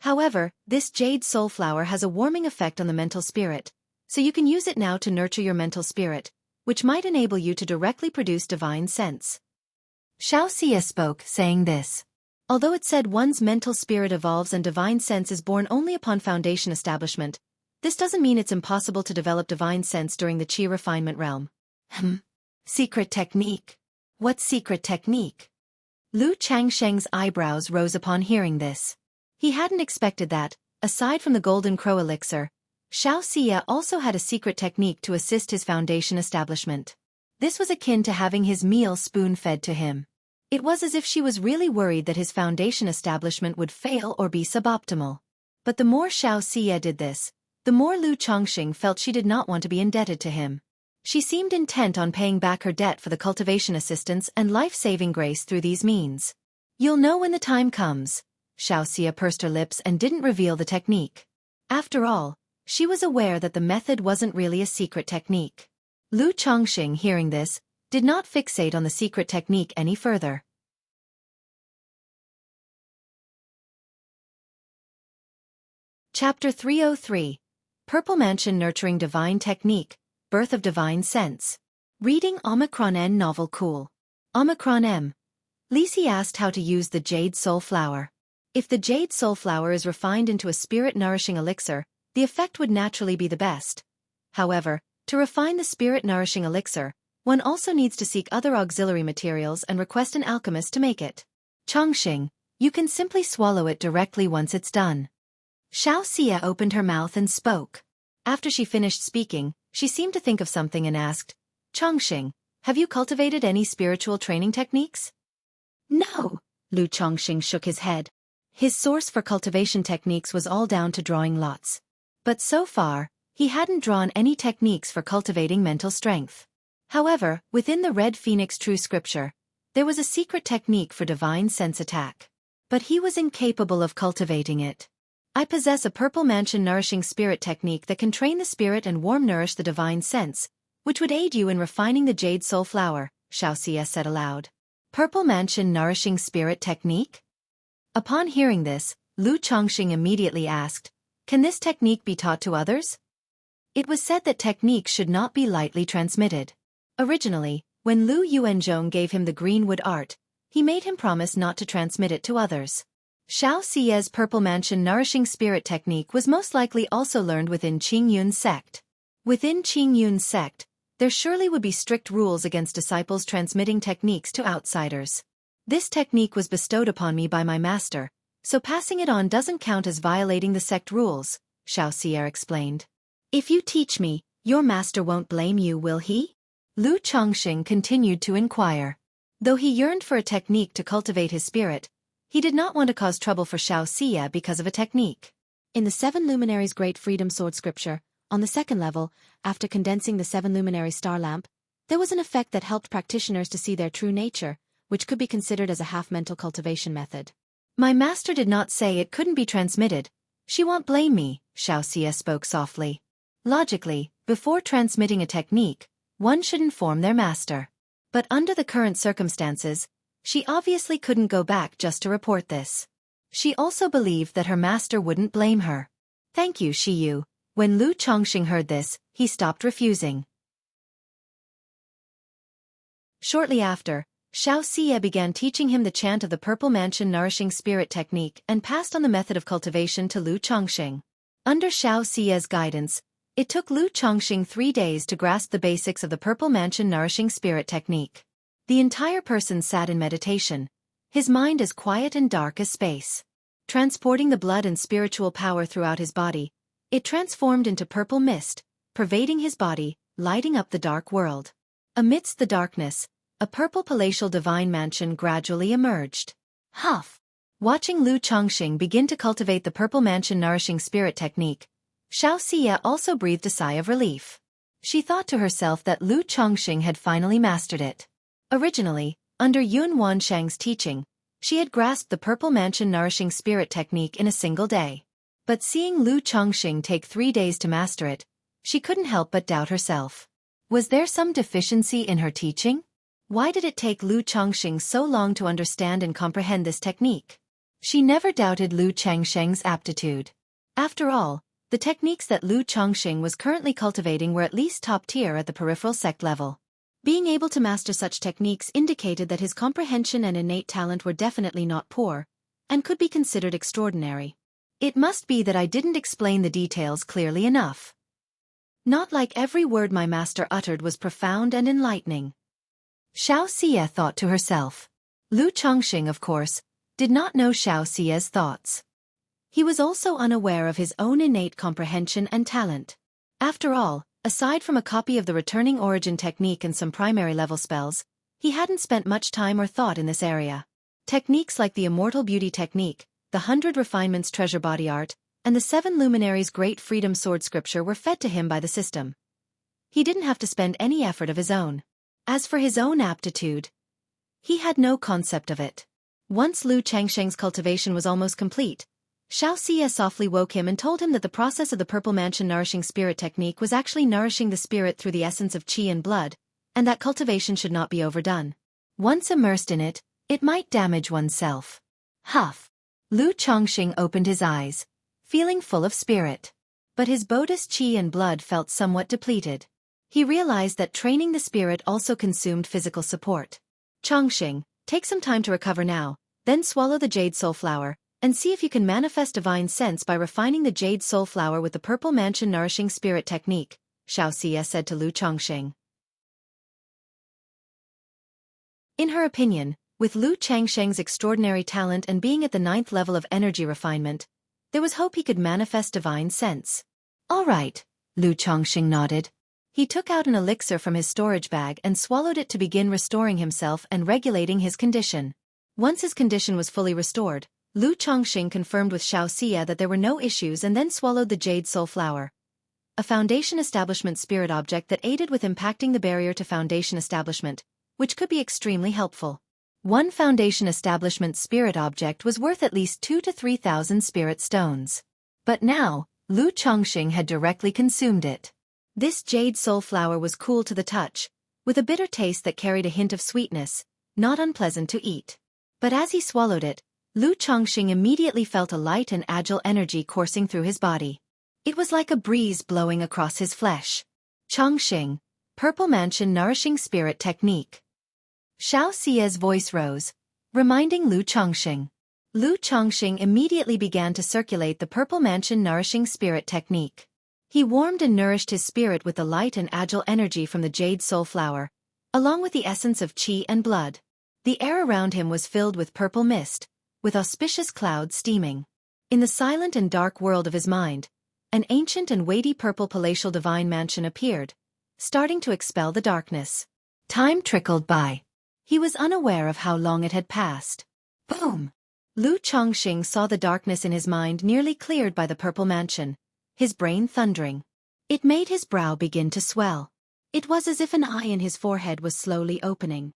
However, this Jade Soul Flower has a warming effect on the mental spirit, so you can use it now to nurture your mental spirit, which might enable you to directly produce divine sense. Xiaofan spoke, saying this. Although it said one's mental spirit evolves and divine sense is born only upon foundation establishment, this doesn't mean it's impossible to develop divine sense during the Qi refinement realm. Secret technique. What secret technique? Lu Chongqing's eyebrows rose upon hearing this. He hadn't expected that, aside from the Golden Crow elixir, Xiaofan also had a secret technique to assist his foundation establishment. This was akin to having his meal spoon-fed to him. It was as if she was really worried that his foundation establishment would fail or be suboptimal. But the more Xiaofan did this, the more Lu Chongqing felt she did not want to be indebted to him. She seemed intent on paying back her debt for the cultivation assistance and life-saving grace through these means. You'll know when the time comes. Xiaofan pursed her lips and didn't reveal the technique. After all, she was aware that the method wasn't really a secret technique. Lu Chongqing, hearing this, did not fixate on the secret technique any further. Chapter 303. Purple Mansion Nurturing Divine Technique, Birth of Divine Sense. Reading Omicron N Novel Cool. Omicron M. Lisi asked how to use the jade soul flower. If the jade soul flower is refined into a spirit-nourishing elixir, the effect would naturally be the best. However, to refine the spirit-nourishing elixir, one also needs to seek other auxiliary materials and request an alchemist to make it. Chongqing, you can simply swallow it directly once it's done. Xiaofan opened her mouth and spoke. After she finished speaking, she seemed to think of something and asked, Chongqing, have you cultivated any spiritual training techniques? No, Lu Chongqing shook his head. His source for cultivation techniques was all down to drawing lots. But so far, he hadn't drawn any techniques for cultivating mental strength. However, within the Red Phoenix True Scripture, there was a secret technique for divine sense attack. But he was incapable of cultivating it. I possess a purple mansion nourishing spirit technique that can train the spirit and warm nourish the divine sense, which would aid you in refining the jade soul flower, Xiaofan said aloud. Purple mansion nourishing spirit technique? Upon hearing this, Lu Chongqing immediately asked, can this technique be taught to others? It was said that techniques should not be lightly transmitted. Originally, when Lu Yuanzhong gave him the greenwood art, he made him promise not to transmit it to others. Xiaofan's purple mansion nourishing spirit technique was most likely also learned within Qingyun's sect. Within Qingyun's sect, there surely would be strict rules against disciples transmitting techniques to outsiders. This technique was bestowed upon me by my master, so passing it on doesn't count as violating the sect rules, Xiaofan explained. If you teach me, your master won't blame you, will he? Lu Chongqing continued to inquire. Though he yearned for a technique to cultivate his spirit, he did not want to cause trouble for Xiaofan because of a technique. In the Seven Luminaries Great Freedom Sword Scripture, on the second level, after condensing the Seven Luminary Star Lamp, there was an effect that helped practitioners to see their true nature, which could be considered as a half-mental cultivation method. My master did not say it couldn't be transmitted. She won't blame me, Xiaofan spoke softly. Logically, before transmitting a technique, one should inform their master. But under the current circumstances, she obviously couldn't go back just to report this. She also believed that her master wouldn't blame her. Thank you, Shiyu. When Lu Chongqing heard this, he stopped refusing. Shortly after, Xiaofan began teaching him the chant of the Purple Mansion Nourishing Spirit technique and passed on the method of cultivation to Lu Chongqing. Under Xiaofan's guidance, it took Lu Chongqing 3 days to grasp the basics of the Purple Mansion Nourishing Spirit technique. The entire person sat in meditation, his mind as quiet and dark as space. Transporting the blood and spiritual power throughout his body, it transformed into purple mist, pervading his body, lighting up the dark world. Amidst the darkness, a purple palatial divine mansion gradually emerged. Huff! Watching Lu Chongqing begin to cultivate the Purple Mansion Nourishing Spirit technique, Xiaofan also breathed a sigh of relief. She thought to herself that Lu Chongqing had finally mastered it. Originally, under Yun Wanshang's teaching, she had grasped the Purple Mansion Nourishing Spirit technique in a single day. But seeing Lu Chongqing take 3 days to master it, she couldn't help but doubt herself. Was there some deficiency in her teaching? Why did it take Lu Chongqing so long to understand and comprehend this technique? She never doubted Lu Chongqing's aptitude. After all, the techniques that Lu Chongqing was currently cultivating were at least top tier at the peripheral sect level. Being able to master such techniques indicated that his comprehension and innate talent were definitely not poor, and could be considered extraordinary. It must be that I didn't explain the details clearly enough. Not like every word my master uttered was profound and enlightening. Xiaofan thought to herself. Lu Chongqing, of course, did not know Xiaofan's thoughts. He was also unaware of his own innate comprehension and talent. After all, aside from a copy of the Returning Origin technique and some primary level spells, he hadn't spent much time or thought in this area. Techniques like the Immortal Beauty technique, the 100 Refinements Treasure Body Art, and the 7 Luminaries Great Freedom Sword Scripture were fed to him by the system. He didn't have to spend any effort of his own. As for his own aptitude, he had no concept of it. Once Lu Chongqing's cultivation was almost complete, Xiaofan softly woke him and told him that the process of the Purple Mansion Nourishing Spirit technique was actually nourishing the spirit through the essence of qi and blood, and that cultivation should not be overdone. Once immersed in it, it might damage oneself. Huff! Lu Chongqing opened his eyes, feeling full of spirit. But his Buddhist qi and blood felt somewhat depleted. He realized that training the spirit also consumed physical support. Chongqing, Take some time to recover now, then swallow the Jade Soul Flower, and see if you can manifest divine sense by refining the Jade Soul Flower with the Purple Mansion Nourishing Spirit technique, Xiaofan said to Lu Chongxing. In her opinion, with Lu Changsheng's extraordinary talent and being at the 9th level of energy refinement, there was hope he could manifest divine sense. All right, Lu Chongxing nodded. He took out an elixir from his storage bag and swallowed it to begin restoring himself and regulating his condition. Once his condition was fully restored, Lu Chongxing confirmed with Xiaofan that there were no issues and then swallowed the Jade Soul Flower, a Foundation Establishment spirit object that aided with impacting the barrier to Foundation Establishment, which could be extremely helpful. One Foundation Establishment spirit object was worth at least 2,000 to 3,000 spirit stones. But now, Lu Chongxing had directly consumed it. This Jade Soul Flower was cool to the touch, with a bitter taste that carried a hint of sweetness, not unpleasant to eat. But as he swallowed it, Lu Chongxing immediately felt a light and agile energy coursing through his body. It was like a breeze blowing across his flesh. Chongxing, Purple Mansion Nourishing Spirit Technique. Xiaoxia's voice rose, reminding Lu Chongxing. Lu Chongxing immediately began to circulate the Purple Mansion Nourishing Spirit Technique. He warmed and nourished his spirit with the light and agile energy from the Jade Soul Flower, along with the essence of qi and blood. The air around him was filled with purple mist, with auspicious clouds steaming. In the silent and dark world of his mind, an ancient and weighty purple palatial divine mansion appeared, starting to expel the darkness. Time trickled by. He was unaware of how long it had passed. Boom! Lu Chongxing saw the darkness in his mind nearly cleared by the purple mansion, his brain thundering. It made his brow begin to swell. It was as if an eye in his forehead was slowly opening.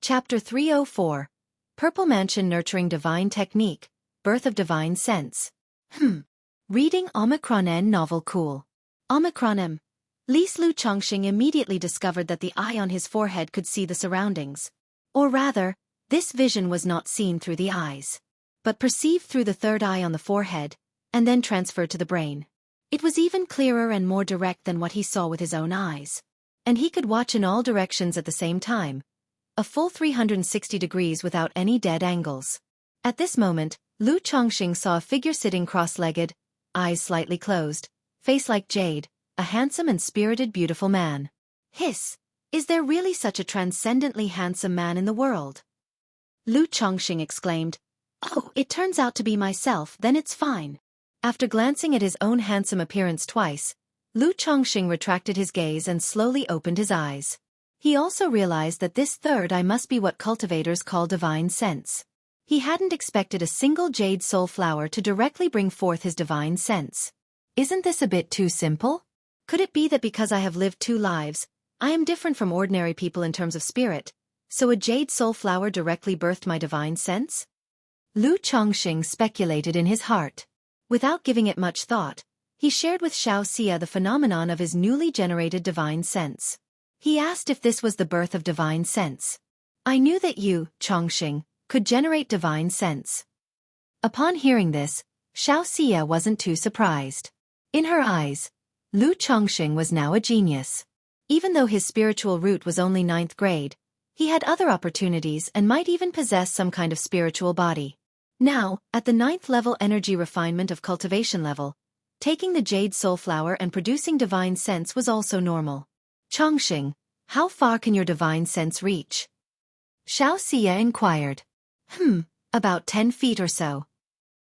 Chapter 304. Purple Mansion Nurturing Divine Technique, Birth of Divine Sense. Reading Omicron N novel cool. Omicron M. Lu Chongxing immediately discovered that the eye on his forehead could see the surroundings. Or rather, this vision was not seen through the eyes, but perceived through the third eye on the forehead, and then transferred to the brain. It was even clearer and more direct than what he saw with his own eyes. And he could watch in all directions at the same time, a full 360 degrees without any dead angles. At this moment, Lu Chongxing saw a figure sitting cross-legged, eyes slightly closed, face like jade, a handsome and spirited beautiful man. Hiss! Is there really such a transcendently handsome man in the world? Lu Chongxing exclaimed. Oh, it turns out to be myself, then it's fine. After glancing at his own handsome appearance twice, Lu Chongxing retracted his gaze and slowly opened his eyes. He also realized that this third eye must be what cultivators call divine sense. He hadn't expected a single Jade Soul Flower to directly bring forth his divine sense. Isn't this a bit too simple? Could it be that because I have lived 2 lives, I am different from ordinary people in terms of spirit, so a Jade Soul Flower directly birthed my divine sense? Lu Chongxing speculated in his heart. Without giving it much thought, he shared with Xiaofan the phenomenon of his newly generated divine sense. He asked if this was the birth of divine sense. I knew that you, Chongxing, could generate divine sense. Upon hearing this, Xiaofan wasn't too surprised. In her eyes, Lu Chongxing was now a genius. Even though his spiritual root was only 9th grade, he had other opportunities and might even possess some kind of spiritual body. Now, at the 9th level energy refinement of cultivation level, taking the Jade Soul Flower and producing divine sense was also normal. Chongxing, how far can your divine sense reach? Xiaofan inquired. About 10 feet or so.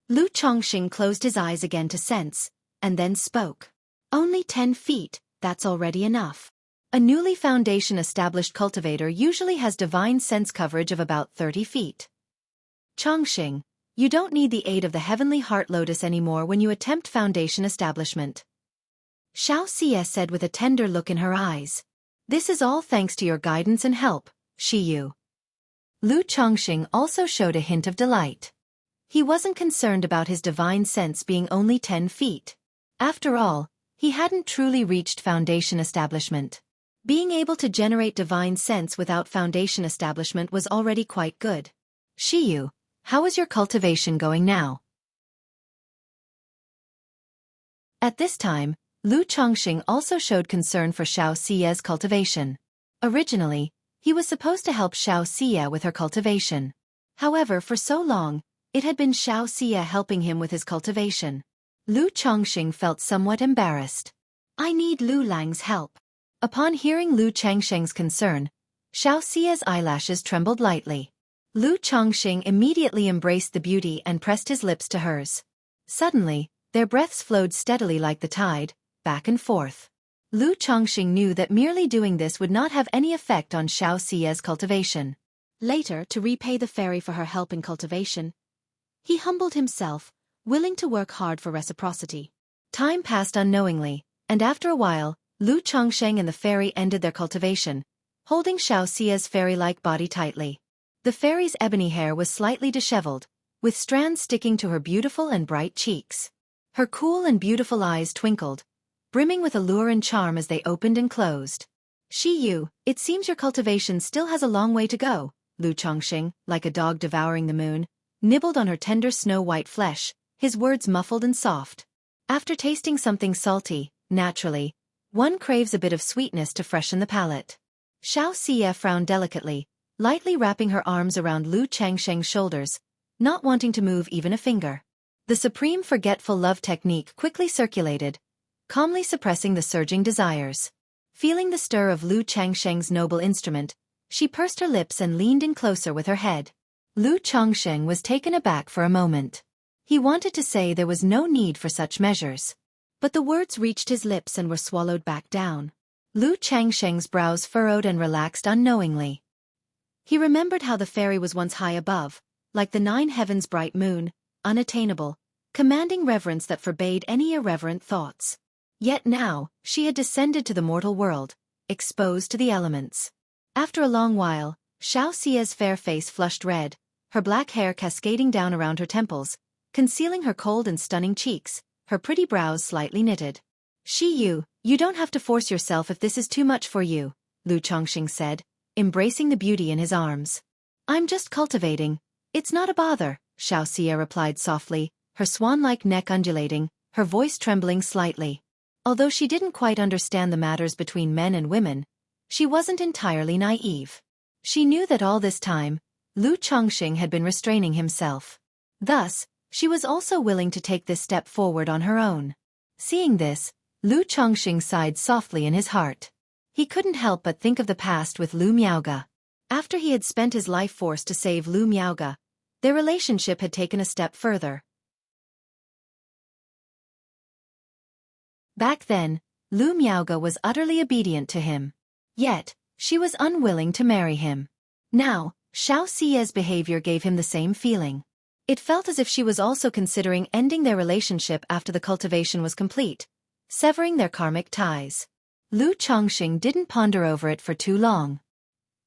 Lu Chongxing closed his eyes again to sense, and then spoke. Only 10 feet, that's already enough. A newly foundation established cultivator usually has divine sense coverage of about 30 feet. Chongxing, you don't need the aid of the heavenly heart lotus anymore when you attempt foundation establishment. Xiaofan said with a tender look in her eyes. This is all thanks to your guidance and help, Shiyu. Lu Chongxing also showed a hint of delight. He wasn't concerned about his divine sense being only 10 feet. After all, he hadn't truly reached foundation establishment. Being able to generate divine sense without foundation establishment was already quite good. Shiyu, how is your cultivation going now? At this time, Lu Chongqing also showed concern for Xiao Xia's cultivation. Originally, he was supposed to help Xiao Xia with her cultivation. However, for so long, it had been Xiao Xia helping him with his cultivation. Lu Chongqing felt somewhat embarrassed. I need Lu Lang's help. Upon hearing Lu Changsheng's concern, Xiao Xia's eyelashes trembled lightly. Lu Chongqing immediately embraced the beauty and pressed his lips to hers. Suddenly, their breaths flowed steadily like the tide, back and forth. Lu Chongqing knew that merely doing this would not have any effect on Xiao Xia's cultivation. Later, to repay the fairy for her help in cultivation, he humbled himself, willing to work hard for reciprocity. Time passed unknowingly, and after a while, Lu Chongqing and the fairy ended their cultivation, holding Xiao Xia's fairy-like body tightly. The fairy's ebony hair was slightly disheveled, with strands sticking to her beautiful and bright cheeks. Her cool and beautiful eyes twinkled, brimming with allure and charm as they opened and closed. Shi Yu, it seems your cultivation still has a long way to go, Lu Chongqing, like a dog devouring the moon, nibbled on her tender snow-white flesh, his words muffled and soft. After tasting something salty, naturally, one craves a bit of sweetness to freshen the palate. Xiao Xia frowned delicately, lightly wrapping her arms around Lu Changsheng's shoulders, not wanting to move even a finger. The supreme forgetful love technique quickly circulated, calmly suppressing the surging desires. Feeling the stir of Lu Changsheng's noble instrument, she pursed her lips and leaned in closer with her head. Lu Chongqing was taken aback for a moment. He wanted to say there was no need for such measures, but the words reached his lips and were swallowed back down. Lu Changsheng's brows furrowed and relaxed unknowingly. He remembered how the fairy was once high above, like the 9 heavens' bright moon, unattainable, commanding reverence that forbade any irreverent thoughts. Yet now, she had descended to the mortal world, exposed to the elements. After a long while, Xiao Xia's fair face flushed red, her black hair cascading down around her temples, concealing her cold and stunning cheeks, her pretty brows slightly knitted. Shi Yu, you don't have to force yourself if this is too much for you, Lu Chongqing said, embracing the beauty in his arms. I'm just cultivating. It's not a bother, Xiao Xia replied softly, her swan-like neck undulating, her voice trembling slightly. Although she didn't quite understand the matters between men and women, she wasn't entirely naive. She knew that all this time, Lu Chongqing had been restraining himself. Thus, she was also willing to take this step forward on her own. Seeing this, Lu Chongqing sighed softly in his heart. He couldn't help but think of the past with Lu Miaoge. After he had spent his life force to save Lu Miaoge, their relationship had taken a step further. Back then, Lu Miaoge was utterly obedient to him. Yet, she was unwilling to marry him. Now, Xiao Xia's behavior gave him the same feeling. It felt as if she was also considering ending their relationship after the cultivation was complete, severing their karmic ties. Lu Chongqing didn't ponder over it for too long.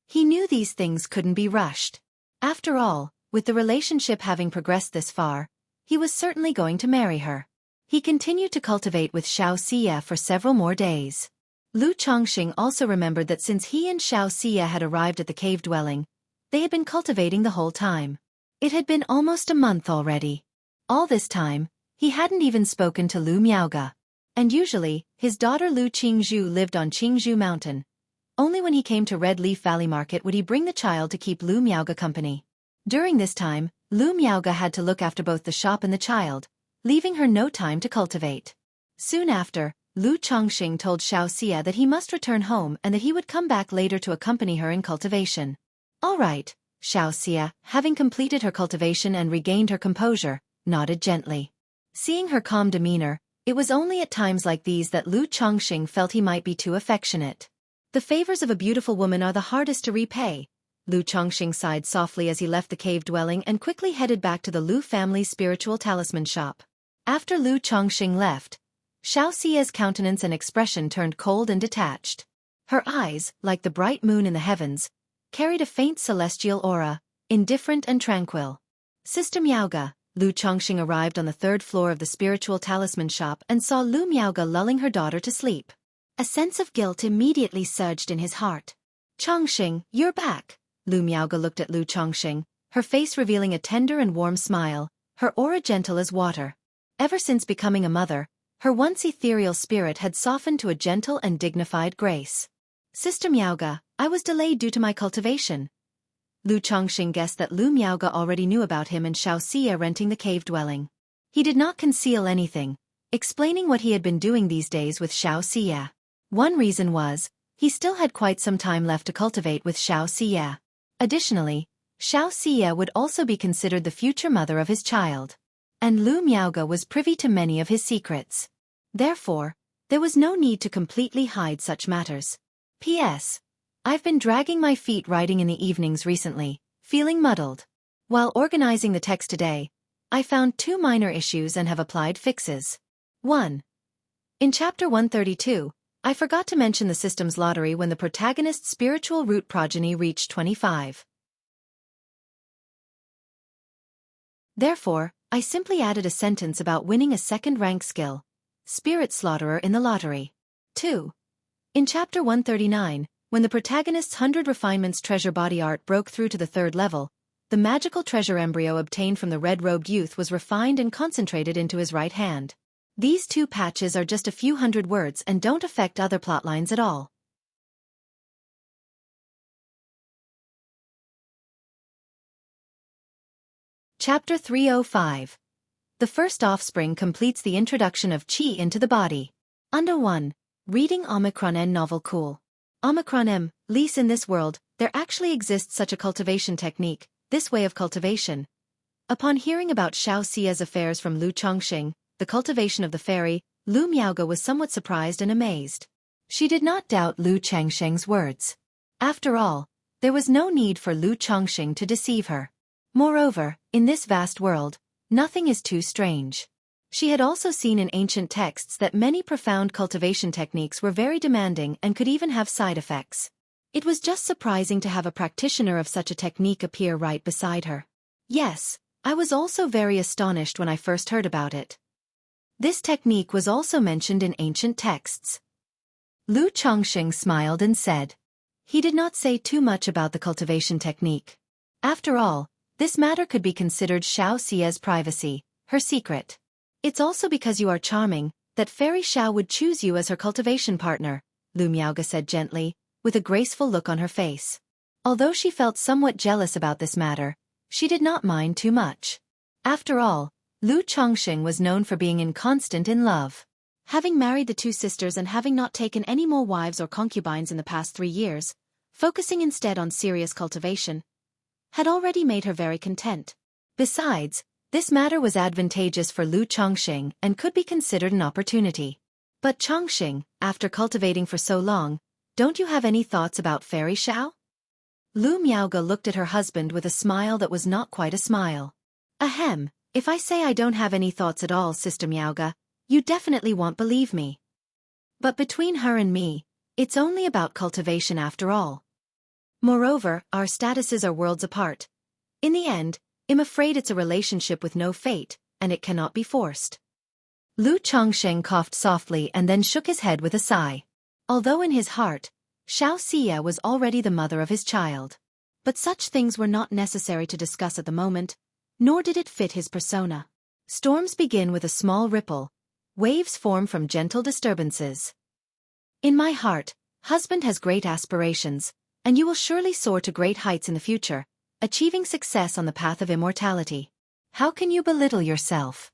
He knew these things couldn't be rushed. After all, with the relationship having progressed this far, he was certainly going to marry her. He continued to cultivate with Xiao Xia for several more days. Lu Chongqing also remembered that since he and Xiao Xia had arrived at the cave dwelling, they had been cultivating the whole time. It had been almost a month already. All this time, he hadn't even spoken to Lu Miaoge. And usually, his daughter Lu Qingzhu lived on Qingzhu Mountain. Only when he came to Red Leaf Valley Market would he bring the child to keep Lu Miaoge company. During this time, Lu Miaoge had to look after both the shop and the child, leaving her no time to cultivate. Soon after, Lu Chongqing told Xiao Xia that he must return home and that he would come back later to accompany her in cultivation. All right, Xiao Xia, having completed her cultivation and regained her composure, nodded gently. Seeing her calm demeanor, it was only at times like these that Lu Chongqing felt he might be too affectionate. The favors of a beautiful woman are the hardest to repay. Lu Chongqing sighed softly as he left the cave dwelling and quickly headed back to the Lu family's spiritual talisman shop. After Lu Chongqing left, Xiao Xia's countenance and expression turned cold and detached. Her eyes, like the bright moon in the heavens, carried a faint celestial aura, indifferent and tranquil. Sister Miaoge, Lu Chongqing arrived on the 3rd floor of the spiritual talisman shop and saw Lu Miaoge lulling her daughter to sleep. A sense of guilt immediately surged in his heart. Chongqing, you're back. Lu Miaoge looked at Lu Chongqing, her face revealing a tender and warm smile, her aura gentle as water. Ever since becoming a mother, Her once ethereal spirit had softened to a gentle and dignified grace. Sister Miaoga, I was delayed due to my cultivation. Lu Chongqing guessed that Lu Miaoga already knew about him and Xiaofan renting the cave dwelling. He did not conceal anything, explaining what he had been doing these days with Xiaofan. One reason was, he still had quite some time left to cultivate with Xiaofan. Additionally, Xiaofan would also be considered the future mother of his child. And Lu Miaoga was privy to many of his secrets. Therefore, there was no need to completely hide such matters. P.S. I've been dragging my feet writing in the evenings recently, feeling muddled. While organizing the text today, I found 2 minor issues and have applied fixes. 1. In chapter 132, I forgot to mention the system's lottery when the protagonist's spiritual root progeny reached 25. Therefore, I simply added a sentence about winning a second-rank skill, Spirit Slaughterer, in the lottery. 2. In chapter 139, when the protagonist's 100 refinements treasure body art broke through to the 3rd level, the magical treasure embryo obtained from the red-robed youth was refined and concentrated into his right hand. These 2 patches are just a few hundred words and don't affect other plotlines at all. Chapter 305. The first offspring completes the introduction of Qi into the body. Under 1. Reading Omicron N novel cool. Omicron M, lease in this world, there actually exists such a cultivation technique, this way of cultivation. Upon hearing about Xiaoxia's affairs from Lu Chongqing, the cultivation of the fairy, Lu Miaoga was somewhat surprised and amazed. She did not doubt Lu Changsheng's words. After all, there was no need for Lu Chongqing to deceive her. Moreover, in this vast world, nothing is too strange. She had also seen in ancient texts that many profound cultivation techniques were very demanding and could even have side effects. It was just surprising to have a practitioner of such a technique appear right beside her. Yes, I was also very astonished when I first heard about it. This technique was also mentioned in ancient texts. Lu Chongqing smiled and said. He did not say too much about the cultivation technique. After all, this matter could be considered Xiaoxia's privacy, her secret. It's also because you are charming, that Fairy Xiao would choose you as her cultivation partner, Lu Miaoga said gently, with a graceful look on her face. Although she felt somewhat jealous about this matter, she did not mind too much. After all, Lu Chongqing was known for being inconstant in love. Having married the 2 sisters and having not taken any more wives or concubines in the past 3 years, focusing instead on serious cultivation, had already made her very content. Besides, this matter was advantageous for Lu Chongqing and could be considered an opportunity. But Chongqing, after cultivating for so long, don't you have any thoughts about Fairy Xiao? Lu Miaoga looked at her husband with a smile that was not quite a smile. Ahem, if I say I don't have any thoughts at all, Sister Miaoga, you definitely won't believe me. But between her and me, it's only about cultivation after all. Moreover, our statuses are worlds apart. In the end, I'm afraid it's a relationship with no fate, and it cannot be forced. Lu Chongqing coughed softly and then shook his head with a sigh. Although in his heart, Xiaoxia was already the mother of his child. But such things were not necessary to discuss at the moment, nor did it fit his persona. Storms begin with a small ripple. Waves form from gentle disturbances. In my heart, husband has great aspirations, and you will surely soar to great heights in the future, achieving success on the path of immortality. How can you belittle yourself?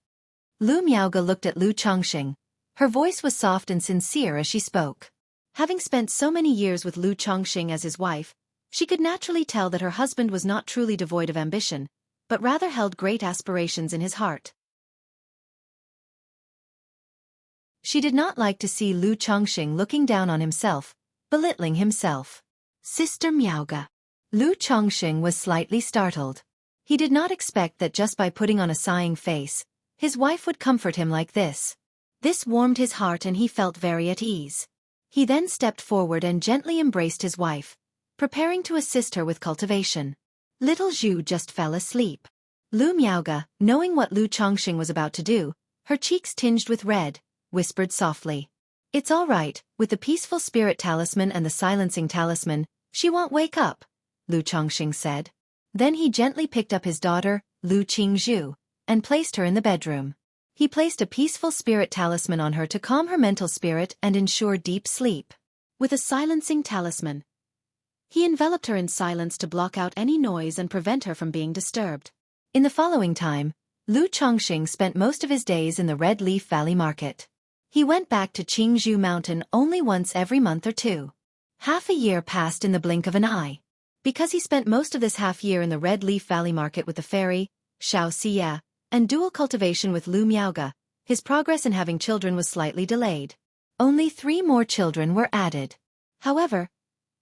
Lu Miaoga looked at Lu Chongqing. Her voice was soft and sincere as she spoke. Having spent so many years with Lu Chongqing as his wife, she could naturally tell that her husband was not truly devoid of ambition, but rather held great aspirations in his heart. She did not like to see Lu Chongqing looking down on himself, belittling himself. Sister Miaoga. Lu Chongqing was slightly startled. He did not expect that just by putting on a sighing face, his wife would comfort him like this. This warmed his heart and he felt very at ease. He then stepped forward and gently embraced his wife, preparing to assist her with cultivation. Little Zhu just fell asleep. Lu Miaoga, knowing what Lu Chongqing was about to do, her cheeks tinged with red, whispered softly. It's all right, with the peaceful spirit talisman and the silencing talisman, she won't wake up, Lu Chongqing said. Then he gently picked up his daughter, Lu Qingzhu, and placed her in the bedroom. He placed a peaceful spirit talisman on her to calm her mental spirit and ensure deep sleep. With a silencing talisman, he enveloped her in silence to block out any noise and prevent her from being disturbed. In the following time, Lu Chongqing spent most of his days in the Red Leaf Valley Market. He went back to Qingzhou Mountain only once every month or two. Half a year passed in the blink of an eye. Because he spent most of this half year in the Red Leaf Valley Market with the fairy, Xiaofan, and dual cultivation with Lu Miaoge, his progress in having children was slightly delayed. Only 3 more children were added. However,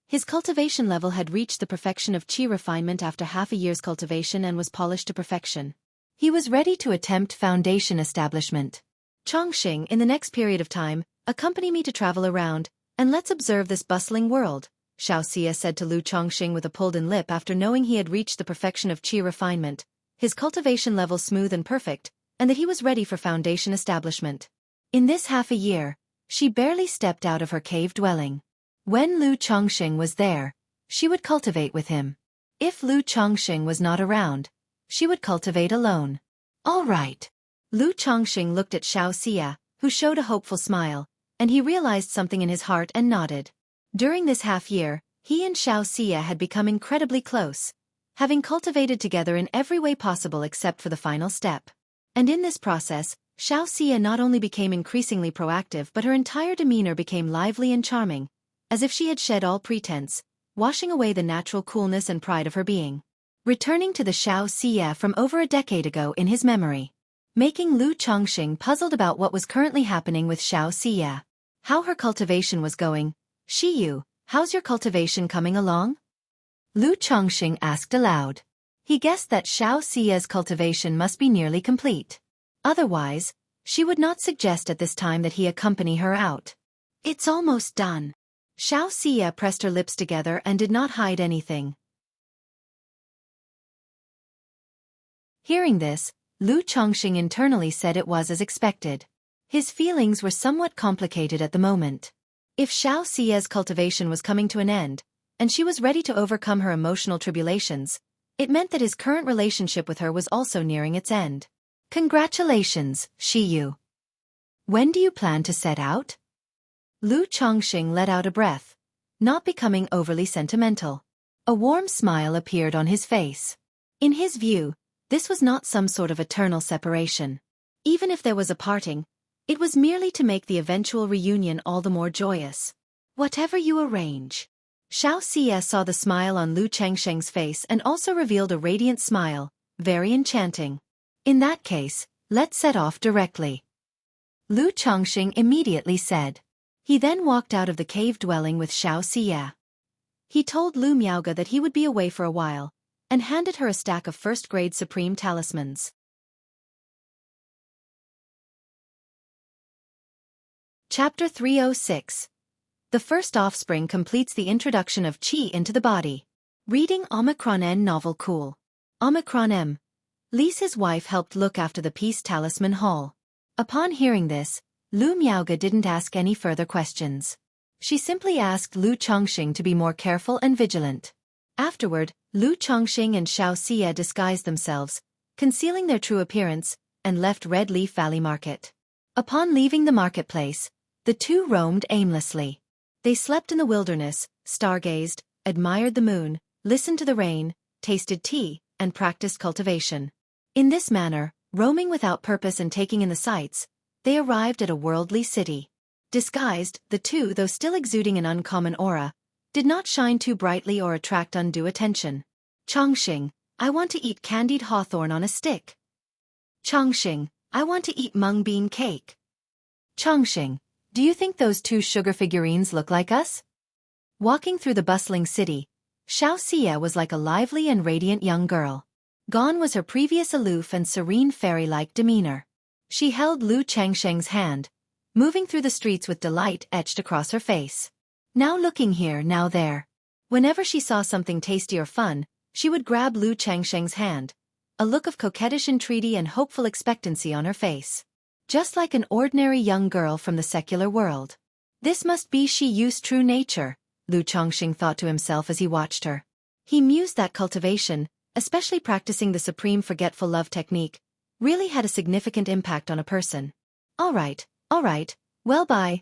his cultivation level had reached the perfection of qi refinement after half a year's cultivation and was polished to perfection. He was ready to attempt foundation establishment. Chongqing, in the next period of time, accompany me to travel around, and let's observe this bustling world, Xiaofan said to Lu Chongqing with a pulled-in lip after knowing he had reached the perfection of qi refinement, his cultivation level smooth and perfect, and that he was ready for foundation establishment. In this half a year, she barely stepped out of her cave dwelling. When Lu Chongqing was there, she would cultivate with him. If Lu Chongqing was not around, she would cultivate alone. All right. Lu Chongqing looked at Xiaofan, who showed a hopeful smile, and he realized something in his heart and nodded. During this half year, he and Xiaofan had become incredibly close, having cultivated together in every way possible except for the final step. And in this process, Xiaofan not only became increasingly proactive but her entire demeanor became lively and charming, as if she had shed all pretense, washing away the natural coolness and pride of her being. Returning to the Xiaofan from over a decade ago in his memory, making Lu Chongqing puzzled about what was currently happening with Xiaofan. How her cultivation was going. Shiyu, how's your cultivation coming along? Lu Chongqing asked aloud. He guessed that Xiaofan's cultivation must be nearly complete. Otherwise, she would not suggest at this time that he accompany her out. It's almost done. Xiaofan pressed her lips together and did not hide anything. Hearing this, Lu Chongqing internally said it was as expected. His feelings were somewhat complicated at the moment. If Xiaofan's cultivation was coming to an end, and she was ready to overcome her emotional tribulations, it meant that his current relationship with her was also nearing its end. Congratulations, Shiyu. When do you plan to set out? Lu Chongqing let out a breath, not becoming overly sentimental. A warm smile appeared on his face. In his view, this was not some sort of eternal separation. Even if there was a parting, it was merely to make the eventual reunion all the more joyous. Whatever you arrange. Xiaofan saw the smile on Lu Chongqing's face and also revealed a radiant smile, very enchanting. In that case, let's set off directly. Lu Chongqing immediately said. He then walked out of the cave dwelling with Xiaofan. He told Lu Miaoge that he would be away for a while, and handed her a stack of first-grade supreme talismans. Chapter 306. The first offspring completes the introduction of qi into the body. Reading Omicron N novel cool. Omicron M. Lise, his wife, helped look after the peace talisman hall. Upon hearing this, Lu Miaoge didn't ask any further questions. She simply asked Lu Chongqing to be more careful and vigilant. Afterward, Lu Chongqing and Xiaofan disguised themselves, concealing their true appearance, and left Red Leaf Valley Market. Upon leaving the marketplace, the two roamed aimlessly. They slept in the wilderness, stargazed, admired the moon, listened to the rain, tasted tea, and practiced cultivation. In this manner, roaming without purpose and taking in the sights, they arrived at a worldly city. Disguised, the two, though still exuding an uncommon aura, did not shine too brightly or attract undue attention. Chongqing, I want to eat candied hawthorn on a stick. Chongqing, I want to eat mung bean cake. Chongqing, do you think those two sugar figurines look like us? Walking through the bustling city, Xiaofan was like a lively and radiant young girl. Gone was her previous aloof and serene fairy-like demeanor. She held Lu Chongqing's hand, moving through the streets with delight etched across her face. Now looking here, now there. Whenever she saw something tasty or fun, she would grab Lu Chongqing's hand, a look of coquettish entreaty and hopeful expectancy on her face. Just like an ordinary young girl from the secular world. This must be Shiyu's true nature, Lu Chongqing thought to himself as he watched her. He mused that cultivation, especially practicing the supreme forgetful love technique, really had a significant impact on a person. All right, well bye.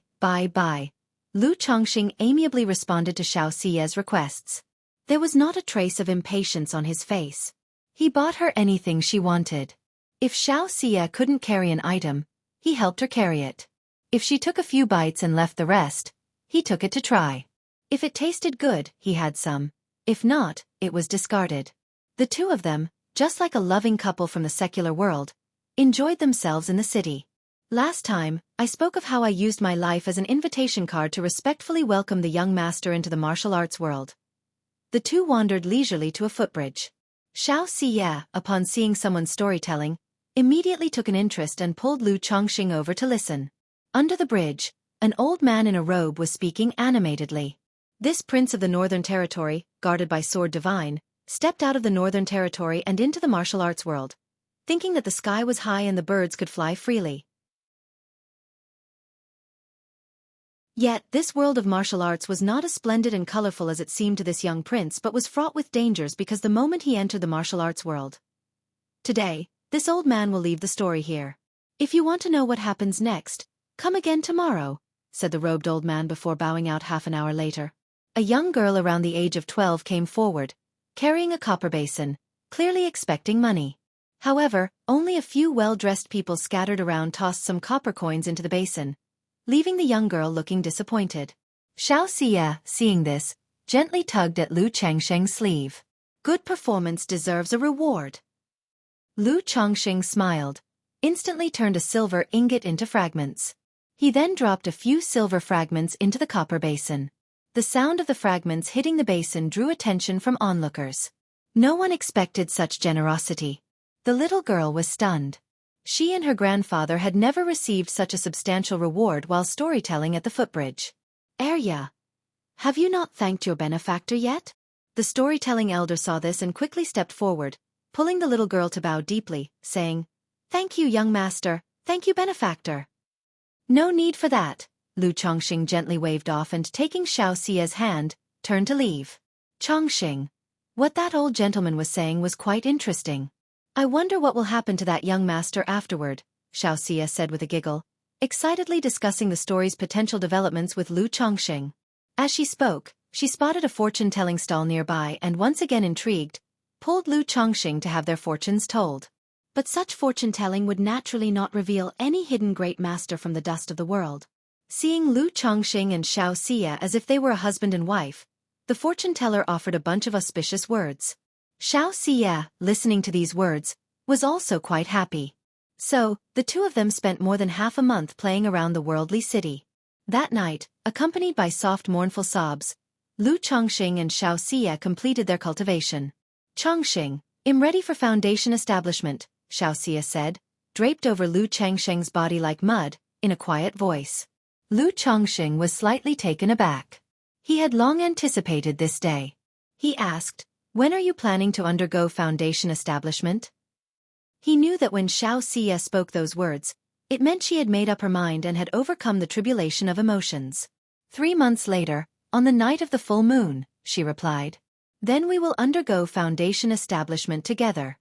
Lu Chongqing amiably responded to Xiao Xia's requests. There was not a trace of impatience on his face. He bought her anything she wanted. If Xiao Xia couldn't carry an item, he helped her carry it. If she took a few bites and left the rest, he took it to try. If it tasted good, he had some. If not, it was discarded. The two of them, just like a loving couple from the secular world, enjoyed themselves in the city. Last time, I spoke of how I used my life as an invitation card to respectfully welcome the young master into the martial arts world. The two wandered leisurely to a footbridge. Xiao Xia, upon seeing someone's storytelling, immediately took an interest and pulled Lu Chongqing over to listen. Under the bridge, an old man in a robe was speaking animatedly. This prince of the Northern Territory, guarded by Sword Divine, stepped out of the Northern Territory and into the martial arts world, thinking that the sky was high and the birds could fly freely. Yet, this world of martial arts was not as splendid and colorful as it seemed to this young prince but was fraught with dangers because the moment he entered the martial arts world. Today, this old man will leave the story here. If you want to know what happens next, come again tomorrow, said the robed old man before bowing out half an hour later. A young girl around the age of 12 came forward, carrying a copper basin, clearly expecting money. However, only a few well-dressed people scattered around tossed some copper coins into the basin, leaving the young girl looking disappointed. Xiao Xia, seeing this, gently tugged at Lu Chongqing's sleeve. Good performance deserves a reward. Lu Chongqing smiled, instantly turned a silver ingot into fragments. He then dropped a few silver fragments into the copper basin. The sound of the fragments hitting the basin drew attention from onlookers. No one expected such generosity. The little girl was stunned. She and her grandfather had never received such a substantial reward while storytelling at the footbridge. Arya, have you not thanked your benefactor yet? The storytelling elder saw this and quickly stepped forward, pulling the little girl to bow deeply, saying, "Thank you, young master, thank you, benefactor." "No need for that," Lu Chongqing gently waved off and taking Xiao Xia's hand, turned to leave. Chongqing, what that old gentleman was saying was quite interesting. I wonder what will happen to that young master afterward, Xiao Xia said with a giggle, excitedly discussing the story's potential developments with Lu Chongqing. As she spoke, she spotted a fortune-telling stall nearby and once again intrigued, pulled Lu Chongqing to have their fortunes told. But such fortune-telling would naturally not reveal any hidden great master from the dust of the world. Seeing Lu Chongqing and Xiao Xia as if they were a husband and wife, the fortune-teller offered a bunch of auspicious words. Xiao Xia, listening to these words, was also quite happy. So, the two of them spent more than half a month playing around the worldly city. That night, accompanied by soft mournful sobs, Lu Chongqing and Xiao Xia completed their cultivation. Chongqing, I'm ready for foundation establishment, Xiao Xia said, draped over Lu Chongqing's body like mud, in a quiet voice. Lu Chongqing was slightly taken aback. He had long anticipated this day. He asked, "When are you planning to undergo foundation establishment?" He knew that when Xiao Xia spoke those words, it meant she had made up her mind and had overcome the tribulation of emotions. 3 months later, on the night of the full moon, she replied. Then we will undergo foundation establishment together.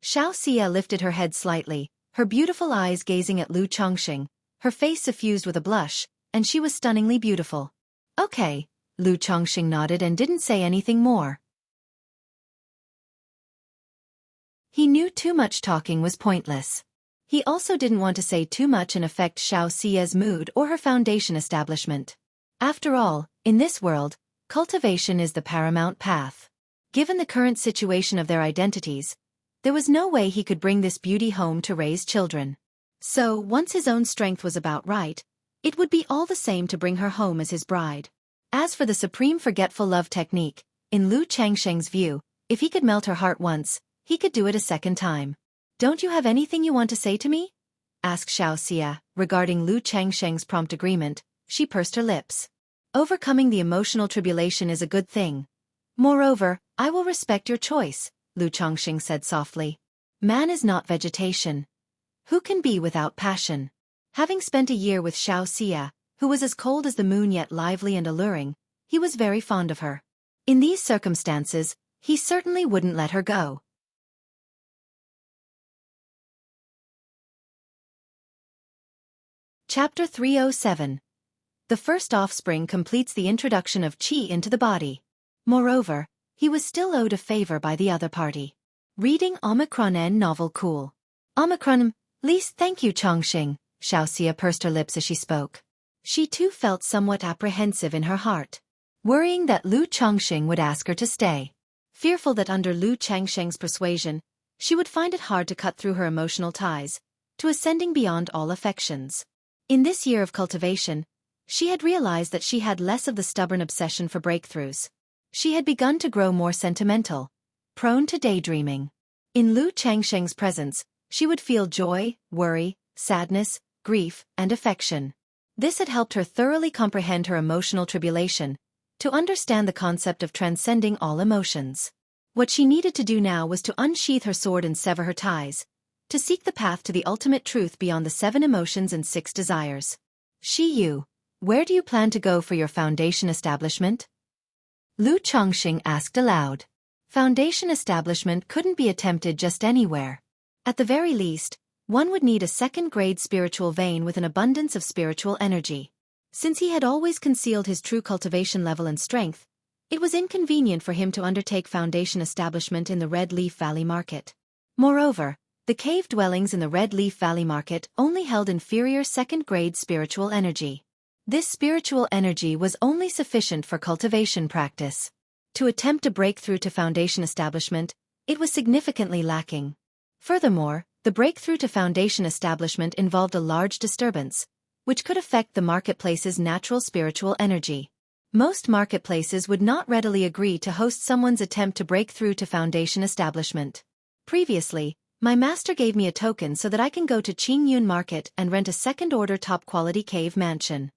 Xiao Xia lifted her head slightly, her beautiful eyes gazing at Lu Chongqing, her face suffused with a blush, and she was stunningly beautiful. Okay, Lu Chongqing nodded and didn't say anything more. He knew too much talking was pointless. He also didn't want to say too much and affect Xiao Xia's mood or her foundation establishment. After all, in this world, cultivation is the paramount path. Given the current situation of their identities, there was no way he could bring this beauty home to raise children. So, once his own strength was about right, it would be all the same to bring her home as his bride. As for the supreme forgetful love technique, in Lu Chongqing's view, if he could melt her heart once, he could do it a second time. Don't you have anything you want to say to me? Asked Xiao Xia, regarding Lu Chongqing's prompt agreement. She pursed her lips. Overcoming the emotional tribulation is a good thing. Moreover, I will respect your choice, Lu Chongqing said softly. Man is not vegetation. Who can be without passion? Having spent a year with Xiao Xia, who was as cold as the moon yet lively and alluring, he was very fond of her. In these circumstances, he certainly wouldn't let her go. Chapter 307. The first offspring completes the introduction of qi into the body. Moreover, he was still owed a favor by the other party. Reading Omicron N novel cool. Omicron, least thank you Chongqing, Xiaoxia pursed her lips as she spoke. She too felt somewhat apprehensive in her heart, worrying that Lu Chongqing would ask her to stay. Fearful that under Lu Changsheng's persuasion, she would find it hard to cut through her emotional ties, to ascending beyond all affections. In this year of cultivation, she had realized that she had less of the stubborn obsession for breakthroughs. She had begun to grow more sentimental, prone to daydreaming. In Lu Changsheng's presence, she would feel joy, worry, sadness, grief, and affection. This had helped her thoroughly comprehend her emotional tribulation, to understand the concept of transcending all emotions. What she needed to do now was to unsheath her sword and sever her ties, to seek the path to the ultimate truth beyond the 7 emotions and 6 desires. Yu, where do you plan to go for your foundation establishment? Lu Chongqing asked aloud. Foundation establishment couldn't be attempted just anywhere. At the very least, one would need a second-grade spiritual vein with an abundance of spiritual energy. Since he had always concealed his true cultivation level and strength, it was inconvenient for him to undertake foundation establishment in the Red Leaf Valley market. Moreover, the cave dwellings in the Red Leaf Valley market only held inferior second-grade spiritual energy. This spiritual energy was only sufficient for cultivation practice. To attempt a breakthrough to foundation establishment, it was significantly lacking. Furthermore, the breakthrough to foundation establishment involved a large disturbance, which could affect the marketplace's natural spiritual energy. Most marketplaces would not readily agree to host someone's attempt to break through to foundation establishment. Previously, my master gave me a token so that I can go to Qingyun Market and rent a second-order top-quality cave mansion.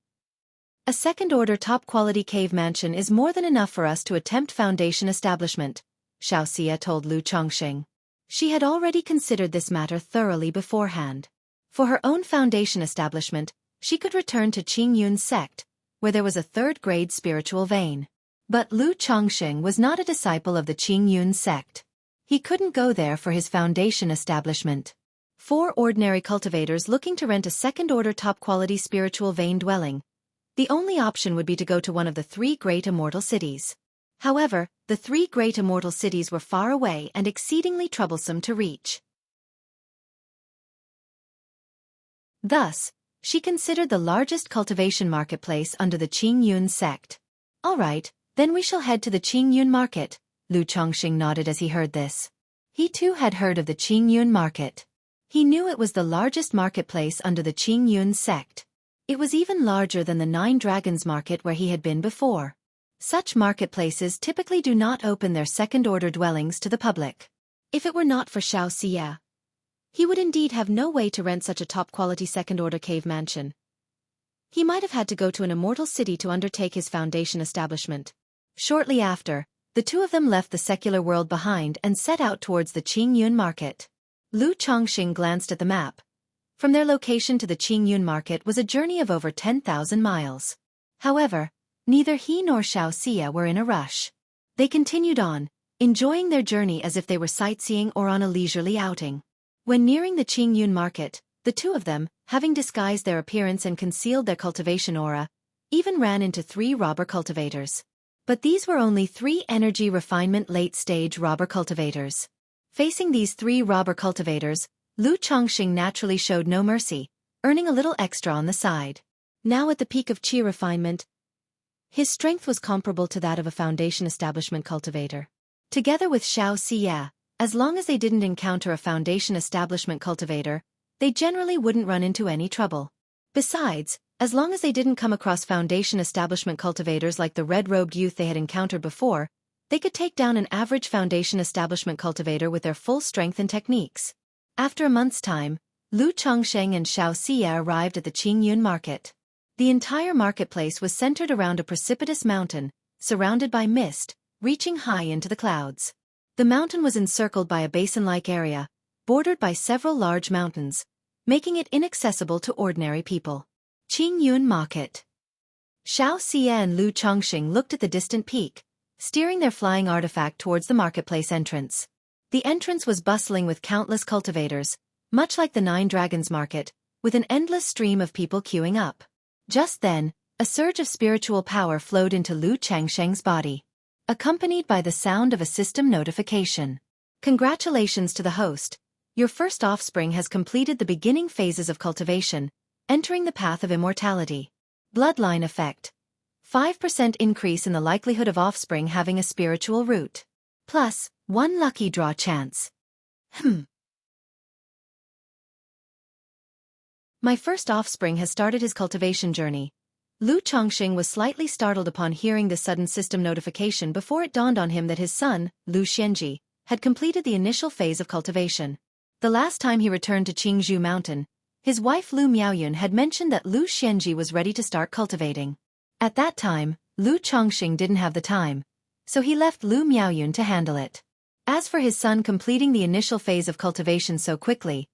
A second-order top-quality cave mansion is more than enough for us to attempt foundation establishment, Xiaoxia told Lu Chongqing. She had already considered this matter thoroughly beforehand. For her own foundation establishment, she could return to Qingyun's sect, where there was a third-grade spiritual vein. But Lu Chongqing was not a disciple of the Qingyun sect. He couldn't go there for his foundation establishment. 4 ordinary cultivators looking to rent a second-order top-quality spiritual vein dwelling. The only option would be to go to one of the 3 great immortal cities. However, the 3 great immortal cities were far away and exceedingly troublesome to reach. Thus, she considered the largest cultivation marketplace under the Qingyun sect. All right, then we shall head to the Qingyun market, Lu Chongqing nodded as he heard this. He too had heard of the Qingyun market. He knew it was the largest marketplace under the Qingyun sect. It was even larger than the 9 Dragons market where he had been before. Such marketplaces typically do not open their second-order dwellings to the public. If it were not for Xiaoxia, he would indeed have no way to rent such a top-quality second-order cave mansion. He might have had to go to an immortal city to undertake his foundation establishment. Shortly after, the two of them left the secular world behind and set out towards the Qingyun market. Lu Chongqing glanced at the map. From their location to the Qingyun market was a journey of over 10,000 miles. However, neither he nor Xiaoxia were in a rush. They continued on, enjoying their journey as if they were sightseeing or on a leisurely outing. When nearing the Qingyun market, the two of them, having disguised their appearance and concealed their cultivation aura, even ran into 3 robber cultivators. But these were only 3 energy refinement late-stage robber cultivators. Facing these 3 robber cultivators, Lu Chongqing naturally showed no mercy, earning a little extra on the side. Now at the peak of qi refinement, his strength was comparable to that of a foundation establishment cultivator. Together with Xiaoxia, as long as they didn't encounter a foundation establishment cultivator, they generally wouldn't run into any trouble. Besides, as long as they didn't come across foundation establishment cultivators like the red-robed youth they had encountered before, they could take down an average foundation establishment cultivator with their full strength and techniques. After a month's time, Lu Chongqing and Xiaoxia arrived at the Qingyun market. The entire marketplace was centered around a precipitous mountain, surrounded by mist, reaching high into the clouds. The mountain was encircled by a basin-like area, bordered by several large mountains, making it inaccessible to ordinary people. Qingyun Market. Xiaoxia and Lu Chongqing looked at the distant peak, steering their flying artifact towards the marketplace entrance. The entrance was bustling with countless cultivators, much like the 9 Dragons market, with an endless stream of people queuing up. Just then, a surge of spiritual power flowed into Lu Changsheng's body, accompanied by the sound of a system notification. Congratulations to the host. Your first offspring has completed the beginning phases of cultivation, entering the path of immortality. Bloodline effect. 5% increase in the likelihood of offspring having a spiritual root. Plus, 1 lucky draw chance. My first offspring has started his cultivation journey. Lu Chongqing was slightly startled upon hearing this sudden system notification before it dawned on him that his son, Lu Xianji, had completed the initial phase of cultivation. The last time he returned to Qingzhou Mountain, his wife Lu Miaoyun had mentioned that Lu Xianji was ready to start cultivating. At that time, Lu Chongqing didn't have the time, so he left Lu Miaoyun to handle it. As for his son completing the initial phase of cultivation so quickly,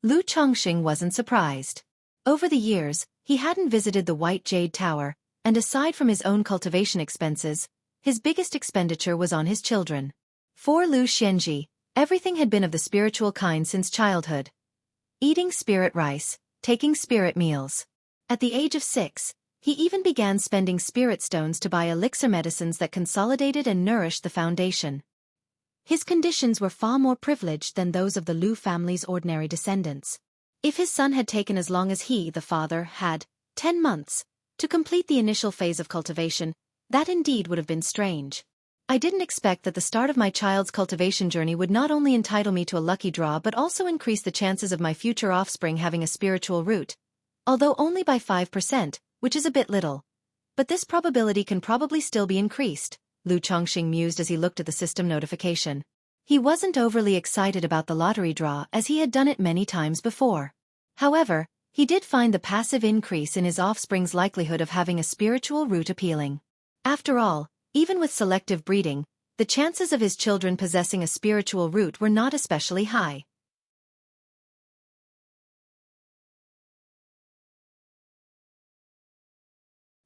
Lu Chongqing wasn't surprised. Over the years, he hadn't visited the White Jade Tower, and aside from his own cultivation expenses, his biggest expenditure was on his children. For Lu Xianji, everything had been of the spiritual kind since childhood. Eating spirit rice, taking spirit meals. At the age of 6, he even began spending spirit stones to buy elixir medicines that consolidated and nourished the foundation. His conditions were far more privileged than those of the Lu family's ordinary descendants. If his son had taken as long as he, the father, had, 10 months, to complete the initial phase of cultivation, that indeed would have been strange. I didn't expect that the start of my child's cultivation journey would not only entitle me to a lucky draw but also increase the chances of my future offspring having a spiritual root, although only by 5%, which is a bit little. But this probability can probably still be increased, Lu Chongqing mused as he looked at the system notification. He wasn't overly excited about the lottery draw as he had done it many times before. However, he did find the passive increase in his offspring's likelihood of having a spiritual root appealing. After all, even with selective breeding, the chances of his children possessing a spiritual root were not especially high.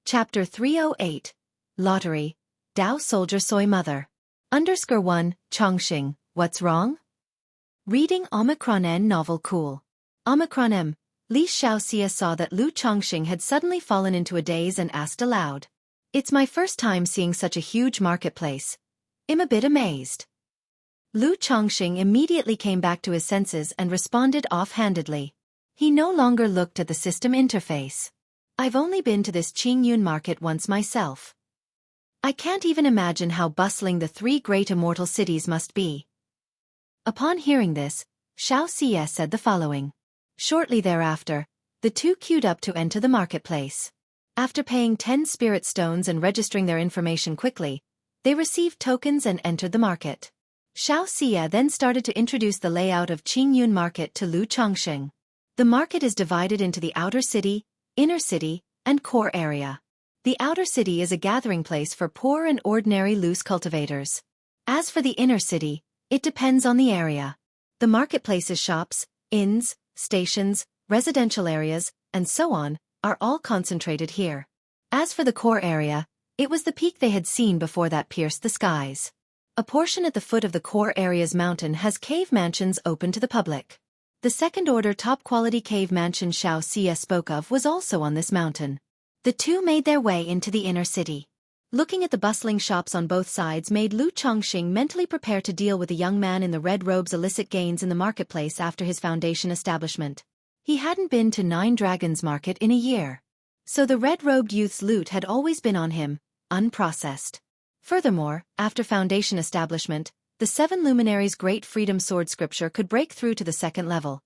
Chapter 308. Lottery. Dao Soldier Soy Mother. _1, Chongqing, what's wrong? Reading Omicron N novel cool. Omicron M. Li Xiaoxia saw that Lu Chongqing had suddenly fallen into a daze and asked aloud. It's my first time seeing such a huge marketplace. I'm a bit amazed. Lu Chongqing immediately came back to his senses and responded offhandedly. He no longer looked at the system interface. I've only been to this Qingyun market once myself. I can't even imagine how bustling the 3 great immortal cities must be. Upon hearing this, Xiaoxia said the following. Shortly thereafter, the two queued up to enter the marketplace. After paying 10 spirit stones and registering their information quickly, they received tokens and entered the market. Xiaoxia then started to introduce the layout of Qingyun Market to Lu Chongqing. The market is divided into the outer city, inner city, and core area. The outer city is a gathering place for poor and ordinary loose cultivators. As for the inner city, it depends on the area. The marketplace's shops, inns, stations, residential areas, and so on, are all concentrated here. As for the core area, it was the peak they had seen before that pierced the skies. A portion at the foot of the core area's mountain has cave mansions open to the public. The second-order top-quality cave mansion Xiaoxia spoke of was also on this mountain. The two made their way into the inner city. Looking at the bustling shops on both sides made Lu Chongqing mentally prepare to deal with the young man in the red robe's illicit gains in the marketplace after his foundation establishment. He hadn't been to 9 Dragons Market in a year. So the red-robed youth's loot had always been on him, unprocessed. Furthermore, after foundation establishment, the 7 Luminaries' Great Freedom Sword scripture could break through to the 2nd level,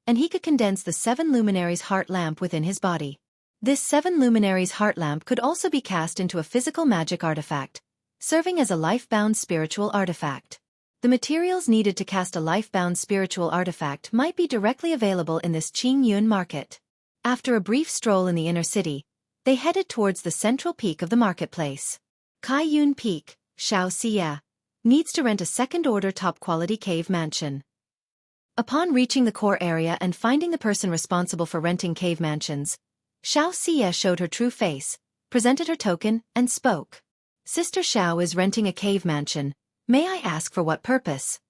and he could condense the 7 Luminaries' heart lamp within his body. This 7 Luminaries' heart lamp could also be cast into a physical magic artifact, serving as a life-bound spiritual artifact. The materials needed to cast a life-bound spiritual artifact might be directly available in this Qingyun market. After a brief stroll in the inner city, they headed towards the central peak of the marketplace. Kaiyun Peak, Xiaoxia, needs to rent a second-order top-quality cave mansion. Upon reaching the core area and finding the person responsible for renting cave mansions, Xiaoxia showed her true face, presented her token, and spoke. Sister Xiao is renting a cave mansion. May I ask for what purpose?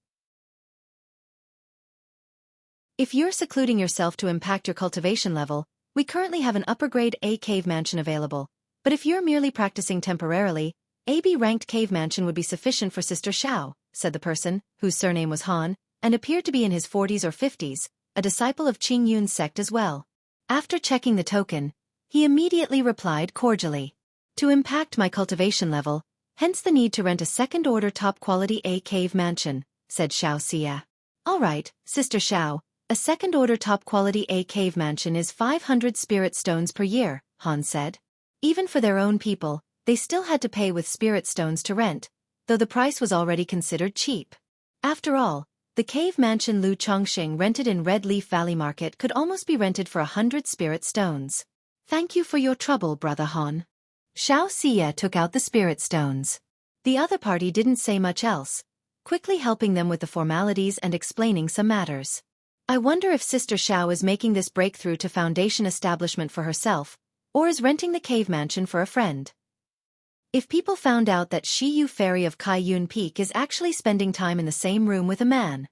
If you're secluding yourself to impact your cultivation level, we currently have an upper-grade A cave mansion available, but if you're merely practicing temporarily, AB-ranked cave mansion would be sufficient for Sister Xiao, said the person, whose surname was Han, and appeared to be in his 40s or 50s, a disciple of Qing Yun's sect as well. After checking the token, he immediately replied cordially. To impact my cultivation level, hence the need to rent a second-order top-quality A cave mansion, said Xiaofan. All right, Sister Xiao, a second-order top-quality A cave mansion is 500 spirit stones per year, Han said. Even for their own people, they still had to pay with spirit stones to rent, though the price was already considered cheap. After all, the cave mansion Lu Chongqing rented in Red Leaf Valley Market could almost be rented for 100 spirit stones. Thank you for your trouble, Brother Han. Xiaofan took out the spirit stones. The other party didn't say much else, quickly helping them with the formalities and explaining some matters. I wonder if Sister Xiao is making this breakthrough to foundation establishment for herself, or is renting the cave mansion for a friend. If people found out that Shi Yu Fairy of Kaiyun Peak is actually spending time in the same room with a man.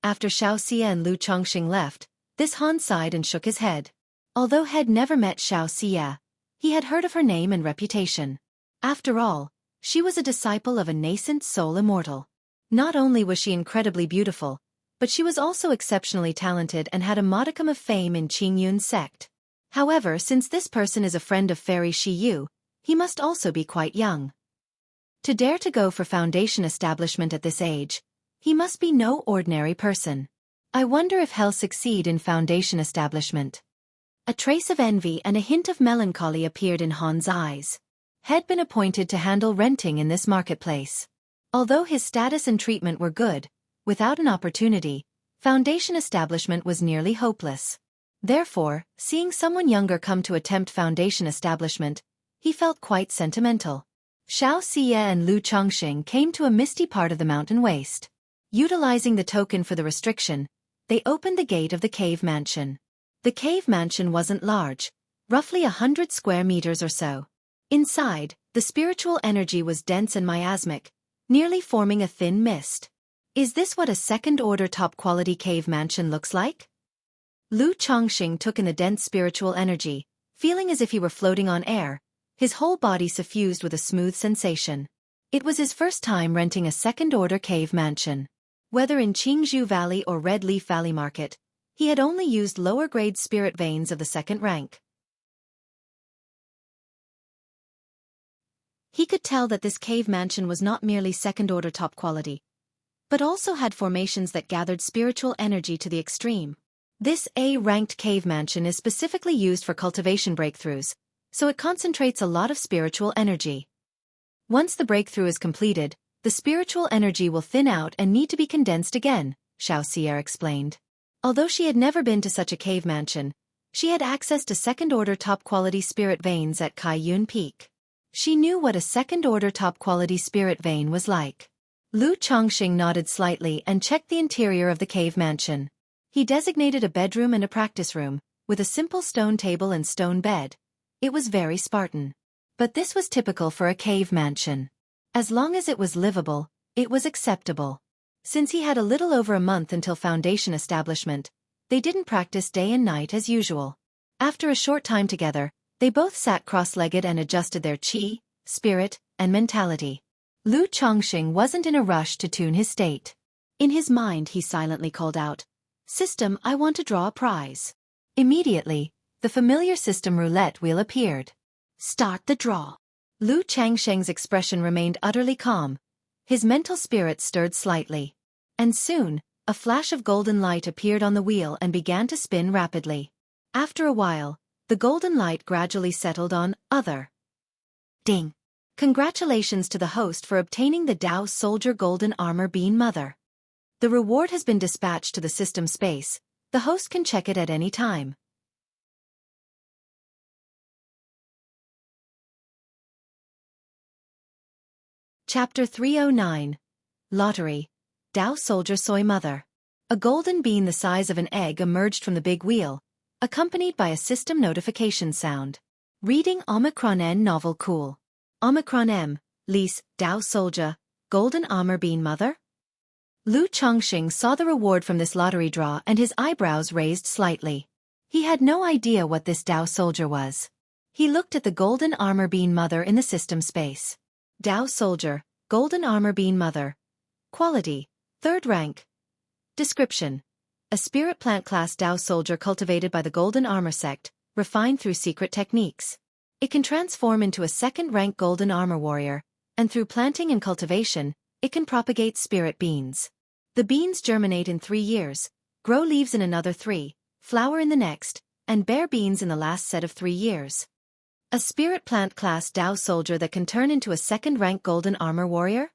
After Xiaofan and Lu Chongqing left, this Han sighed and shook his head. Although Head never met Xiaofan, he had heard of her name and reputation. After all, she was a disciple of a nascent soul immortal. Not only was she incredibly beautiful, but she was also exceptionally talented and had a modicum of fame in Qing Yun's sect. However, since this person is a friend of Fairy Shi Yu, he must also be quite young. To dare to go for foundation establishment at this age, he must be no ordinary person. I wonder if he'll succeed in foundation establishment. A trace of envy and a hint of melancholy appeared in Han's eyes. Had been appointed to handle renting in this marketplace. Although his status and treatment were good, without an opportunity, foundation establishment was nearly hopeless. Therefore, seeing someone younger come to attempt foundation establishment, he felt quite sentimental. Xiaofan and Lu Chongqing came to a misty part of the mountain waste. Utilizing the token for the restriction, they opened the gate of the cave mansion. The cave mansion wasn't large, roughly 100 square meters or so. Inside, the spiritual energy was dense and miasmic, nearly forming a thin mist. Is this what a second-order top-quality cave mansion looks like? Lu Chongqing took in the dense spiritual energy, feeling as if he were floating on air, his whole body suffused with a smooth sensation. It was his first time renting a second-order cave mansion. Whether in Qingzhou Valley or Red Leaf Valley Market, he had only used lower-grade spirit veins of the second rank. He could tell that this cave mansion was not merely second-order top quality, but also had formations that gathered spiritual energy to the extreme. This A-ranked cave mansion is specifically used for cultivation breakthroughs, so it concentrates a lot of spiritual energy. Once the breakthrough is completed, the spiritual energy will thin out and need to be condensed again, Xiaofan explained. Although she had never been to such a cave mansion, she had access to second-order top-quality spirit veins at Kaiyun Peak. She knew what a second-order top-quality spirit vein was like. Lu Chongqing nodded slightly and checked the interior of the cave mansion. He designated a bedroom and a practice room, with a simple stone table and stone bed. It was very Spartan. But this was typical for a cave mansion. As long as it was livable, it was acceptable. Since he had a little over a month until foundation establishment, they didn't practice day and night as usual. After a short time together, they both sat cross-legged and adjusted their qi, spirit, and mentality. Lu Chongqing wasn't in a rush to tune his state. In his mind he silently called out, "System, I want to draw a prize." Immediately, the familiar system roulette wheel appeared. "Start the draw." Lu Chongqing's expression remained utterly calm. His mental spirit stirred slightly. And soon, a flash of golden light appeared on the wheel and began to spin rapidly. After a while, the golden light gradually settled on other. Ding! Congratulations to the host for obtaining the Dao Soldier Golden Armor Bean Mother. The reward has been dispatched to the system space. The host can check it at any time. Chapter 309. Lottery. Dao Soldier Soy Mother. A golden bean the size of an egg emerged from the big wheel, accompanied by a system notification sound. Reading Omicron N Novel Cool. Omicron M, Lease, Dao Soldier, Golden Armor Bean Mother? Lu Chongqing saw the reward from this lottery draw and his eyebrows raised slightly. He had no idea what this Dao soldier was. He looked at the golden armor bean mother in the system space. Dao soldier, golden armor bean mother. Quality, 3rd rank. Description: a spirit plant class Dao soldier cultivated by the golden armor sect, refined through secret techniques. It can transform into a 2nd rank golden armor warrior, and through planting and cultivation, it can propagate spirit beans. The beans germinate in 3 years, grow leaves in another 3, flower in the next, and bear beans in the last set of 3 years. A spirit plant class Dao soldier that can turn into a 2nd rank golden armor warrior?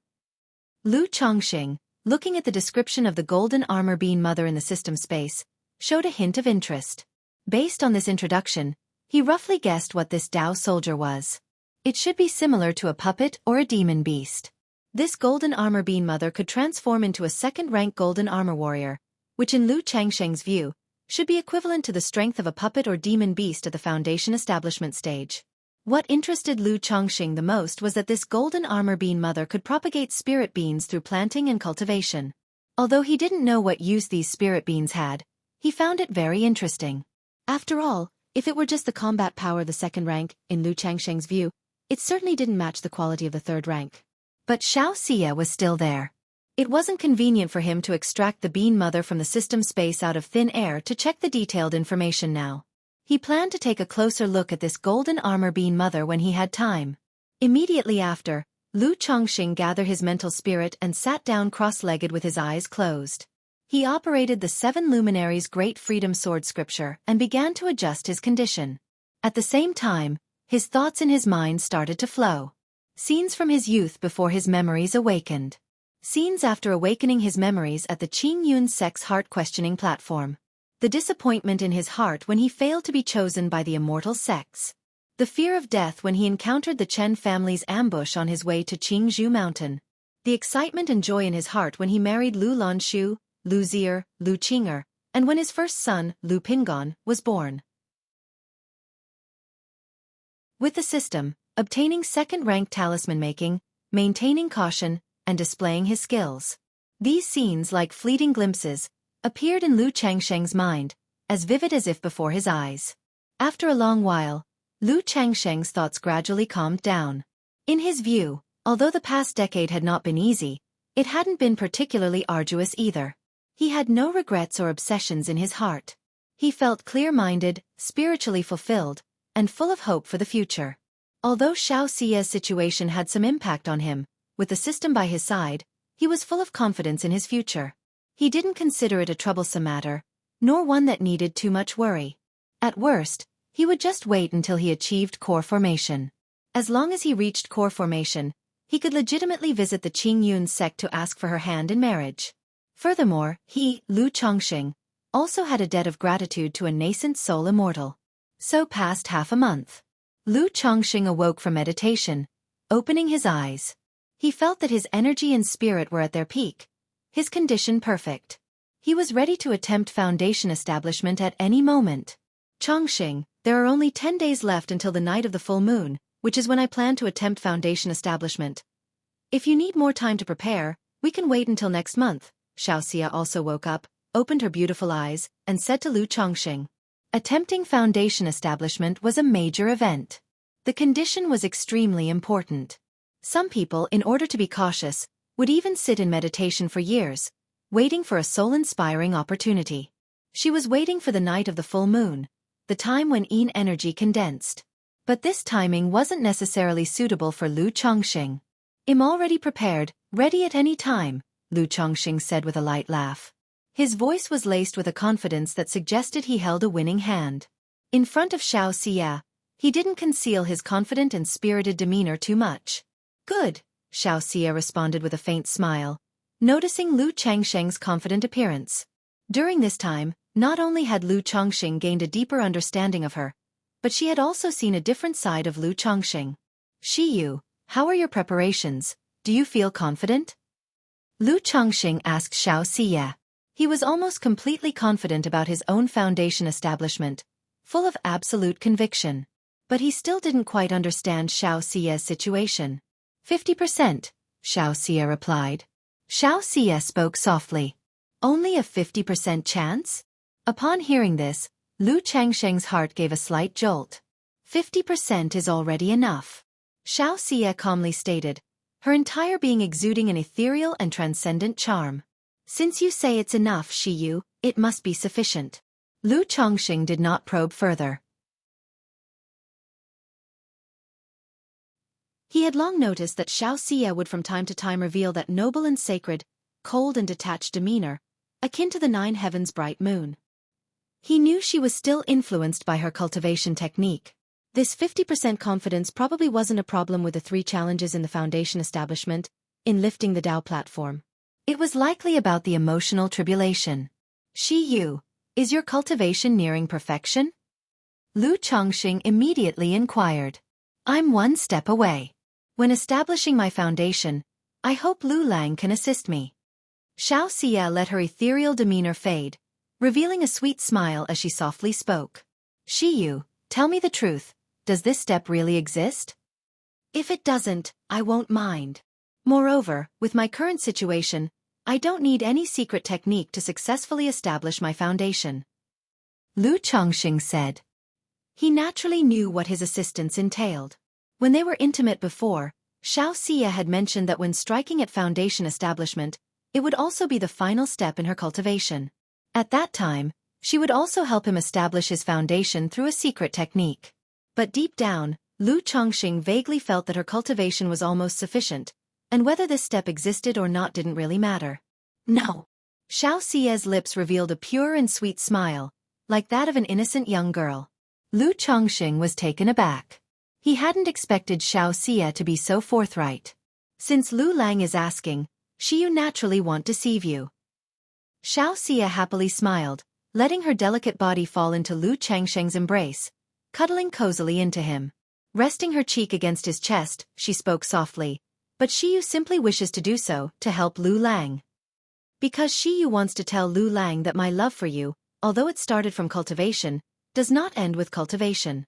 Lu Chongqing, looking at the description of the golden armor bean mother in the system space, showed a hint of interest. Based on this introduction, he roughly guessed what this Dao soldier was. It should be similar to a puppet or a demon beast. This golden armor bean mother could transform into a 2nd rank golden armor warrior, which in Lu Changsheng's view, should be equivalent to the strength of a puppet or demon beast at the foundation establishment stage. What interested Lu Chongqing the most was that this golden armor bean mother could propagate spirit beans through planting and cultivation. Although he didn't know what use these spirit beans had, he found it very interesting. After all, if it were just the combat power of the 2nd rank, in Lu Changsheng's view, it certainly didn't match the quality of the 3rd rank. But Xiaofan was still there. It wasn't convenient for him to extract the bean mother from the system space out of thin air to check the detailed information now. He planned to take a closer look at this golden armor bean mother when he had time. Immediately after, Lu Chongqing gathered his mental spirit and sat down cross-legged with his eyes closed. He operated the 7 luminaries' great freedom sword scripture and began to adjust his condition. At the same time, his thoughts in his mind started to flow. Scenes from his youth before his memories awakened. Scenes after awakening his memories at the Qingyun sect's heart-questioning platform. The disappointment in his heart when he failed to be chosen by the immortal sects. The fear of death when he encountered the Chen family's ambush on his way to Qingzhou Mountain. The excitement and joy in his heart when he married Lu Lanshu, Lu Zier, Lu Qinger, and when his first son, Lu Pingon, was born. With the system, obtaining 2nd rank talisman making, maintaining caution, and displaying his skills. These scenes, like fleeting glimpses, appeared in Lu Changsheng's mind, as vivid as if before his eyes. After a long while, Lu Changsheng's thoughts gradually calmed down. In his view, although the past decade had not been easy, it hadn't been particularly arduous either. He had no regrets or obsessions in his heart. He felt clear-minded, spiritually fulfilled, and full of hope for the future. Although Xiaoxia's situation had some impact on him, with the system by his side, he was full of confidence in his future. He didn't consider it a troublesome matter, nor one that needed too much worry. At worst, he would just wait until he achieved core formation. As long as he reached core formation, he could legitimately visit the Qingyun sect to ask for her hand in marriage. Furthermore, he, Lu Chongqing, also had a debt of gratitude to a nascent soul immortal. So passed half a month. Lu Chongqing awoke from meditation, opening his eyes. He felt that his energy and spirit were at their peak, his condition perfect. He was ready to attempt foundation establishment at any moment. Chongqing, there are only 10 days left until the night of the full moon, which is when I plan to attempt foundation establishment. If you need more time to prepare, we can wait until next month. Xiaoxia also woke up, opened her beautiful eyes, and said to Lu Chongqing. Attempting foundation establishment was a major event. The condition was extremely important. Some people, in order to be cautious, would even sit in meditation for years, waiting for a soul-inspiring opportunity. She was waiting for the night of the full moon, the time when yin energy condensed. But this timing wasn't necessarily suitable for Lu Chongqing. I'm already prepared, ready at any time, Lu Chongqing said with a light laugh. His voice was laced with a confidence that suggested he held a winning hand. In front of Xiaoxia, he didn't conceal his confident and spirited demeanor too much. Good, Xiaoxia responded with a faint smile, noticing Lu Changsheng's confident appearance. During this time, not only had Lu Chongqing gained a deeper understanding of her, but she had also seen a different side of Lu Chongqing. Shiyu, how are your preparations? Do you feel confident? Lu Chongqing asked Xiaoxia. He was almost completely confident about his own foundation establishment, full of absolute conviction. But he still didn't quite understand Xiaoxia's situation. 50%, Xiaoxia replied. Xiaofan spoke softly. Only a 50% chance? Upon hearing this, Lu Changsheng's heart gave a slight jolt. 50% is already enough. Xiaofan calmly stated, her entire being exuding an ethereal and transcendent charm. Since you say it's enough, Shiyu, it must be sufficient. Lu Changsheng did not probe further. He had long noticed that Xiaofan would from time to time reveal that noble and sacred, cold and detached demeanor, akin to the 9 heavens' bright moon. He knew she was still influenced by her cultivation technique. This 50% confidence probably wasn't a problem with the 3 challenges in the foundation establishment, in lifting the Tao platform. It was likely about the emotional tribulation. Shiyu, is your cultivation nearing perfection? Lu Changsheng immediately inquired. I'm 1 step away. When establishing my foundation, I hope Lu Lang can assist me. Xiaofan let her ethereal demeanor fade, revealing a sweet smile as she softly spoke. Shiyu, tell me the truth, does this step really exist? If it doesn't, I won't mind. Moreover, with my current situation, I don't need any secret technique to successfully establish my foundation. Lu Changsheng said. He naturally knew what his assistance entailed. When they were intimate before, Xiaofan had mentioned that when striking at foundation establishment, it would also be the final step in her cultivation. At that time, she would also help him establish his foundation through a secret technique. But deep down, Lu Changsheng vaguely felt that her cultivation was almost sufficient, and whether this step existed or not didn't really matter. No. Xiaofan's lips revealed a pure and sweet smile, like that of an innocent young girl. Lu Changsheng was taken aback. He hadn't expected Xiaofan to be so forthright. Since Lu Lang is asking, Shiyu naturally won't deceive you. Xiaofan happily smiled, letting her delicate body fall into Lu Changsheng's embrace, cuddling cozily into him. Resting her cheek against his chest, she spoke softly, but Shiyu simply wishes to do so to help Lu Lang. Because Shiyu wants to tell Lu Lang that my love for you, although it started from cultivation, does not end with cultivation.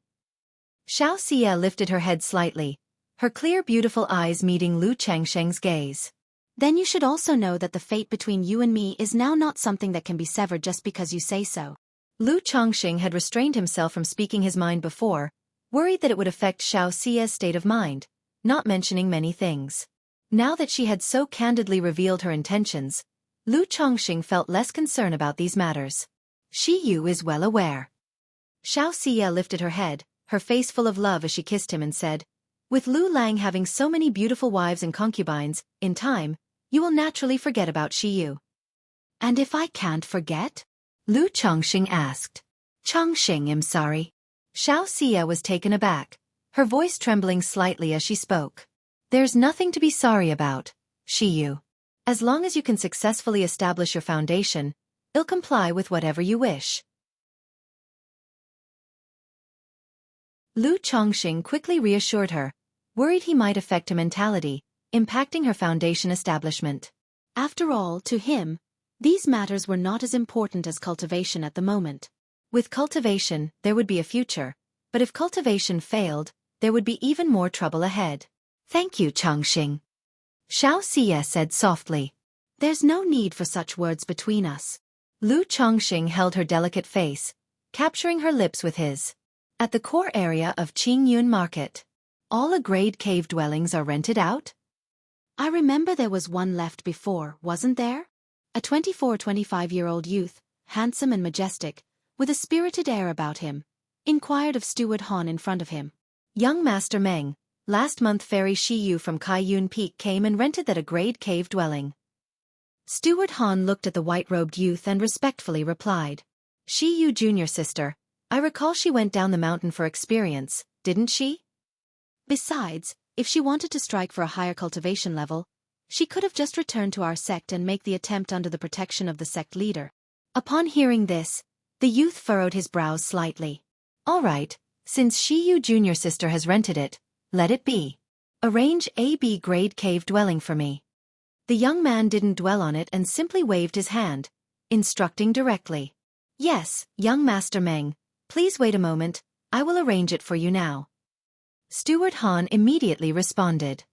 Xiaofan lifted her head slightly, her clear beautiful eyes meeting Lu Changsheng's gaze. Then you should also know that the fate between you and me is now not something that can be severed just because you say so. Lu Changsheng had restrained himself from speaking his mind before, worried that it would affect Xiaofan's state of mind, not mentioning many things. Now that she had so candidly revealed her intentions, Lu Changsheng felt less concern about these matters. Shiyu is well aware. Xiaofan lifted her head, her face full of love as she kissed him and said, with Lu Lang having so many beautiful wives and concubines, in time, you will naturally forget about Shiyu. And if I can't forget? Lu Changsheng asked. Changsheng, I'm sorry. Xiaofan was taken aback, her voice trembling slightly as she spoke. There's nothing to be sorry about, Shiyu. As long as you can successfully establish your foundation, I'll comply with whatever you wish. Lu Changsheng quickly reassured her, worried he might affect her mentality, impacting her foundation establishment. After all, to him, these matters were not as important as cultivation at the moment. With cultivation, there would be a future, but if cultivation failed, there would be even more trouble ahead. Thank you, Changsheng. Xiaofan said softly. There's no need for such words between us. Lu Changsheng held her delicate face, capturing her lips with his. At the core area of Qingyun Market, all A-grade cave dwellings are rented out? I remember there was one left before, wasn't there? A 24-25-year-old youth, handsome and majestic, with a spirited air about him, inquired of Steward Han in front of him. Young Master Meng, last month Fairy Shiyu from Kaiyun Peak came and rented that A-grade cave dwelling. Steward Han looked at the white-robed youth and respectfully replied. Shiyu junior sister, I recall she went down the mountain for experience, didn't she? Besides, if she wanted to strike for a higher cultivation level, she could have just returned to our sect and make the attempt under the protection of the sect leader. Upon hearing this, the youth furrowed his brows slightly. All right, since Shiyu junior sister has rented it, let it be. Arrange a B-grade cave dwelling for me. The young man didn't dwell on it and simply waved his hand, instructing directly. Yes, young Master Meng, please wait a moment, I will arrange it for you now. Steward Han immediately responded.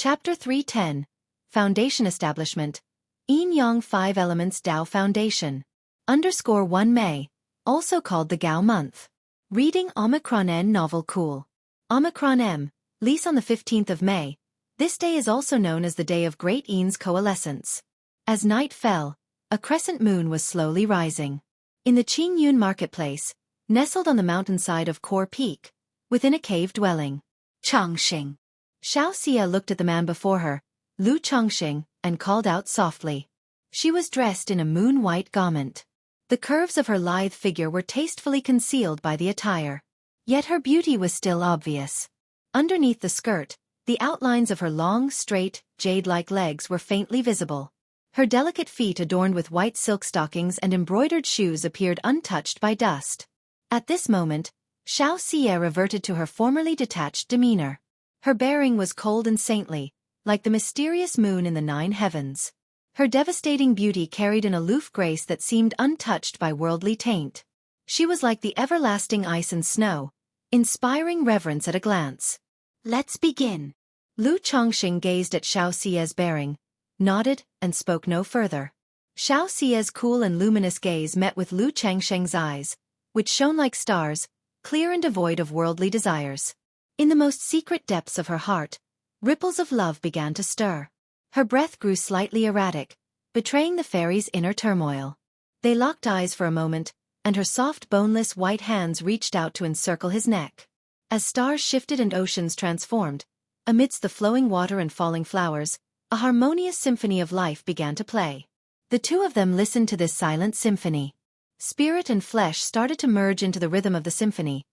Chapter 310. Foundation Establishment. Yin Yang 5 Elements Tao Foundation. _1 May, also called the Gao month. Reading Omicron N Novel Cool. Omicron M, lease on the 15th of May. This day is also known as the Day of Great Yin's Coalescence. As night fell, a crescent moon was slowly rising. In the Qingyun marketplace, nestled on the mountainside of Core Peak, within a cave dwelling, Changxing. Xiaofan looked at the man before her, Lu Changxing, and called out softly. She was dressed in a moon-white garment. The curves of her lithe figure were tastefully concealed by the attire. Yet her beauty was still obvious. Underneath the skirt, the outlines of her long, straight, jade-like legs were faintly visible. Her delicate feet adorned with white silk stockings and embroidered shoes appeared untouched by dust. At this moment, Xiaofan reverted to her formerly detached demeanor. Her bearing was cold and saintly, like the mysterious moon in the 9 heavens. Her devastating beauty carried an aloof grace that seemed untouched by worldly taint. She was like the everlasting ice and snow, inspiring reverence at a glance. Let's begin. Lu Changxing gazed at Xiaofan's bearing, nodded, and spoke no further. Xiaofan's cool and luminous gaze met with Lu Changxing's eyes, which shone like stars, clear and devoid of worldly desires. In the most secret depths of her heart, ripples of love began to stir. Her breath grew slightly erratic, betraying the fairy's inner turmoil. They locked eyes for a moment, and her soft boneless white hands reached out to encircle his neck. As stars shifted and oceans transformed, amidst the flowing water and falling flowers, a harmonious symphony of life began to play. The two of them listened to this silent symphony. Spirit and flesh started to merge into the rhythm of the symphony,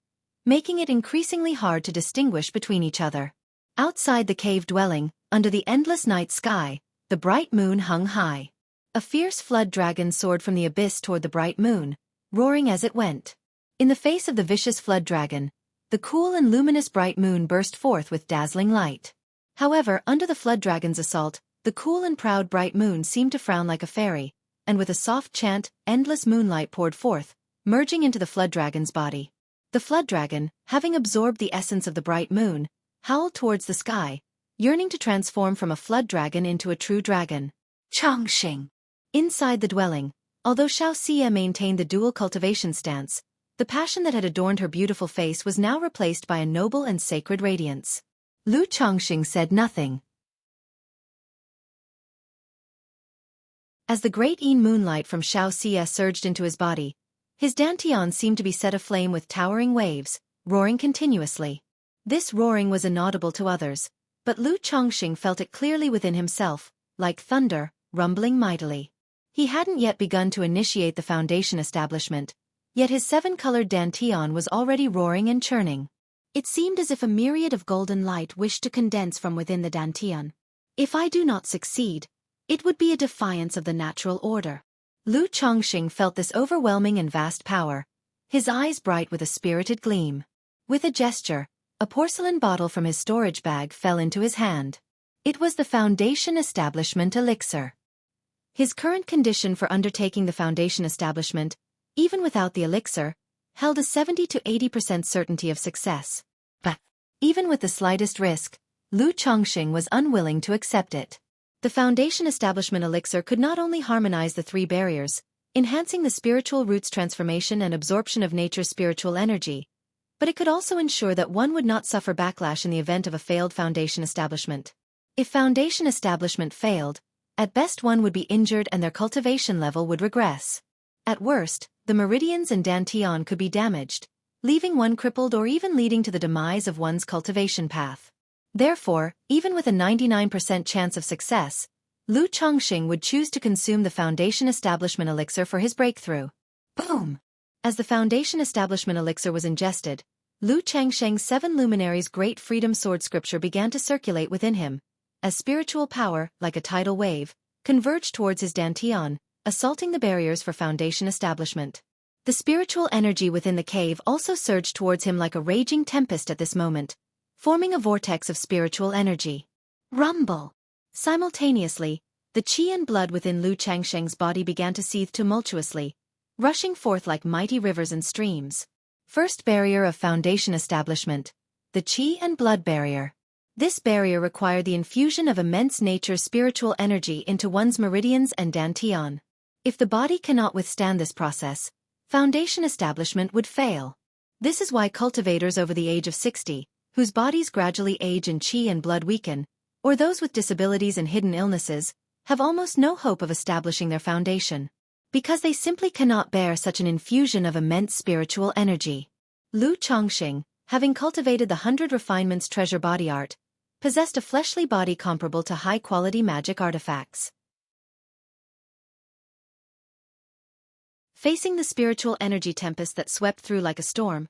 making it increasingly hard to distinguish between each other. Outside the cave dwelling, under the endless night sky, the bright moon hung high. A fierce flood dragon soared from the abyss toward the bright moon, roaring as it went. In the face of the vicious flood dragon, the cool and luminous bright moon burst forth with dazzling light. However, under the flood dragon's assault, the cool and proud bright moon seemed to frown like a fairy, and with a soft chant, endless moonlight poured forth, merging into the flood dragon's body. The flood dragon, having absorbed the essence of the bright moon, howled towards the sky, yearning to transform from a flood dragon into a true dragon. Changxing. Inside the dwelling, although Xiaofan maintained the dual cultivation stance, the passion that had adorned her beautiful face was now replaced by a noble and sacred radiance. Lu Changxing said nothing. As the great Yin moonlight from Xiaofan surged into his body, his dantian seemed to be set aflame with towering waves, roaring continuously. This roaring was inaudible to others, but Lu Changxing felt it clearly within himself, like thunder, rumbling mightily. He hadn't yet begun to initiate the foundation establishment, yet his 7-colored dantian was already roaring and churning. It seemed as if a myriad of golden light wished to condense from within the dantian. If I do not succeed, it would be a defiance of the natural order. Lu Changxing felt this overwhelming and vast power, his eyes bright with a spirited gleam. With a gesture, a porcelain bottle from his storage bag fell into his hand. It was the Foundation Establishment Elixir. His current condition for undertaking the Foundation Establishment, even without the elixir, held a 70 to 80% certainty of success. But, even with the slightest risk, Lu Changxing was unwilling to accept it. The Foundation Establishment Elixir could not only harmonize the 3 barriers, enhancing the spiritual roots transformation and absorption of nature's spiritual energy, but it could also ensure that one would not suffer backlash in the event of a failed foundation establishment. If foundation establishment failed, at best one would be injured and their cultivation level would regress. At worst, the meridians and dantian could be damaged, leaving one crippled or even leading to the demise of one's cultivation path. Therefore, even with a 99% chance of success, Lu Changxing would choose to consume the Foundation Establishment Elixir for his breakthrough. Boom! As the Foundation Establishment Elixir was ingested, Lu Changxing's 7 luminaries' great freedom sword scripture began to circulate within him, as spiritual power, like a tidal wave, converged towards his dantian, assaulting the barriers for foundation establishment. The spiritual energy within the cave also surged towards him like a raging tempest at this moment, forming a vortex of spiritual energy. Rumble! Simultaneously, the qi and blood within Lu Changxing's body began to seethe tumultuously, rushing forth like mighty rivers and streams. First barrier of foundation establishment, the qi and blood barrier. This barrier required the infusion of immense nature spiritual energy into one's meridians and dantian. If the body cannot withstand this process, foundation establishment would fail. This is why cultivators over the age of 60, whose bodies gradually age and qi and blood weaken, or those with disabilities and hidden illnesses, have almost no hope of establishing their foundation, because they simply cannot bear such an infusion of immense spiritual energy. Lu Chongqing, having cultivated the 100 refinements treasure body art, possessed a fleshly body comparable to high-quality magic artifacts. Facing the spiritual energy tempest that swept through like a storm,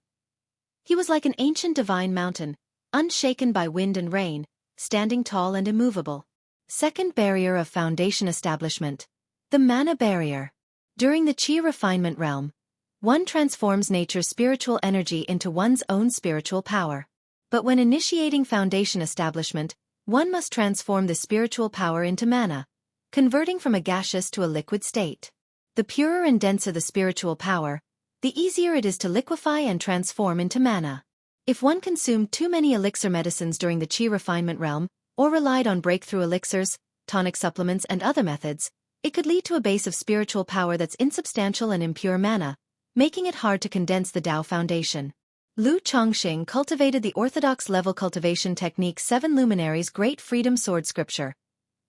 he was like an ancient divine mountain, unshaken by wind and rain, standing tall and immovable. Second barrier of foundation establishment. The mana barrier. During the qi refinement realm, one transforms nature's spiritual energy into one's own spiritual power. But when initiating foundation establishment, one must transform the spiritual power into mana, converting from a gaseous to a liquid state. The purer and denser the spiritual power, the easier it is to liquefy and transform into mana. If one consumed too many elixir medicines during the qi refinement realm, or relied on breakthrough elixirs, tonic supplements and other methods, it could lead to a base of spiritual power that's insubstantial and impure mana, making it hard to condense the Tao foundation. Lu Chongqing cultivated the orthodox level cultivation technique 7 Luminaries' Great Freedom Sword Scripture.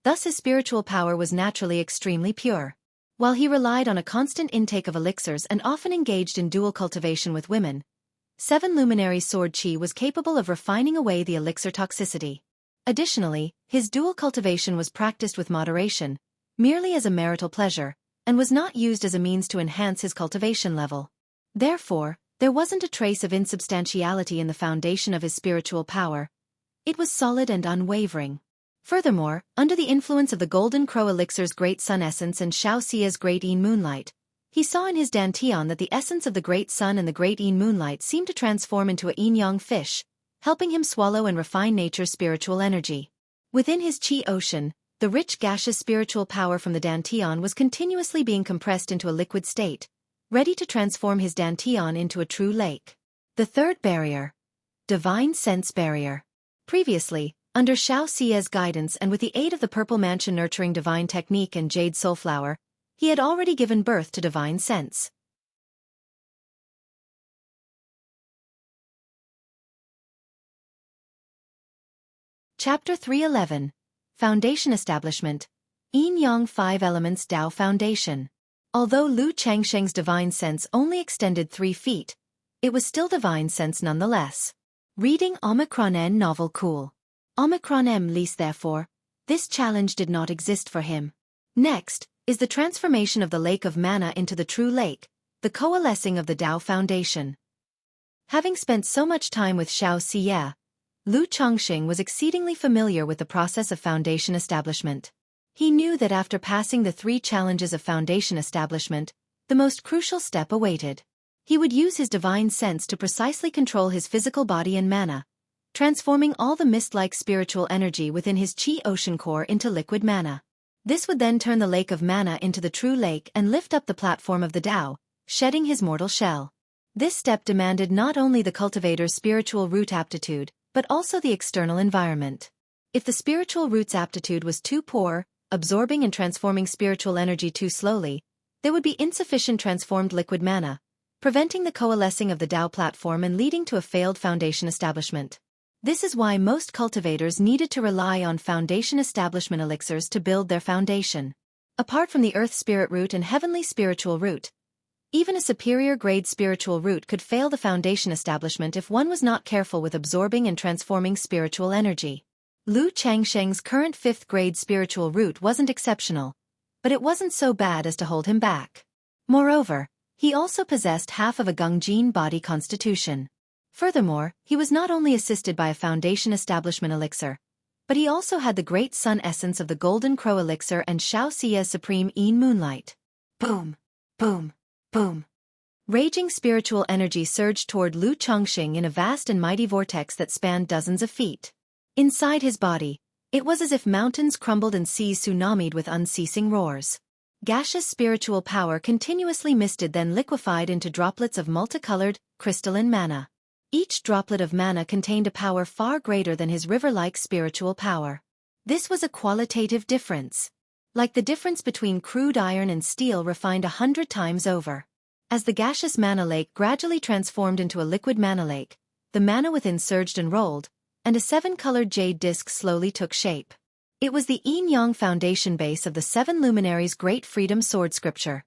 Thus his spiritual power was naturally extremely pure. While he relied on a constant intake of elixirs and often engaged in dual cultivation with women, 7 Luminary Sword Qi was capable of refining away the elixir toxicity. Additionally, his dual cultivation was practiced with moderation, merely as a marital pleasure, and was not used as a means to enhance his cultivation level. Therefore, there wasn't a trace of insubstantiality in the foundation of his spiritual power. It was solid and unwavering. Furthermore, under the influence of the Golden Crow Elixir's Great Sun Essence and Xiaoxia's Great Yin Moonlight, he saw in his dantian that the essence of the Great Sun and the Great Yin Moonlight seemed to transform into a yin-yang fish, helping him swallow and refine nature's spiritual energy. Within his qi ocean, the rich gaseous spiritual power from the dantian was continuously being compressed into a liquid state, ready to transform his dantian into a true lake. The third barrier. Divine Sense Barrier. Previously, under Xiaoxia's guidance and with the aid of the Purple Mansion Nurturing Divine Technique and Jade Soulflower, he had already given birth to divine sense. Chapter 311. Foundation Establishment. Yin-Yang 5 Elements Tao Foundation. Although Lu Changsheng's divine sense only extended 3 feet, it was still divine sense nonetheless. Reading Omicron N novel cool. Omicron M least therefore, this challenge did not exist for him. Next is the transformation of the lake of mana into the true lake, the coalescing of the Tao Foundation. Having spent so much time with Xiaoxia, Lu Chongqing was exceedingly familiar with the process of foundation establishment. He knew that after passing the 3 challenges of foundation establishment, the most crucial step awaited. He would use his divine sense to precisely control his physical body and mana, transforming all the mist-like spiritual energy within his qi ocean core into liquid mana. This would then turn the lake of mana into the true lake and lift up the platform of the Tao, shedding his mortal shell. This step demanded not only the cultivator's spiritual root aptitude, but also the external environment. If the spiritual root's aptitude was too poor, absorbing and transforming spiritual energy too slowly, there would be insufficient transformed liquid mana, preventing the coalescing of the Tao platform and leading to a failed foundation establishment. This is why most cultivators needed to rely on foundation establishment elixirs to build their foundation. Apart from the earth spirit root and heavenly spiritual root, even a superior grade spiritual root could fail the foundation establishment if one was not careful with absorbing and transforming spiritual energy. Lu Changsheng's current 5th grade spiritual root wasn't exceptional, but it wasn't so bad as to hold him back. Moreover, he also possessed half of a Gongjin body constitution. Furthermore, he was not only assisted by a foundation establishment elixir, but he also had the great sun essence of the Golden Crow elixir and Xiaoxia's supreme Yin Moonlight. Boom! Boom! Boom! Raging spiritual energy surged toward Lu Chongqing in a vast and mighty vortex that spanned dozens of feet. Inside his body, it was as if mountains crumbled and seas tsunamied with unceasing roars. Gaseous spiritual power continuously misted then liquefied into droplets of multicolored, crystalline mana. Each droplet of mana contained a power far greater than his river-like spiritual power. This was a qualitative difference. Like the difference between crude iron and steel refined 100 times over. As the gaseous mana lake gradually transformed into a liquid mana lake, the mana within surged and rolled, and a 7-colored jade disc slowly took shape. It was the yin-yang foundation base of the 7 luminaries' great freedom sword scripture.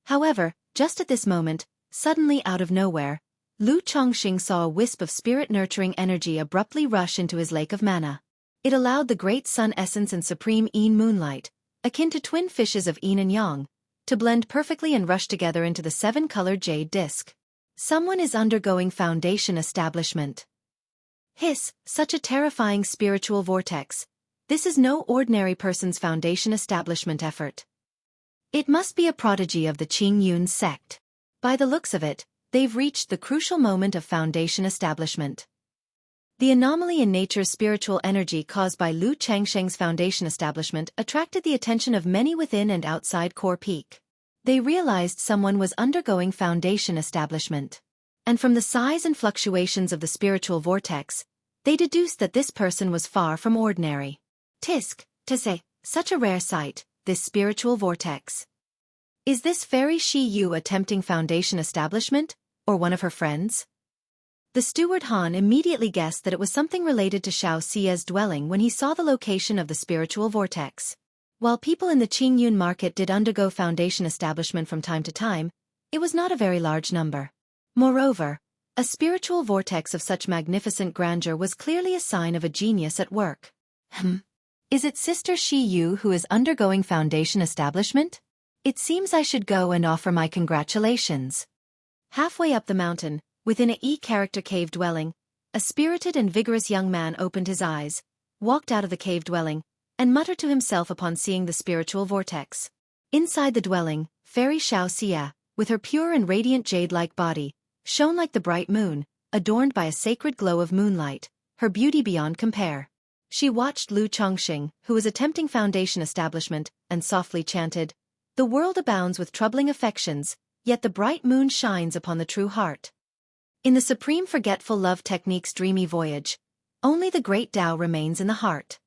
However, just at this moment, suddenly out of nowhere, Lu Chongqing saw a wisp of spirit-nurturing energy abruptly rush into his lake of mana. It allowed the great sun essence and supreme yin moonlight, akin to twin fishes of yin and yang, to blend perfectly and rush together into the 7-colored jade disc. Someone is undergoing foundation establishment. Hiss, such a terrifying spiritual vortex. This is no ordinary person's foundation establishment effort. It must be a prodigy of the Qingyun sect. By the looks of it, they've reached the crucial moment of foundation establishment. The anomaly in nature's spiritual energy caused by Lu Changsheng's foundation establishment attracted the attention of many within and outside Core Peak. They realized someone was undergoing foundation establishment. And from the size and fluctuations of the spiritual vortex, they deduced that this person was far from ordinary. Tisk, Tse, such a rare sight, this spiritual vortex. Is this fairy Shi Yu attempting foundation establishment, or one of her friends? The steward Han immediately guessed that it was something related to Xiaoxia's dwelling when he saw the location of the spiritual vortex. While people in the Qingyun market did undergo foundation establishment from time to time, it was not a very large number. Moreover, a spiritual vortex of such magnificent grandeur was clearly a sign of a genius at work. Is it Sister Shi Yu who is undergoing foundation establishment? It seems I should go and offer my congratulations. Halfway up the mountain, within a E-character cave dwelling, a spirited and vigorous young man opened his eyes, walked out of the cave dwelling, and muttered to himself upon seeing the spiritual vortex. Inside the dwelling, Fairy Xiaoxia, with her pure and radiant jade-like body, shone like the bright moon, adorned by a sacred glow of moonlight, her beauty beyond compare. She watched Lu Chongqing, who was attempting foundation establishment, and softly chanted, "The world abounds with troubling affections, yet the bright moon shines upon the true heart." In the supreme forgetful love technique's dreamy voyage, only the great Tao remains in the heart.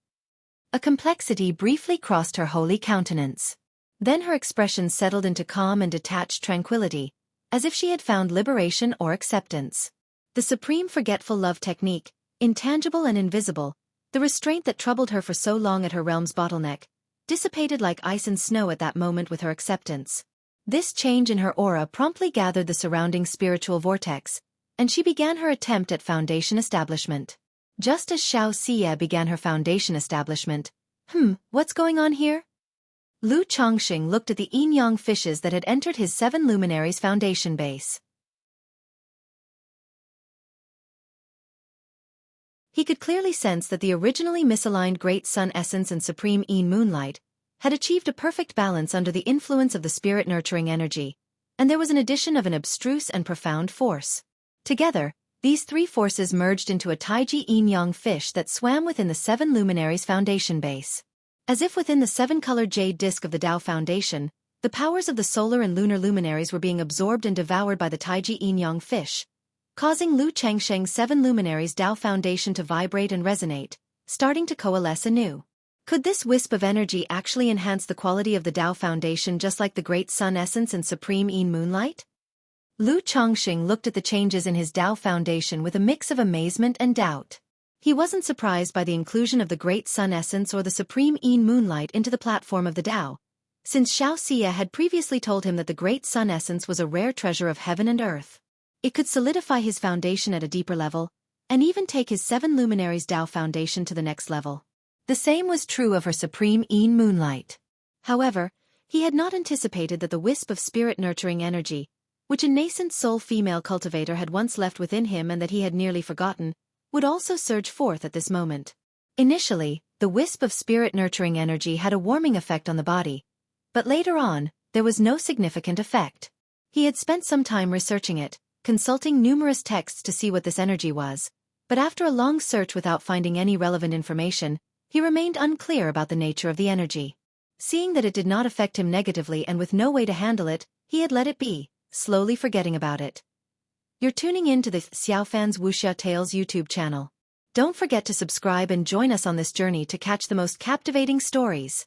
A complexity briefly crossed her holy countenance. Then her expression settled into calm and detached tranquility, as if she had found liberation or acceptance. The supreme forgetful love technique, intangible and invisible, the restraint that troubled her for so long at her realm's bottleneck, dissipated like ice and snow at that moment with her acceptance. This change in her aura promptly gathered the surrounding spiritual vortex, and she began her attempt at foundation establishment. Just as Xiaoxia began her foundation establishment, what's going on here? Lu Chongqing looked at the yin-yang fishes that had entered his 7 luminaries' foundation base. He could clearly sense that the originally misaligned Great Sun Essence and Supreme Yin Moonlight had achieved a perfect balance under the influence of the spirit-nurturing energy, and there was an addition of an abstruse and profound force. Together, these 3 forces merged into a Taiji yin-yang fish that swam within the 7 luminaries' foundation base. As if within the 7-colored jade disc of the Tao Foundation, the powers of the solar and lunar luminaries were being absorbed and devoured by the Taiji yin-yang fish, causing Lu Changsheng's 7 luminaries' Tao Foundation to vibrate and resonate, starting to coalesce anew. Could this wisp of energy actually enhance the quality of the Tao Foundation just like the Great Sun Essence and Supreme Yin Moonlight? Lu Chongqing looked at the changes in his Tao Foundation with a mix of amazement and doubt. He wasn't surprised by the inclusion of the Great Sun Essence or the Supreme Yin Moonlight into the platform of the Tao, since Xiaoxia had previously told him that the Great Sun Essence was a rare treasure of heaven and earth. It could solidify his foundation at a deeper level, and even take his 7 luminaries' Tao Foundation to the next level. The same was true of her Supreme Yin Moonlight. However, he had not anticipated that the wisp of spirit-nurturing energy, which a nascent soul female cultivator had once left within him and that he had nearly forgotten, would also surge forth at this moment. Initially, the wisp of spirit-nurturing energy had a warming effect on the body, but later on, there was no significant effect. He had spent some time researching it, consulting numerous texts to see what this energy was, but after a long search without finding any relevant information, he remained unclear about the nature of the energy. Seeing that it did not affect him negatively and with no way to handle it, he had let it be, slowly forgetting about it. You're tuning in to the Xiaofan's Wuxia Tales YouTube channel. Don't forget to subscribe and join us on this journey to catch the most captivating stories.